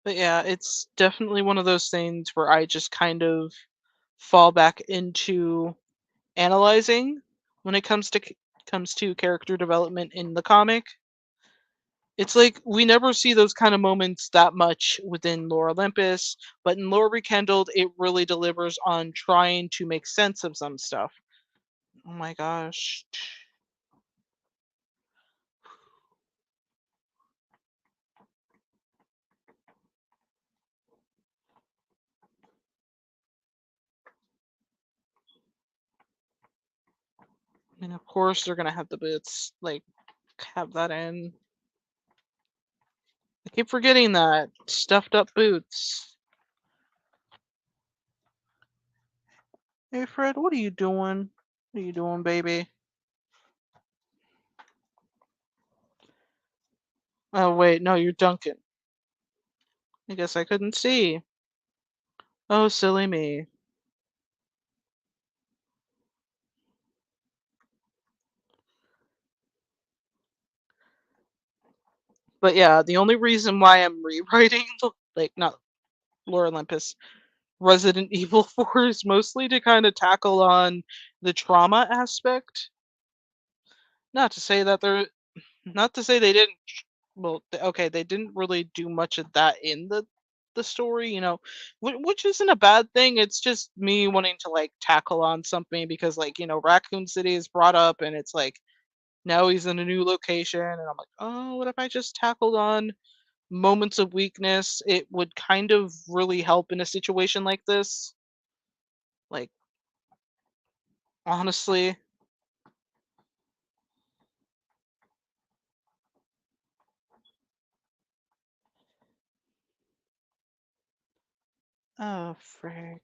But yeah, it's definitely one of those things where I just kind of fall back into analyzing when it comes to character development in the comic. It's like we never see those kind of moments that much within Lore Olympus, but in Lore Rekindled, it really delivers on trying to make sense of some stuff. Oh my gosh. And of course, they're gonna have the boots, like, have that in. I keep forgetting that. Stuffed up boots. Hey, Fred, what are you doing? What are you doing, baby? Oh, wait, no, you're Duncan. I guess I couldn't see. Oh, silly me. But yeah, the only reason why I'm rewriting, like, not Lore Olympus, Resident Evil 4 is mostly to kind of tackle on the trauma aspect. Not to say that they're, not to say they didn't. Well, okay, they didn't really do much of that in the story, which isn't a bad thing. It's just me wanting to like tackle on something because like Raccoon City is brought up, and it's like now he's in a new location, and I'm like, oh, what if I just tackled on moments of weakness? It would kind of really help in a situation like this. Like honestly, oh frick.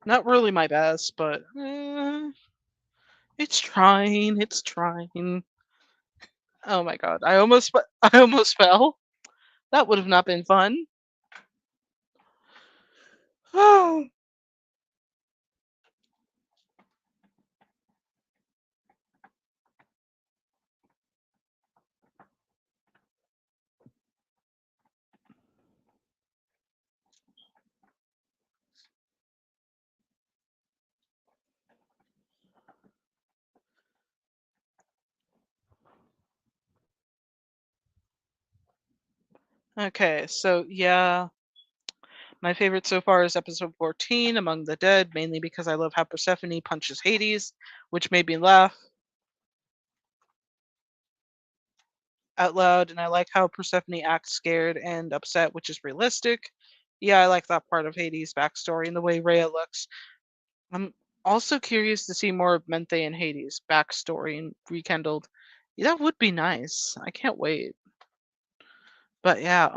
Not really my best, but it's trying. It's trying. Oh my god, I almost fell. That would have not been fun. Okay, so yeah, my favorite so far is episode 14, Among the Dead, mainly because I love how Persephone punches Hades, which made me laugh out loud, and I like how Persephone acts scared and upset, which is realistic. Yeah, I like that part of Hades' backstory and the way Rhea looks. I'm also curious to see more of Menthe and Hades' backstory and rekindled. Yeah, that would be nice. I can't wait. But yeah,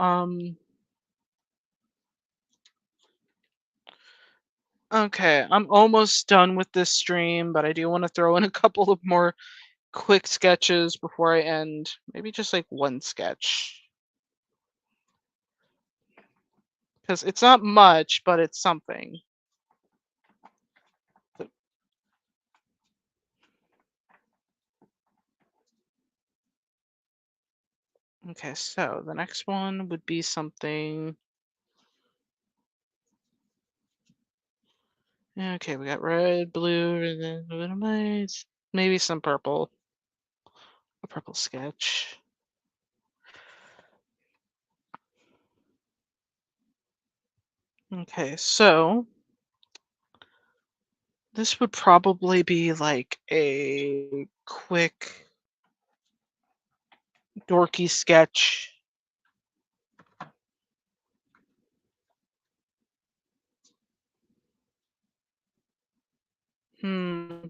okay, I'm almost done with this stream, but I do want to throw in a couple of more quick sketches before I end. Maybe just like one sketch. Because it's not much, but it's something. Okay, so the next one would be something. Okay, we got red, blue, and then maybe some purple. A purple sketch. Okay, so this would probably be like a quick dorky sketch. Hmm.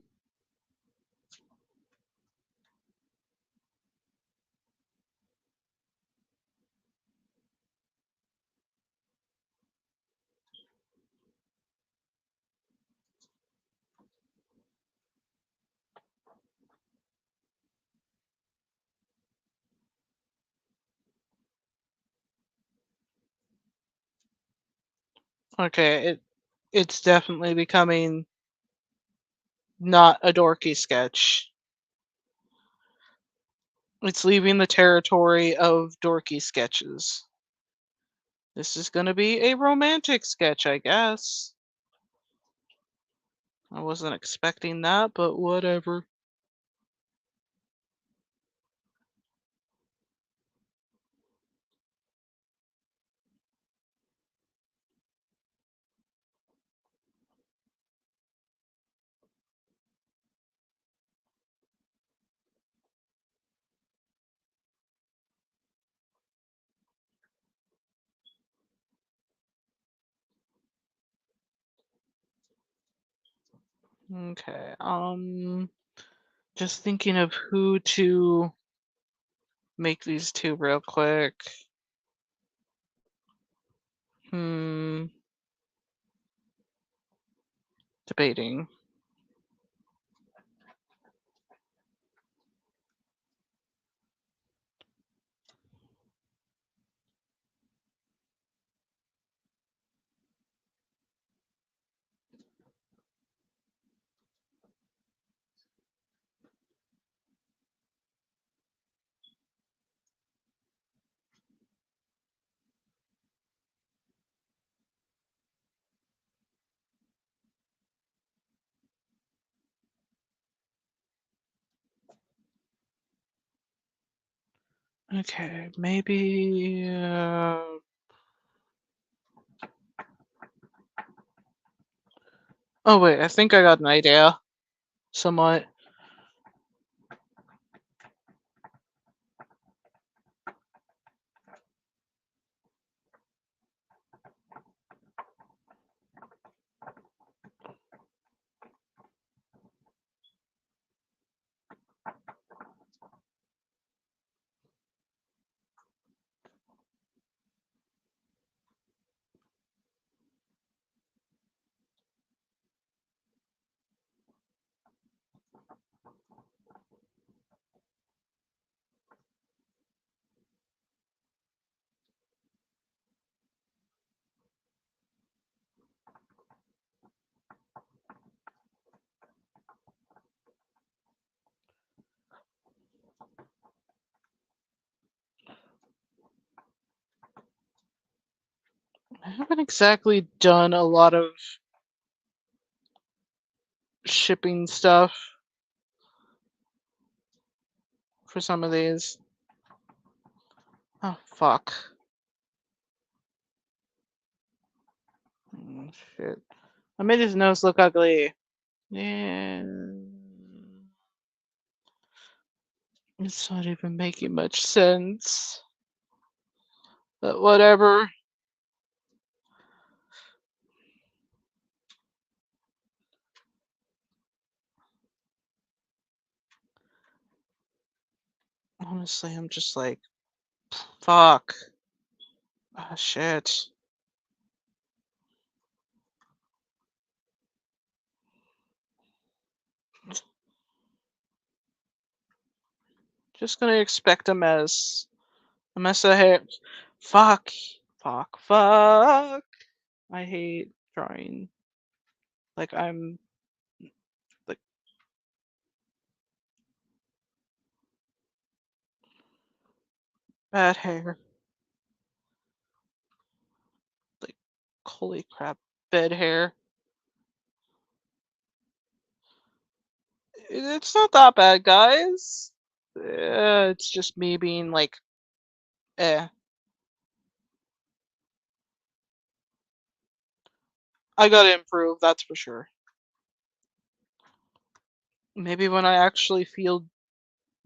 Okay, it's definitely becoming not a dorky sketch. It's leaving the territory of dorky sketches. This is gonna be a romantic sketch, I guess. I wasn't expecting that, but whatever. Okay, just thinking of who to make these two real quick. Hmm, debating. Okay, maybe. Oh wait, I think I got an idea. Somewhat. haven't exactly done a lot of shipping stuff for some of these. Oh, fuck. Oh, shit. I made his nose look ugly. Yeah. It's not even making much sense. But whatever. Honestly, I'm just like, fuck. Ah, shit. Just gonna expect a mess of hair. Fuck. Fuck. Fuck. I hate drawing. Like, I'm, like, bad hair. Like, holy crap. Bed hair. It's not that bad, guys. It's just me being like, eh. I gotta improve, that's for sure. Maybe when I actually feel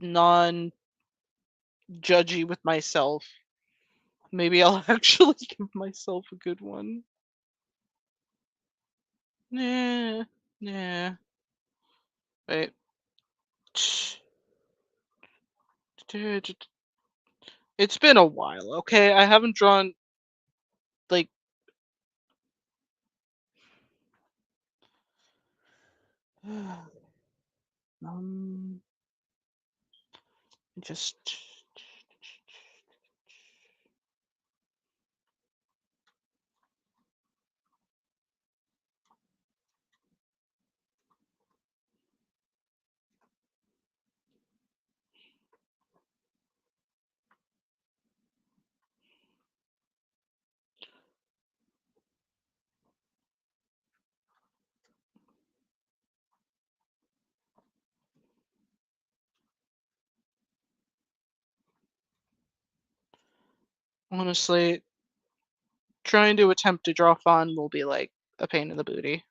non judgy with myself, maybe I'll actually give myself a good one. Nah, nah. Wait. Dude, it's been a while, okay? I haven't drawn like um just honestly trying to attempt to draw fun will be like a pain in the booty.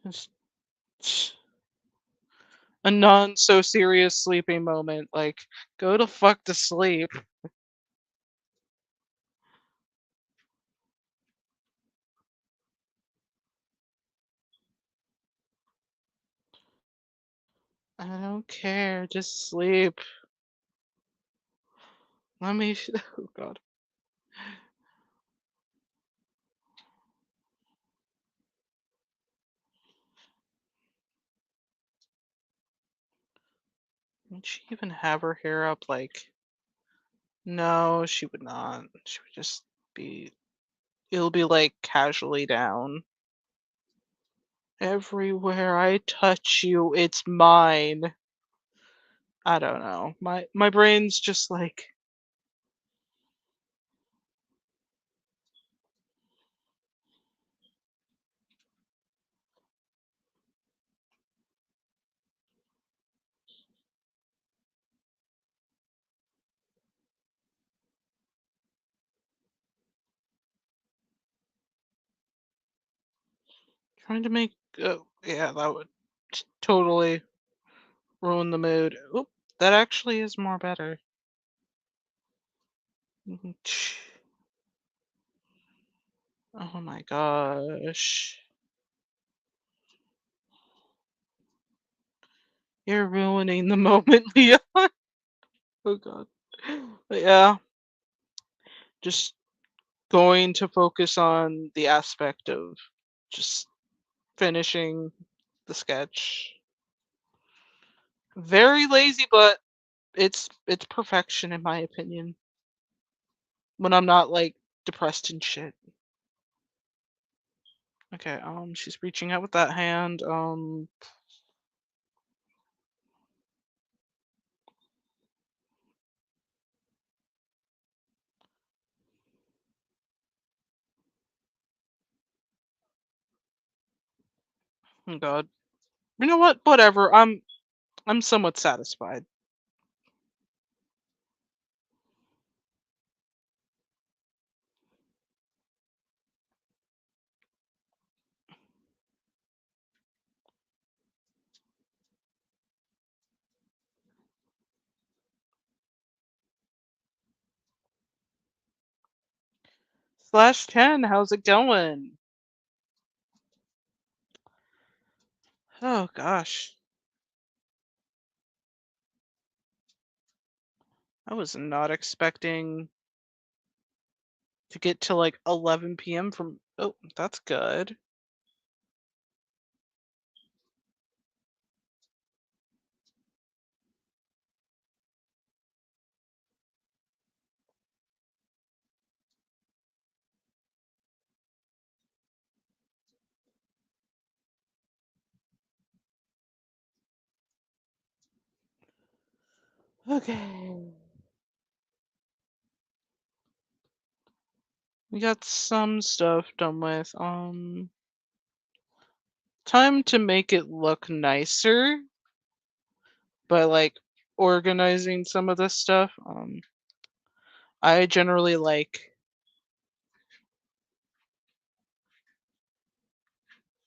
Just a non so serious sleeping moment. Like, go to fuck to sleep. I don't care. Just sleep. Let me. Oh god. Would she even have her hair up? Like, no, she would not. She would just be. It'll be like casually down. Everywhere I touch you, it's mine. I don't know. My brain's just like trying to make. Yeah, that would totally ruin the mood. Oop, that actually is more better. Mhm. Oh my gosh. You're ruining the moment, Leon. Oh god. But yeah, just going to focus on the aspect of just finishing the sketch. Very lazy, but it's perfection in my opinion. When I'm not like depressed and shit. Okay, she's reaching out with that hand. Oh God. You know what? Whatever. I'm somewhat satisfied. Slash 10, how's it going? Oh gosh. I was not expecting to get to like 11 p.m. from. Oh, that's good. Okay. We got some stuff done with. Time to make it look nicer by like organizing some of this stuff. I generally like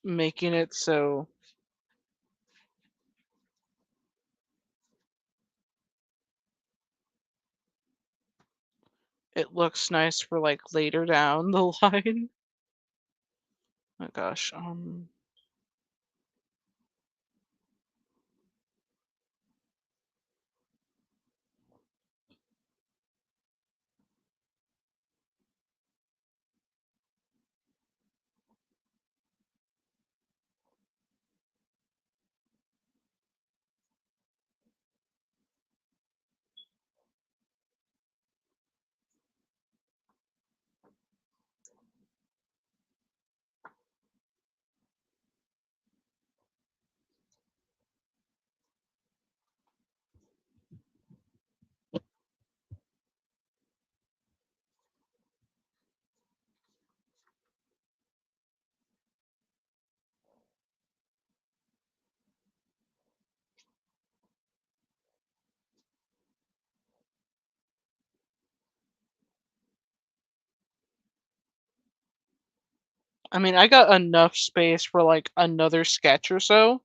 making it so it looks nice for like later down the line. Oh gosh. I mean, I got enough space for like another sketch or so.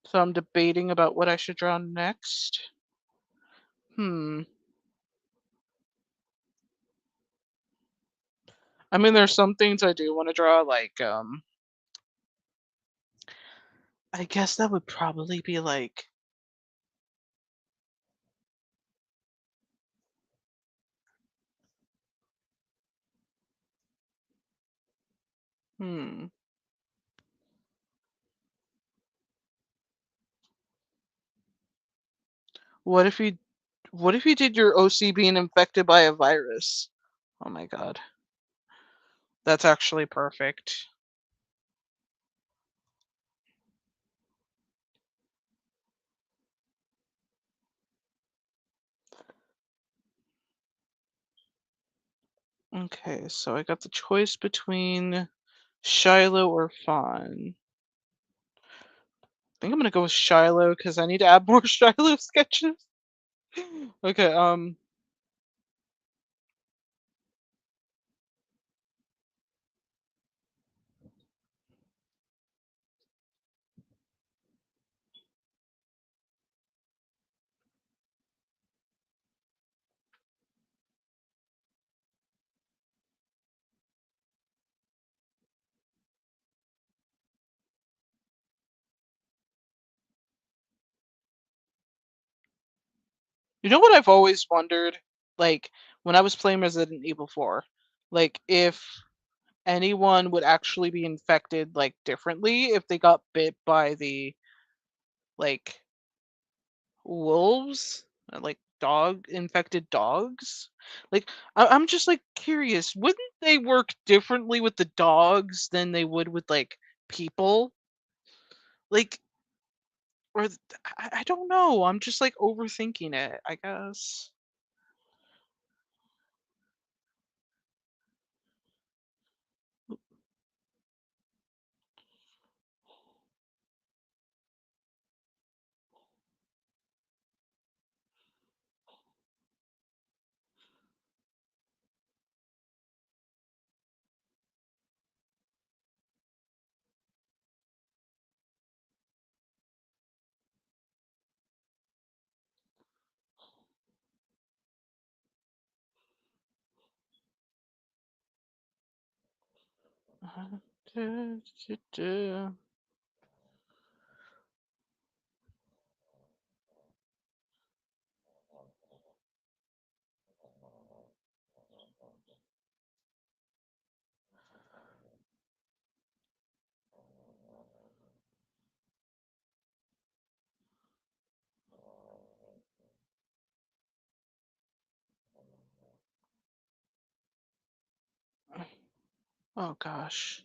So I'm debating about what I should draw next. Hmm. I mean, there's some things I do want to draw, like I guess that would probably be like, hmm. What if you what if you did your OC being infected by a virus? Oh my god. That's actually perfect. Okay, so I got the choice between Shiloh or Fawn. I think I'm gonna go with Shiloh because I need to add more Shiloh sketches. Okay, you know what I've always wondered? Like when I was playing Resident Evil 4, like if anyone would actually be infected like differently if they got bit by the like wolves, like dog infected dogs. Like I'm just like curious, wouldn't they work differently with the dogs than they would with like people? Like or I don't know. I'm just like overthinking it, I guess. Oh gosh.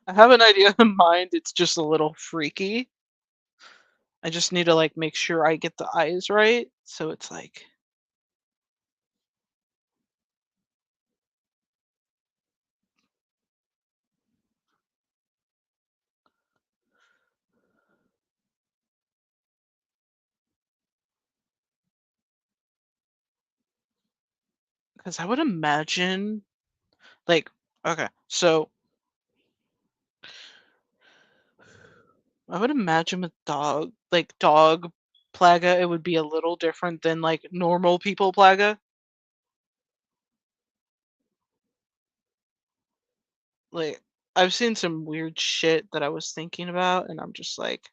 I have an idea in mind. It's just a little freaky. I just need to like make sure I get the eyes right. So it's like, because I would imagine, like, okay, so I would imagine with dog plaga, it would be a little different than like normal people plaga. Like, I've seen some weird shit that I was thinking about, and I'm just like,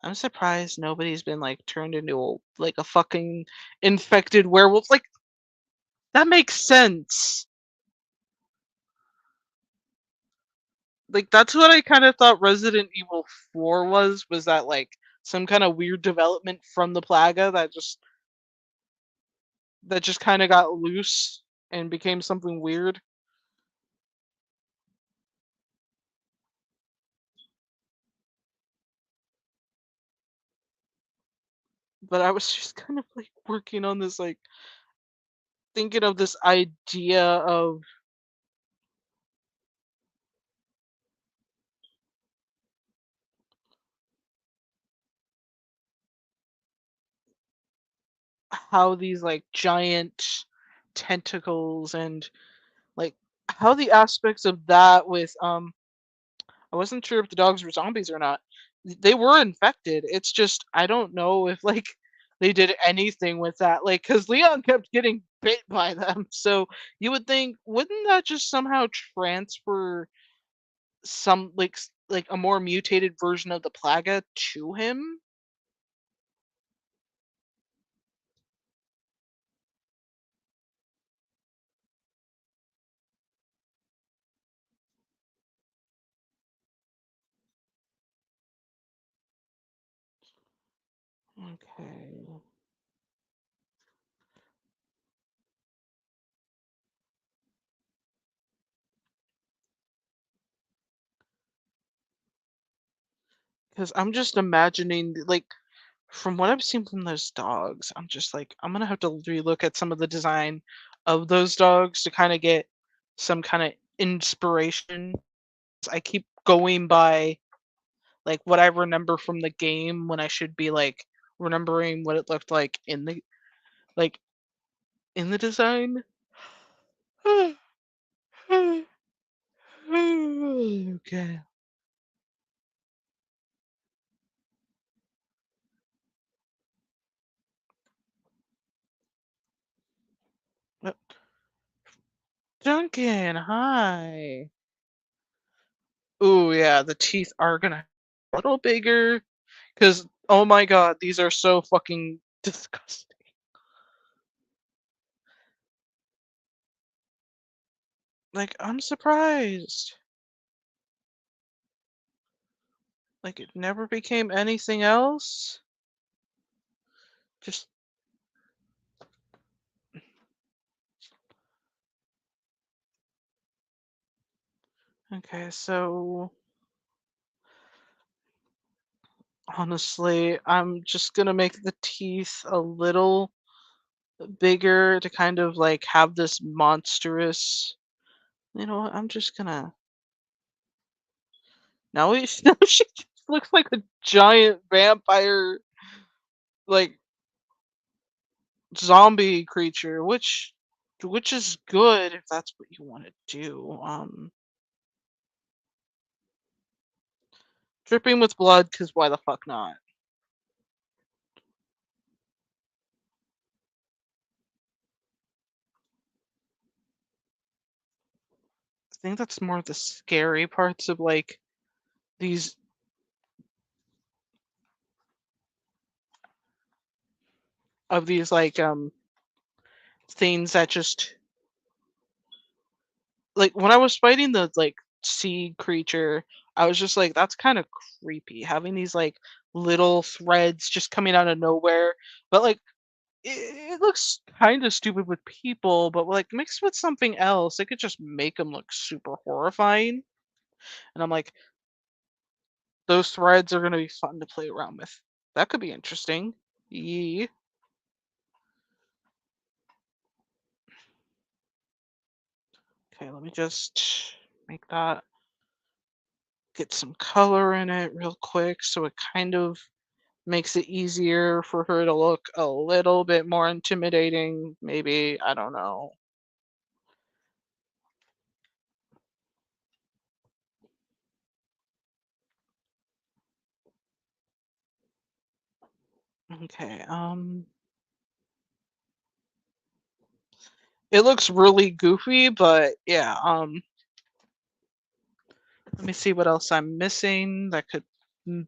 I'm surprised nobody's been like turned into like a fucking infected werewolf. Like, that makes sense. Like that's what I kind of thought Resident Evil 4 was that like some kind of weird development from the Plaga that just kind of got loose and became something weird. But I was just kind of like working on this like thinking of this idea of how these like giant tentacles and like how the aspects of that with I wasn't sure if the dogs were zombies or not. They were infected. It's just I don't know if like they did anything with that. Like cuz Leon kept getting bit by them. So you would think wouldn't that just somehow transfer some like a more mutated version of the plaga to him? Okay. Cuz I'm just imagining like from what I've seen from those dogs, I'm just like I'm gonna have to relook at some of the design of those dogs to kind of get some kind of inspiration. I keep going by like what I remember from the game when I should be like remembering what it looked like in the design. Okay. Duncan, hi. Ooh, yeah, the teeth are gonna a little bigger. Cause oh my god, these are so fucking disgusting. Like, I'm surprised. Like, it never became anything else? Just okay, so honestly, I'm just gonna make the teeth a little bigger to kind of like have this monstrous. You know what? I'm just gonna. Now now she just looks like a giant vampire, like zombie creature, which is good if that's what you want to do. Dripping with blood, cause why the fuck not? I think that's more of the scary parts of like these like things that just like when I was fighting the like sea creature, I was just like, that's kind of creepy having these like little threads just coming out of nowhere. But like it looks kind of stupid with people, but like mixed with something else, it could just make them look super horrifying. And I'm like, those threads are gonna be fun to play around with. That could be interesting. Yeah. Okay, let me just make that get some color in it real quick so it kind of makes it easier for her to look a little bit more intimidating, maybe. I don't know. Okay, it looks really goofy, but yeah, let me see what else I'm missing that could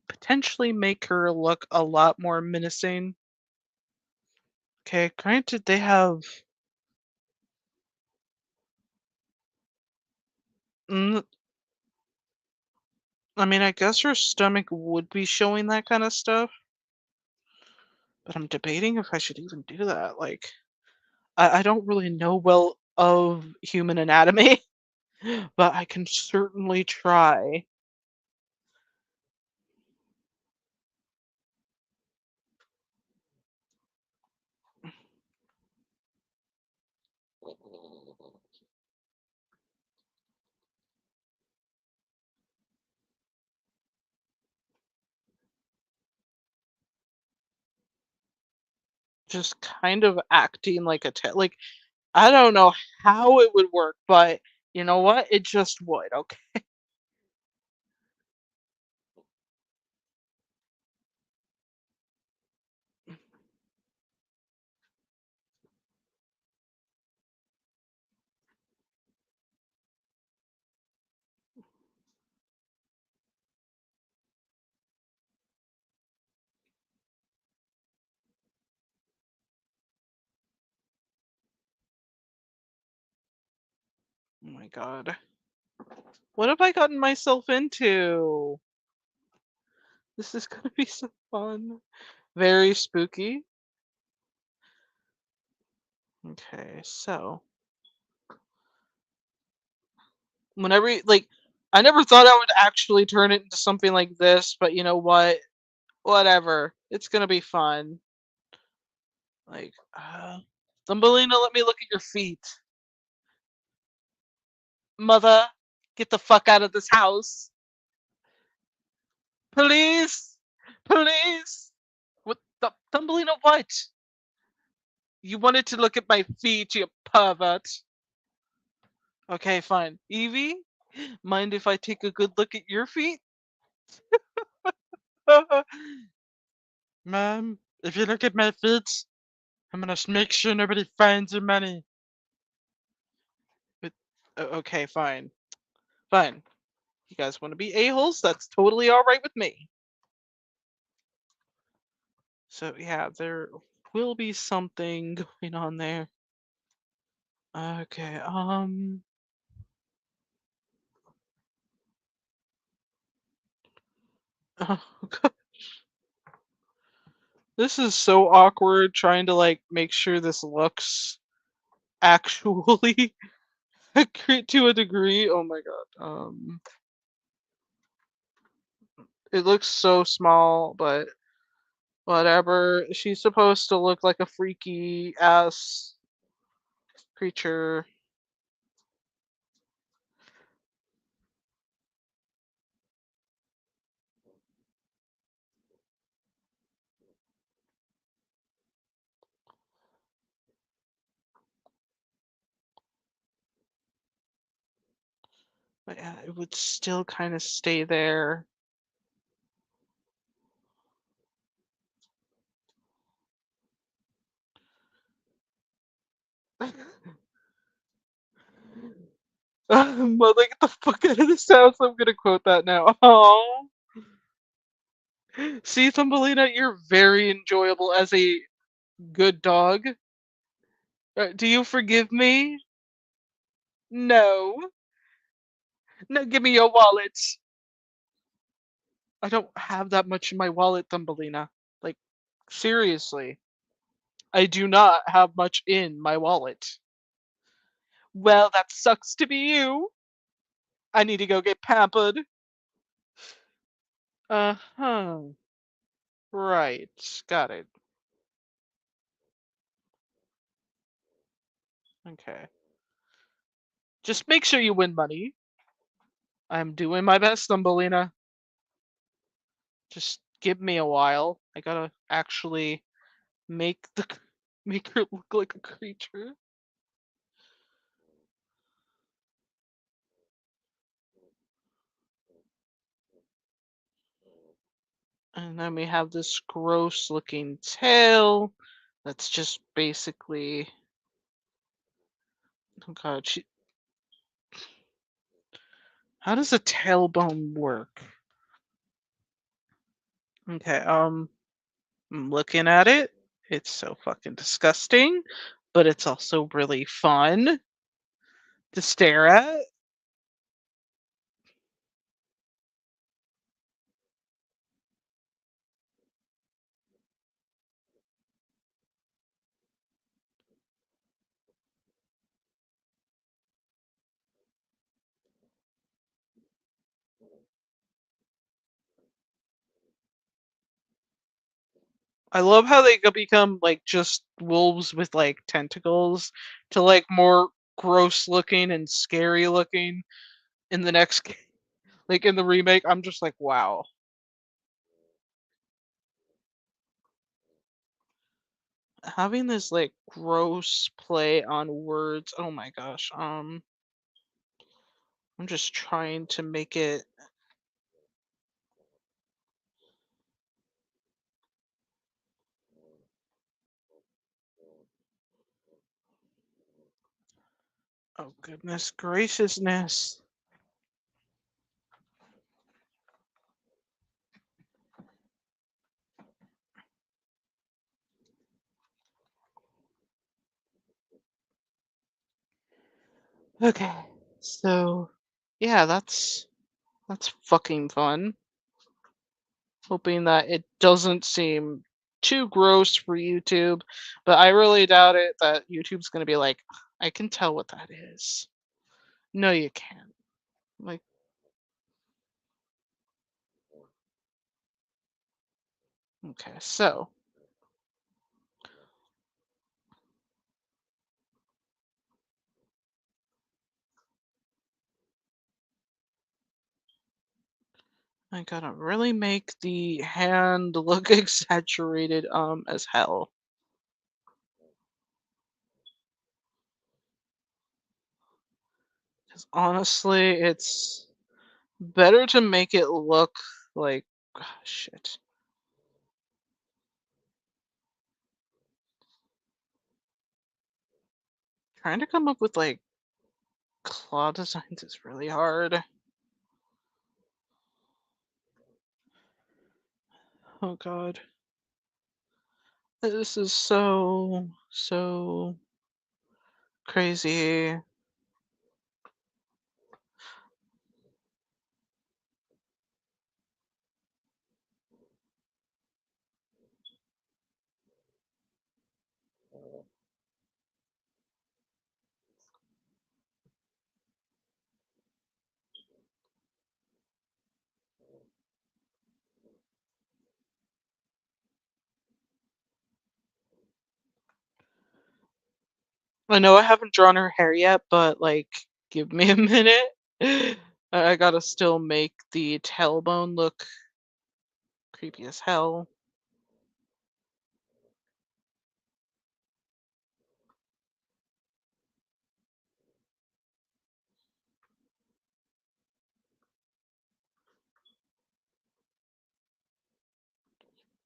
potentially make her look a lot more menacing. Okay, granted they have mm, I mean, I guess her stomach would be showing that kind of stuff, but I'm debating if I should even do that. Like, I don't really know well of human anatomy, but I can certainly try. Just kind of acting like like I don't know how it would work, but you know what? It just would. Okay. Oh my god. What have I gotten myself into? This is gonna be so fun. Very spooky. Okay, so whenever like I never thought I would actually turn it into something like this, but you know what? Whatever. It's gonna be fun. Like, Thumbelina, let me look at your feet. Mother, get the fuck out of this house. Please, please. What the Thumbelina? What? You wanted to look at my feet, you pervert. Okay, fine. Evie, mind if I take a good look at your feet? Mom, if you look at my feet, I'm gonna make sure nobody finds your money. But, okay, fine. Fine. You guys want to be a-holes? That's totally all right with me. So yeah, there will be something going on there. Okay, oh god, this is so awkward trying to like make sure this looks actually accurate to a degree. Oh my god. It looks so small, but whatever. She's supposed to look like a freaky ass creature. But yeah, it would still kind of stay there. Mother, get the fuck out of this house. I'm gonna quote that now. Oh, see, Thumbelina, you're very enjoyable as a good dog. Do you forgive me? No. No, give me your wallet. I don't have that much in my wallet, Thumbelina. Like, seriously. I do not have much in my wallet. Well, that sucks to be you. I need to go get pampered. Uh-huh. Right. Got it. Okay. Just make sure you win money. I'm doing my best, Thumbelina. Just give me a while. I gotta actually make the make her look like a creature. And then we have this gross looking tail that's just basically, oh god, how does a tailbone work? Okay, I'm looking at it. It's so fucking disgusting, but it's also really fun to stare at. I love how they become like just wolves with like tentacles to like more gross looking and scary looking in the next like in the remake. I'm just like, wow. Having this like gross play on words. Oh my gosh. I'm just trying to make it. Oh goodness graciousness. Okay. So yeah, that's fucking fun. Hoping that it doesn't seem too gross for YouTube, but I really doubt it that YouTube's gonna be like, I can tell what that is. No, you can't. Like, okay, so I gotta really make the hand look exaggerated as hell. 'Cause honestly, it's better to make it look like shit. Trying to come up with like claw designs is really hard. Oh god. This is so crazy. I know I haven't drawn her hair yet, but like, give me a minute. I gotta still make the tailbone look creepy as hell.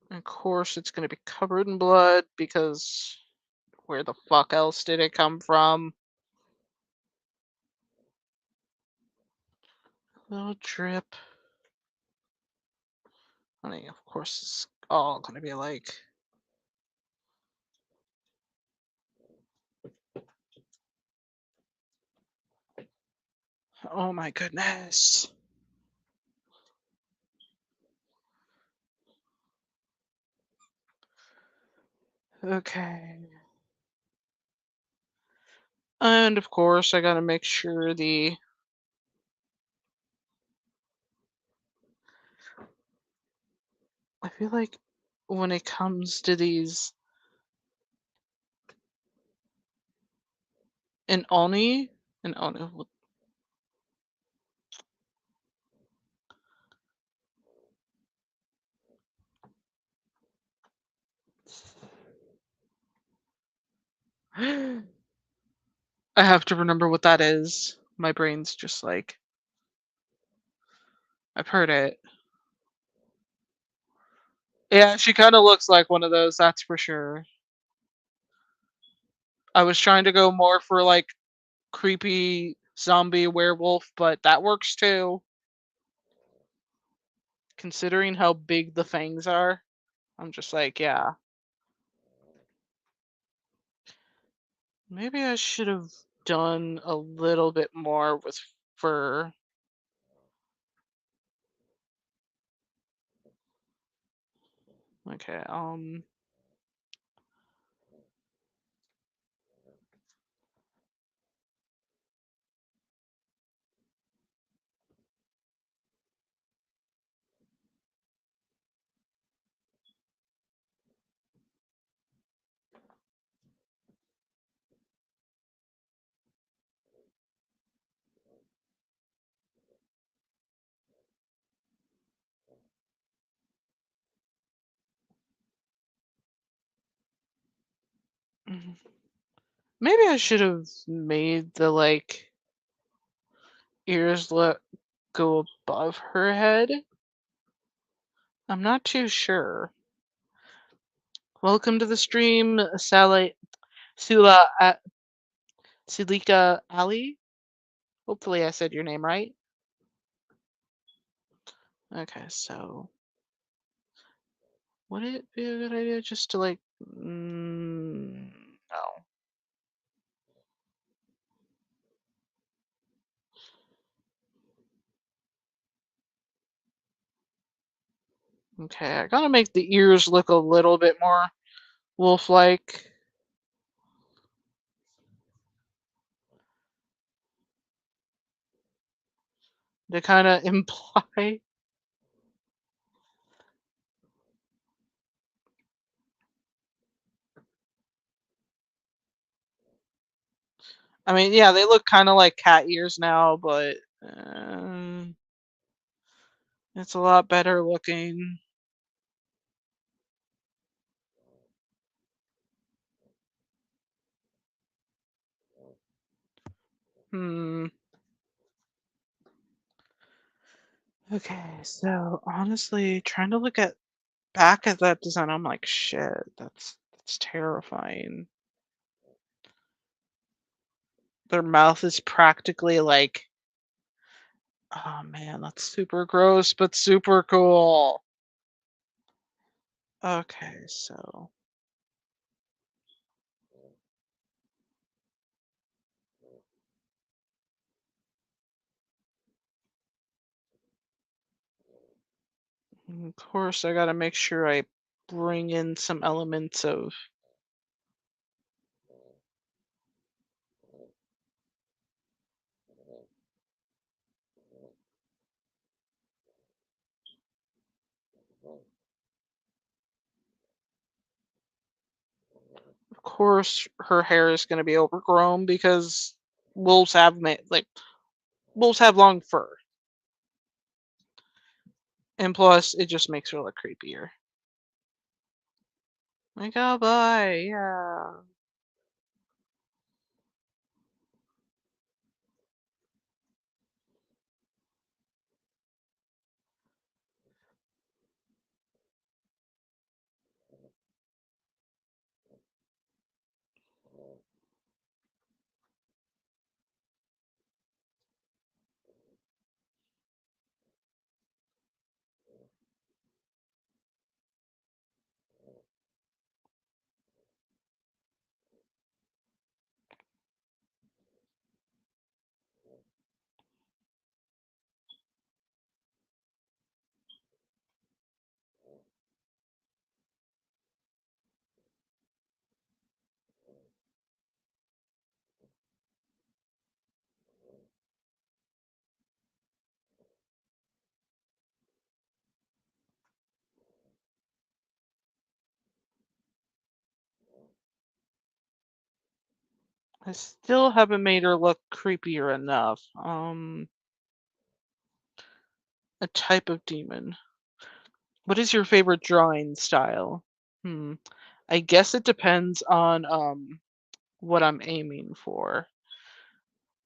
Of course, it's gonna be covered in blood because where the fuck else did it come from? Little drip. Honey, of course, it's all gonna be like. Oh my goodness. Okay. And of course, I gotta make sure the. I feel like when it comes to these. An Oni? An Oni. I have to remember what that is. My brain's just like, I've heard it. Yeah, she kind of looks like one of those, that's for sure. I was trying to go more for like creepy zombie werewolf, but that works too. Considering how big the fangs are, I'm just like, yeah. Maybe I should have done a little bit more with fur. Okay, mhm. Maybe I should have made the like ears let go above her head. I'm not too sure. Welcome to the stream, Sula, Sulika Ali. Hopefully, I said your name right. Okay, so would it be a good idea just to like? No. Okay, I gotta make the ears look a little bit more wolf-like. To kind of imply. I mean, yeah, they look kind of like cat ears now, but it's a lot better looking. Hmm. Okay, so honestly, trying to look at back at that design, I'm like, shit, that's terrifying. Their mouth is practically like, oh man, that's super gross, but super cool. Okay, so of course I gotta make sure I bring in some elements of course her hair is gonna be overgrown because wolves have wolves have long fur. And plus it just makes her look creepier. Like, oh boy, yeah. I still haven't made her look creepier enough. A type of demon. What is your favorite drawing style? Hmm. I guess it depends on what I'm aiming for.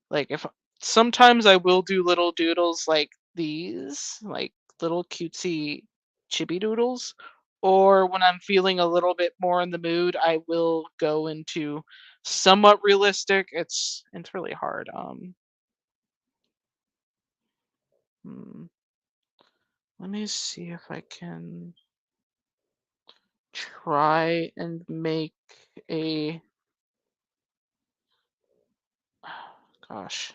Like if sometimes I will do little doodles like these, like little cutesy chibi doodles, or when I'm feeling a little bit more in the mood, I will go into somewhat realistic. It's really hard. Hmm, let me see if I can try and make a gosh.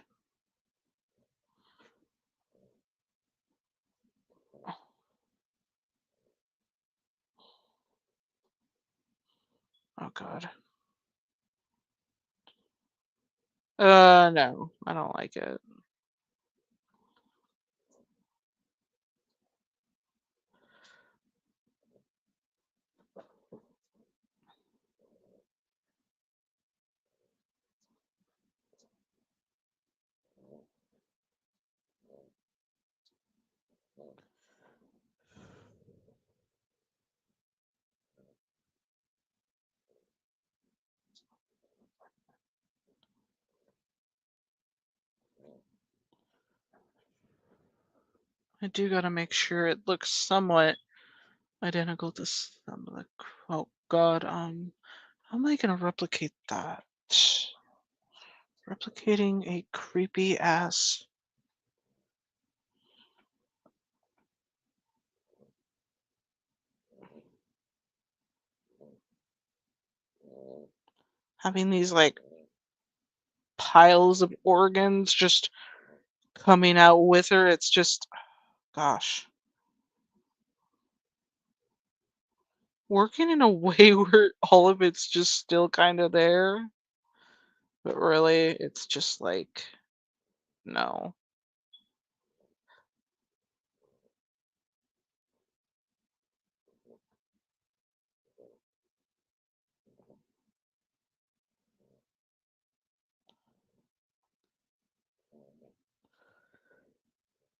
Oh god. No, I don't like it. I do gotta make sure it looks somewhat identical to some of the. Oh God, how am I gonna replicate that? Replicating a creepy ass. Having these like piles of organs just coming out with her. It's just, gosh, working in a way where all of it's just still kind of there, but really, it's just like no.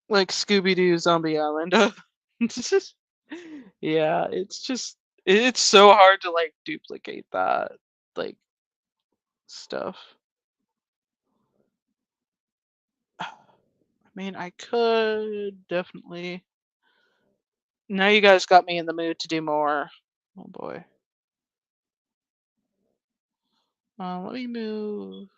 Like Scooby Doo Zombie Island. Yeah, it's just it's so hard to like duplicate that like stuff. I mean, I could definitely. Now you guys got me in the mood to do more. Oh boy. Let me move.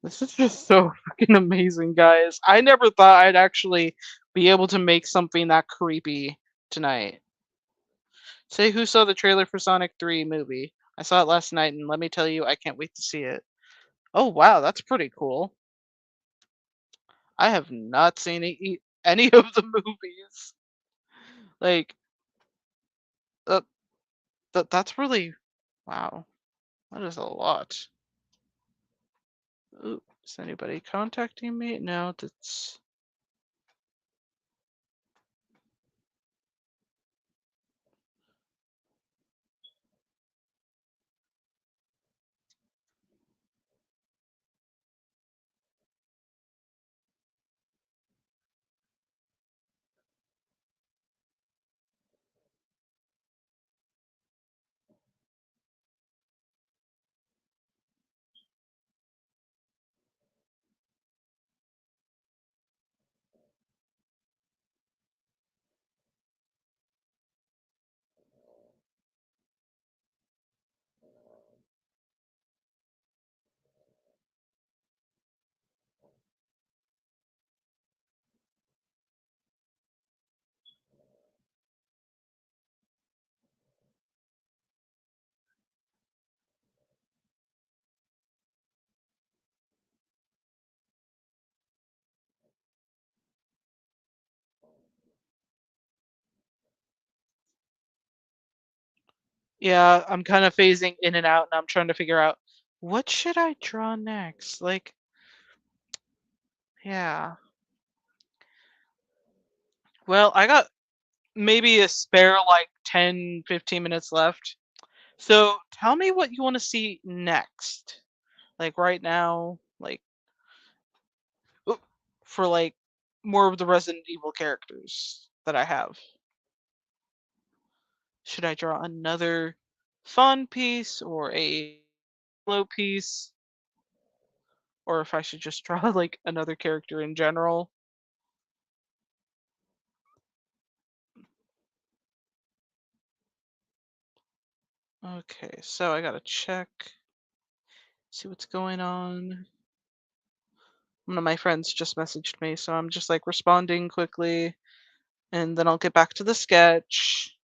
This is just so fucking amazing, guys. I never thought I'd actually be able to make something that creepy tonight. Say who saw the trailer for Sonic 3 movie? I saw it last night and let me tell you, I can't wait to see it. Oh wow, that's pretty cool. I have not seen any of the movies. Like that, that's really wow. That is a lot. Ooh, is anybody contacting me? No, that's yeah, I'm kind of phasing in and out and I'm trying to figure out what should I draw next? Like, yeah. Well, I got maybe a spare like 10, 15 minutes left. So tell me what you want to see next. Like right now, like oop, for like more of the Resident Evil characters that I have. Should I draw another Fawn piece or a Halo piece? Or if I should just draw like another character in general? Okay, so I gotta check, see what's going on. One of my friends just messaged me, so I'm just like responding quickly, and then I'll get back to the sketch.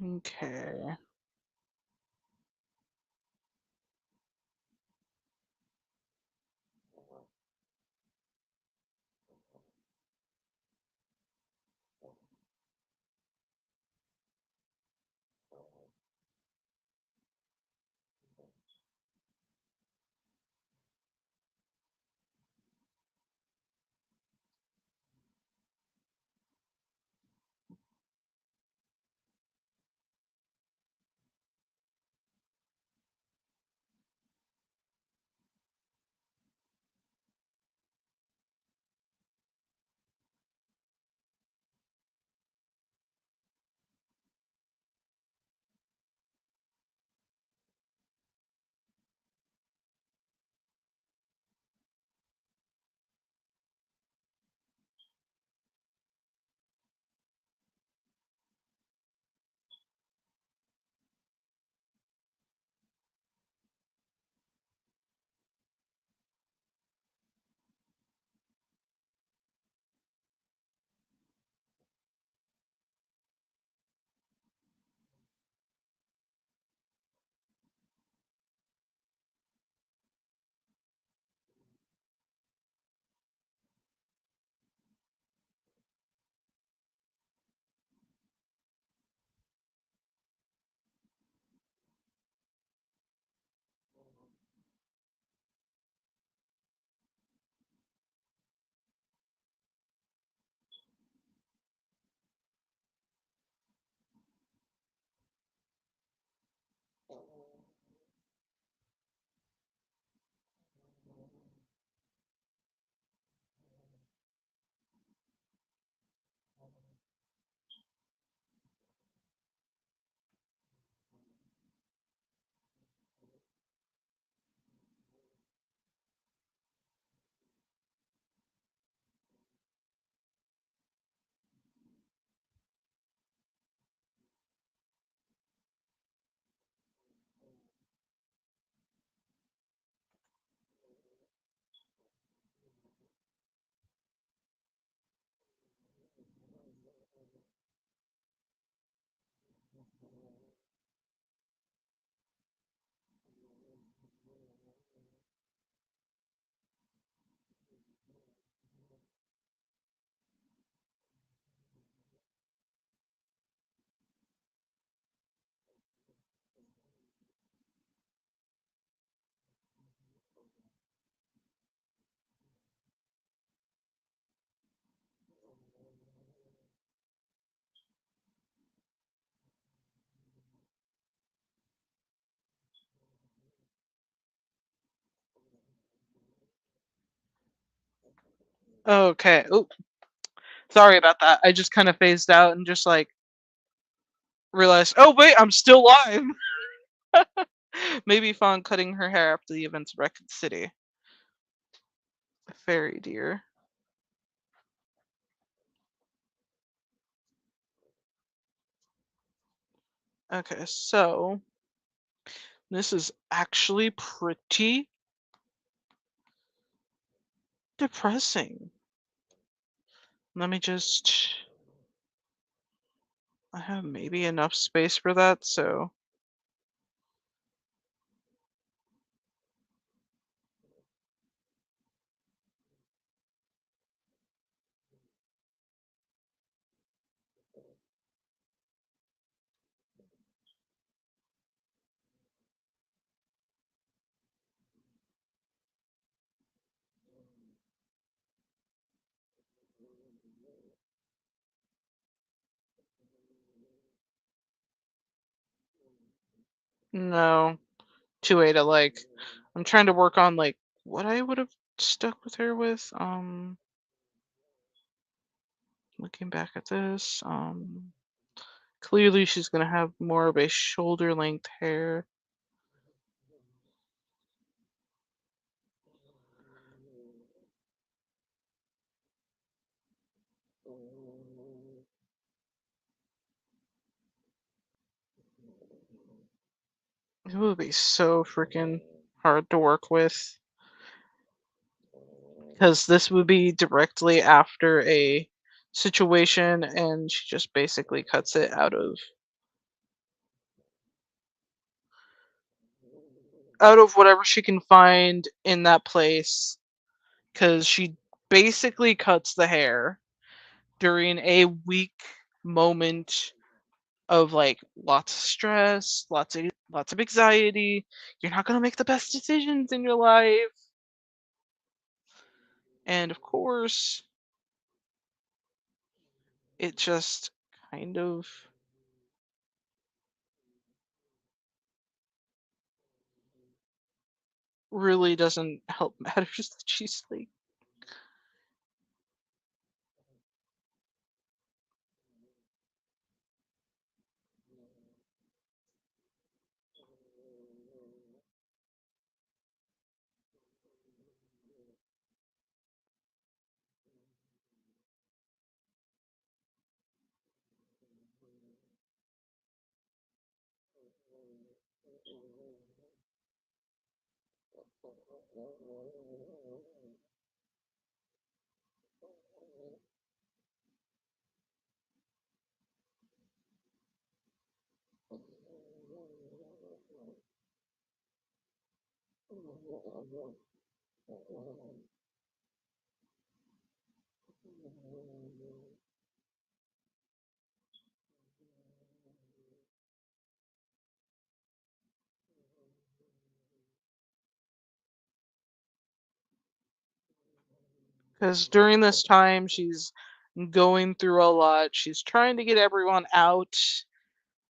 Okay. Okay. Oop. Sorry about that. I just kind of phased out and just like realized, oh wait, I'm still live. Maybe Fawn cutting her hair after the events of Wrecked City. Fairy dear. Okay, so this is actually pretty depressing. Let me just. I have maybe enough space for that, so. No. Too way to like. I'm trying to work on like what I would have stuck with her with. Looking back at this, clearly she's gonna have more of a shoulder length hair. It would be so freaking hard to work with because this would be directly after a situation and she just basically cuts it out of whatever she can find in that place because she basically cuts the hair during a weak moment of like lots of stress, lots of anxiety. You're not going to make the best decisions in your life. And of course, it just kind of really doesn't help matters that she's like. Because during this time, she's going through a lot. She's trying to get everyone out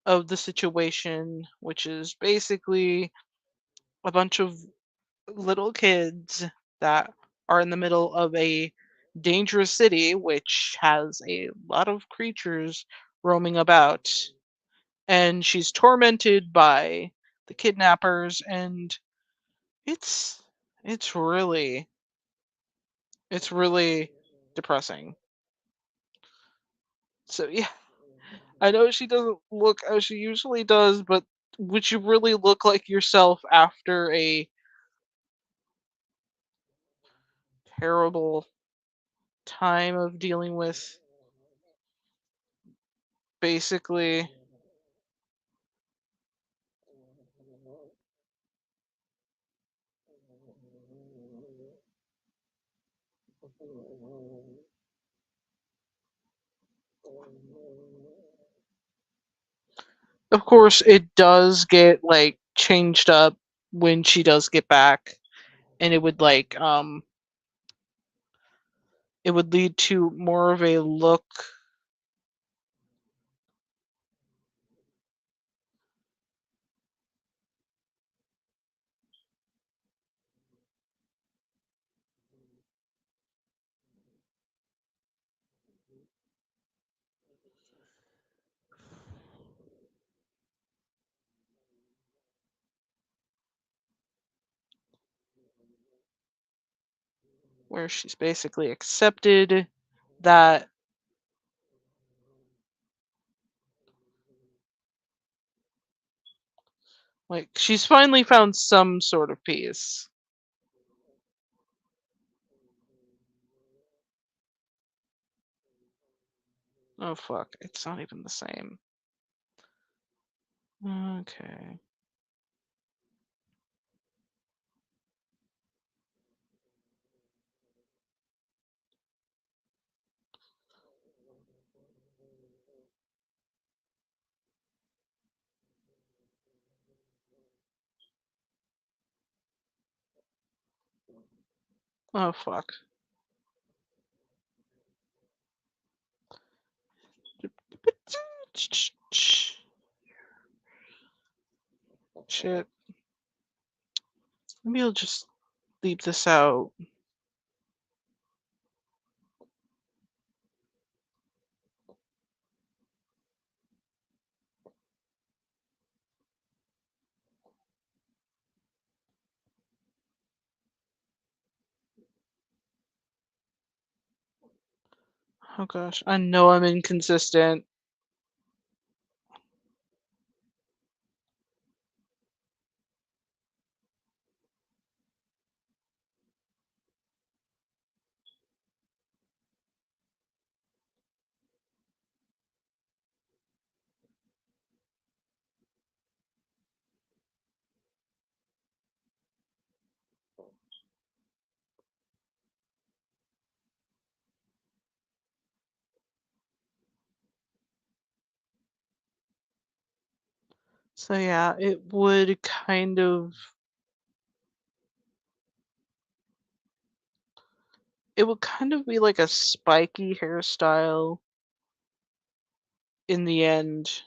of the situation, which is basically a bunch of little kids that are in the middle of a dangerous city, which has a lot of creatures roaming about. And she's tormented by the kidnappers, and it's it's really it's really depressing. So yeah, I know she doesn't look as she usually does, but would you really look like yourself after a terrible time of dealing with basically. Of course, it does get like changed up when she does get back, and it would lead to more of a look. where she's basically accepted that, like, she's finally found some sort of peace. Oh fuck, it's not even the same. Okay. Oh fuck. Shit. Maybe I'll just leave this out. Oh gosh, I know I'm inconsistent. So yeah, it would kind of be like a spiky hairstyle in the end.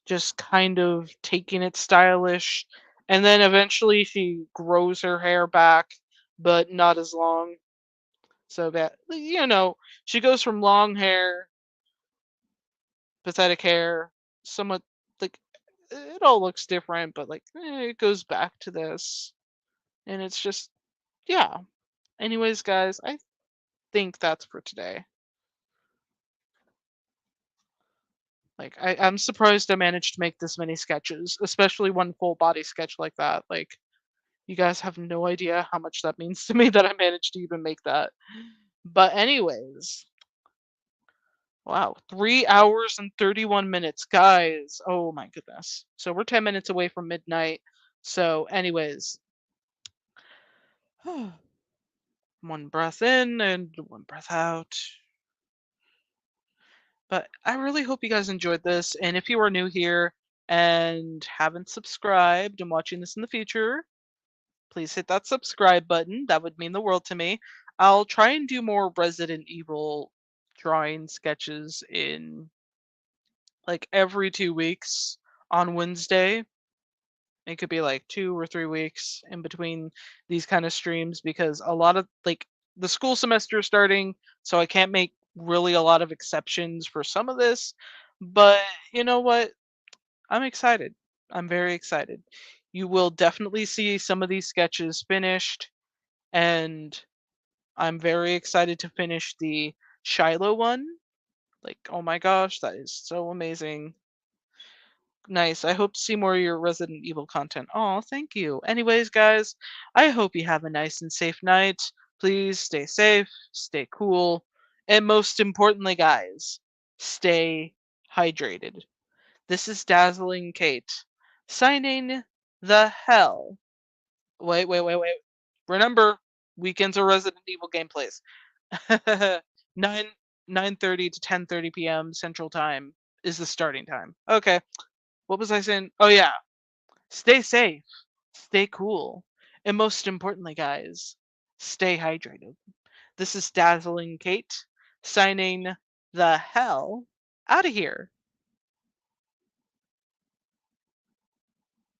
Just kind of taking it stylish. And then eventually she grows her hair back, but not as long. So that, she goes from long hair, pathetic hair, somewhat like it all looks different, but like it goes back to this. And it's just, yeah. Anyways, guys, I think that's for today. Like I'm surprised I managed to make this many sketches, especially one full body sketch like that. Like you guys have no idea how much that means to me that I managed to even make that. But anyways, wow, 3 hours and 31 minutes, guys. Oh my goodness. So we're 10 minutes away from midnight. So, anyways, one breath in and one breath out. But I really hope you guys enjoyed this. And if you are new here and haven't subscribed and watching this in the future, please hit that subscribe button. That would mean the world to me. I'll try and do more Resident Evil drawing sketches in like every 2 weeks on Wednesday. It could be like 2 or 3 weeks in between these kind of streams because a lot of like the school semester is starting, so I can't make really a lot of exceptions for some of this. But you know what? I'm excited. I'm very excited. You will definitely see some of these sketches finished, and I'm very excited to finish the Shiloh one. Like, oh my gosh, that is so amazing. Nice. I hope to see more of your Resident Evil content. Oh, thank you. Anyways, guys, I hope you have a nice and safe night. Please stay safe, stay cool, and most importantly, guys, stay hydrated. This is Dazzling Kate, signing the hell. Wait, wait, wait, wait. Remember, weekends are Resident Evil gameplays. 9 9:30 to 10:30 p.m. Central Time is the starting time. Okay. What was I saying? Oh yeah. Stay safe, stay cool, and most importantly, guys, stay hydrated. This is Dazzling Kate signing the hell out of here.